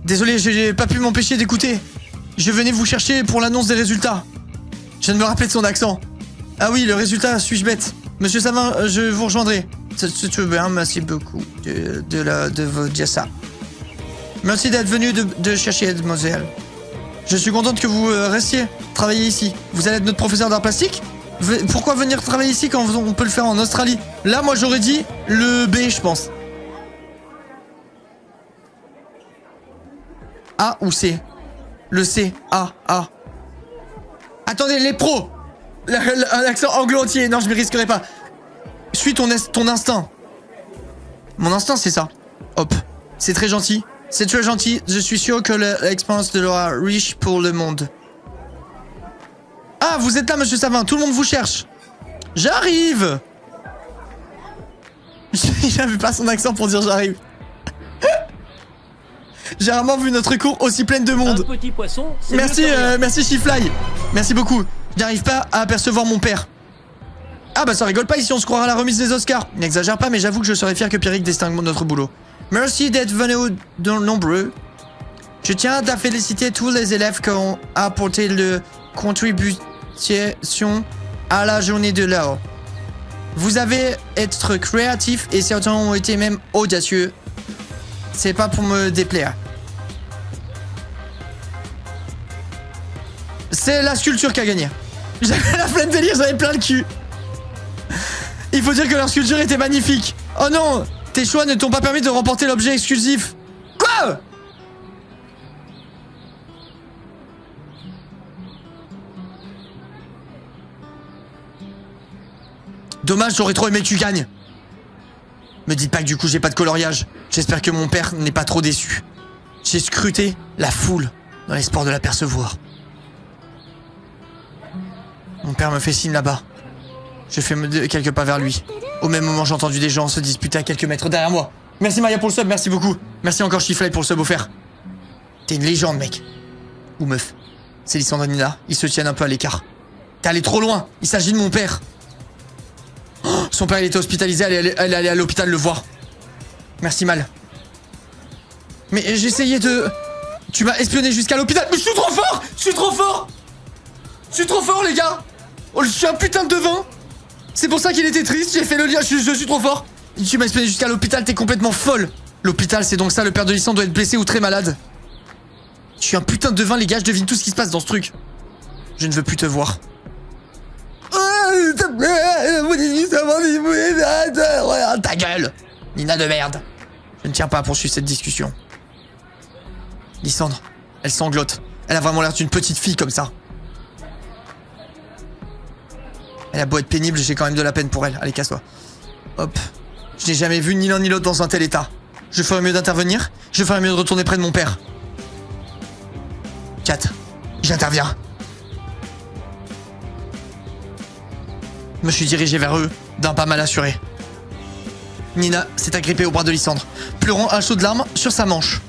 Désolé, j'ai pas pu m'empêcher d'écouter. Je venais vous chercher pour l'annonce des résultats. Je viens de me rappeler de son accent. Ah oui, le résultat, suis-je bête? Monsieur Savin, je vous rejoindrai. C'est tout bien, merci beaucoup de vous dire ça. Merci d'être venu de chercher mademoiselle. Je suis contente que vous restiez travailler ici. Vous allez être notre professeur d'art plastique? Pourquoi venir travailler ici quand on peut le faire en Australie? Là, moi, j'aurais dit le B, je pense. A ou C? Le C. A. A. Attendez, les pros! Un accent anglo-entier. Non, je m'y risquerai pas. Suis ton instinct. Mon instinct, c'est ça. Hop. C'est très gentil. C'est très gentil. Je suis sûr que l'expérience de l'aura riche pour le monde. Ah, vous êtes là, monsieur Savin. Tout le monde vous cherche. J'arrive. J'avais pas son accent pour dire j'arrive. J'ai rarement vu notre cour aussi pleine de monde. Un petit poisson, merci, merci Shifly. Merci beaucoup. Je n'arrive pas à apercevoir mon père. Ah bah ça rigole pas ici, on se croira à la remise des Oscars. N'exagère pas, mais j'avoue que je serais fier que Pierrick distingue notre boulot. Merci d'être venu nombreux. Je tiens à féliciter tous les élèves qui ont apporté leur contribution à la journée de l'art. Vous avez été créatifs et certains ont été même audacieux. C'est pas pour me déplaire. C'est la sculpture qui a gagné. J'avais la flemme de lire, j'avais plein le cul. Il faut dire que leur sculpture était magnifique. Oh non, tes choix ne t'ont pas permis de remporter l'objet exclusif. Quoi? Dommage, j'aurais trop aimé que tu gagnes. Me dites pas que du coup j'ai pas de coloriage. J'espère que mon père n'est pas trop déçu. J'ai scruté la foule dans l'espoir de l'apercevoir. Mon père me fait signe là-bas. Je fais quelques pas vers lui. Au même moment, j'ai entendu des gens se disputer à quelques mètres derrière moi. Merci Maya pour le sub, merci beaucoup. Merci encore Chiflay pour le sub offert. T'es une légende, mec. Ou meuf. C'est Lysandre et Nina, ils se tiennent un peu à l'écart. T'es allé trop loin, il s'agit de mon père. Oh, son père, il était hospitalisé, elle est allée à l'hôpital le voir. Merci Mal. Mais j'essayais de... Tu m'as espionné jusqu'à l'hôpital. Mais je suis trop fort. Je suis trop fort. Je suis trop fort, les gars. Oh, je suis un putain de devin. C'est pour ça qu'il était triste, j'ai fait le lien, je suis trop fort. Tu m'as espionné jusqu'à l'hôpital, t'es complètement folle. L'hôpital, c'est donc ça, le père de Lysandre doit être blessé ou très malade. Je suis un putain de devin, les gars, je devine tout ce qui se passe dans ce truc. Je ne veux plus te voir. Ta gueule, Nina de merde. Je ne tiens pas à poursuivre cette discussion. Lysandre, elle sanglote. Elle a vraiment l'air d'une petite fille comme ça. Elle a beau être pénible, j'ai quand même de la peine pour elle. Allez, casse-toi. Hop. Je n'ai jamais vu ni l'un ni l'autre dans un tel état. Je ferais mieux d'intervenir. Je ferais mieux de retourner près de mon père. Kat, j'interviens. Je me suis dirigé vers eux, d'un pas mal assuré. Nina s'est agrippée au bras de Lysandre, pleurant un chaud de larmes sur sa manche.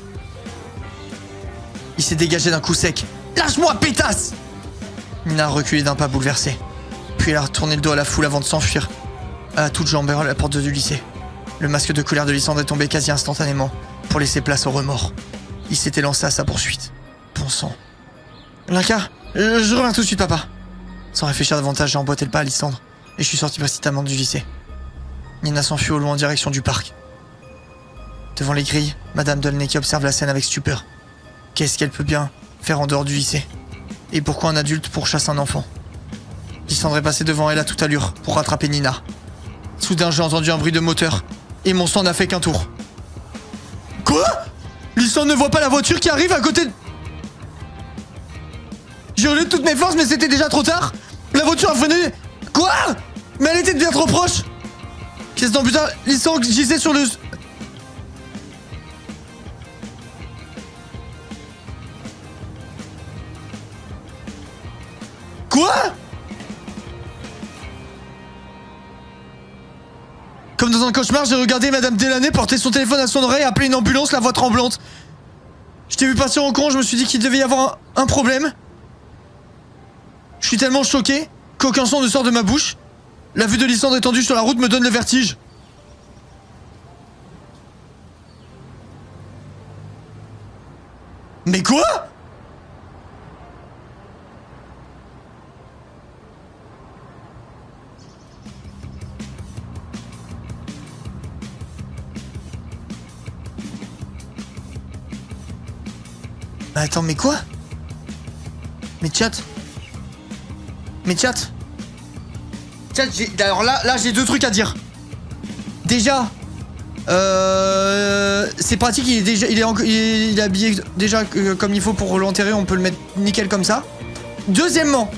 Il s'est dégagé d'un coup sec. Lâche-moi, pétasse! Nina a reculé d'un pas bouleversé. Puis elle a retourné le dos à la foule avant de s'enfuir, à toutes jambes vers la porte du lycée. Le masque de colère de Lysandre est tombé quasi instantanément pour laisser place au remords. Il s'était lancé à sa poursuite. Bon sang. Linka, je reviens tout de suite, papa. Sans réfléchir davantage, j'ai emboîté le pas à Lysandre et je suis sorti précipitamment du lycée. Nina s'enfuit au loin en direction du parc. Devant les grilles, Madame Dolnecki observe la scène avec stupeur. Qu'est-ce qu'elle peut bien faire en dehors du lycée? Et pourquoi un adulte pourchasse un enfant? Lysandre est passé devant elle à toute allure pour rattraper Nina. Soudain, j'ai entendu un bruit de moteur et mon sang n'a fait qu'un tour. Quoi? Lysandre ne voit pas la voiture qui arrive à côté de... J'ai hurlé de toutes mes forces, mais c'était déjà trop tard. La voiture venait... Quoi? Mais elle était bien trop proche. Qu'est-ce que putain? Lysandre gisait sur le... Quoi? Comme dans un cauchemar, j'ai regardé Madame Delaney porter son téléphone à son oreille et appeler une ambulance, la voix tremblante. Je t'ai vu partir en courant, je me suis dit qu'il devait y avoir un problème. Je suis tellement choqué qu'aucun son ne sort de ma bouche. La vue de Lysandre étendue sur la route me donne le vertige. Mais quoi? Attends, mais quoi? Mais chat? Chat, alors là j'ai deux trucs à dire. Déjà, c'est pratique, il est habillé déjà comme il faut pour l'enterrer, on peut le mettre nickel comme ça. Deuxièmement,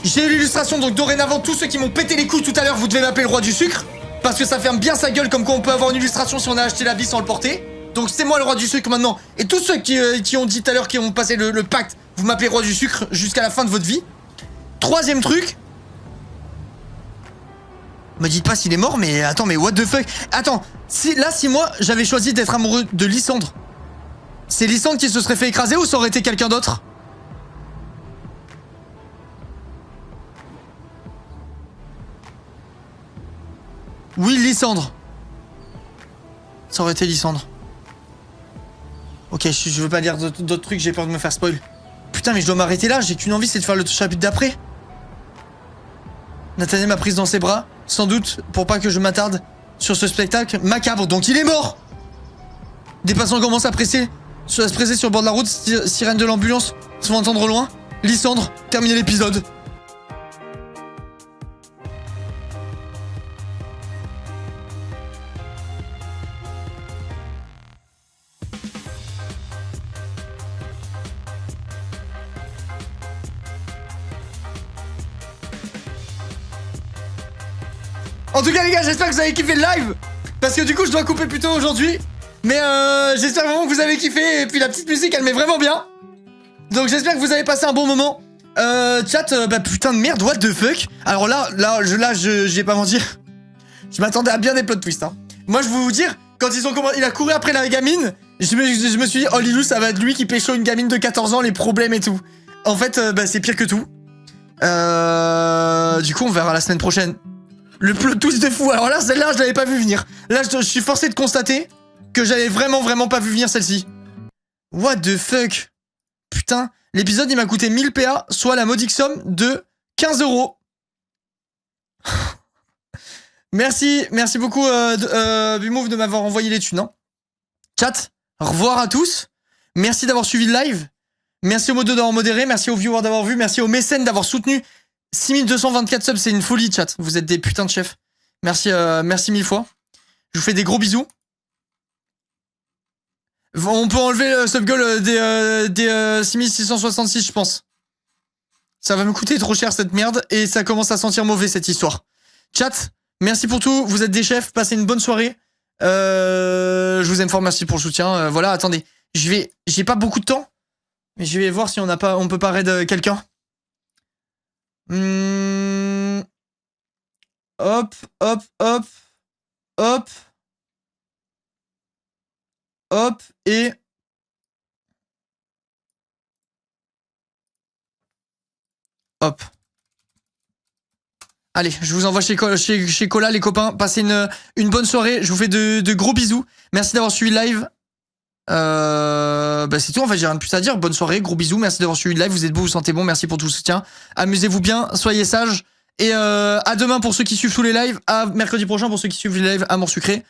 j'ai eu l'illustration, donc dorénavant, tous ceux qui m'ont pété les couilles tout à l'heure, vous devez m'appeler le roi du sucre. Parce que ça ferme bien sa gueule, comme quoi on peut avoir une illustration si on a acheté l'habit sans le porter. Donc c'est moi le roi du sucre maintenant. Et tous ceux qui ont dit tout à l'heure, qui ont passé le pacte, vous m'appelez roi du sucre jusqu'à la fin de votre vie. Troisième truc. Me dites pas s'il est mort, mais attends, mais what the fuck. Attends, si moi j'avais choisi d'être amoureux de Lysandre, c'est Lysandre qui se serait fait écraser ou ça aurait été quelqu'un d'autre? Oui, Lysandre. Ça aurait été Lysandre. Ok, je veux pas dire d'autres trucs, j'ai peur de me faire spoil. Putain, mais je dois m'arrêter là, j'ai qu'une envie, c'est de faire le chapitre d'après. Nathaniel m'a prise dans ses bras, sans doute pour pas que je m'attarde sur ce spectacle macabre, donc il est mort. Des passants commencent à se presser sur le bord de la route, sirène de l'ambulance se font entendre au loin. Lysandre, terminez l'épisode. En tout cas, les gars, j'espère que vous avez kiffé le live. Parce que du coup, je dois couper plus tôt aujourd'hui. Mais j'espère vraiment que vous avez kiffé. Et puis la petite musique, elle met vraiment bien. Donc j'espère que vous avez passé un bon moment. Chat, bah putain de merde, what the fuck. Alors là, je vais pas mentir. Je m'attendais à bien des plot twists. Hein. Moi, je vais vous dire, quand il a couru après la gamine, je me suis dit, oh Lilou, ça va être lui qui pécho une gamine de 14 ans, les problèmes et tout. En fait, bah c'est pire que tout. Du coup, on verra la semaine prochaine. Le plot twist de fou. Alors là, celle-là, je l'avais pas vu venir. Là, je suis forcé de constater que j'avais vraiment pas vu venir celle-ci. What the fuck. Putain, l'épisode, il m'a coûté 1000 PA, soit la modique somme de 15 €. Merci beaucoup, Bumove, de m'avoir envoyé les thunes. Hein. Chat, au revoir à tous. Merci d'avoir suivi le live. Merci aux modos d'avoir modéré. Merci aux viewers d'avoir vu. Merci aux mécènes d'avoir soutenu. 6224 subs, c'est une folie, chat. Vous êtes des putains de chefs. Merci 1000 fois. Je vous fais des gros bisous. On peut enlever le sub goal des 6666, je pense. Ça va me coûter trop cher cette merde et ça commence à sentir mauvais cette histoire. Chat, merci pour tout. Vous êtes des chefs. Passez une bonne soirée. Je vous aime fort. Merci pour le soutien. Voilà, attendez. J'ai pas beaucoup de temps, mais je vais voir si on peut pas raid quelqu'un. Hop. Et hop. Allez, je vous envoie chez Cola, les copains. Passez une bonne soirée. Je vous fais de gros bisous. Merci d'avoir suivi le live. Bah c'est tout, en fait, j'ai rien de plus à dire. Bonne soirée, gros bisous. Merci d'avoir suivi le live. Vous êtes beaux, vous sentez bon. Merci pour tout le soutien. Amusez-vous bien, soyez sages. Et à demain pour ceux qui suivent tous les lives. À mercredi prochain pour ceux qui suivent les lives. Amour sucré.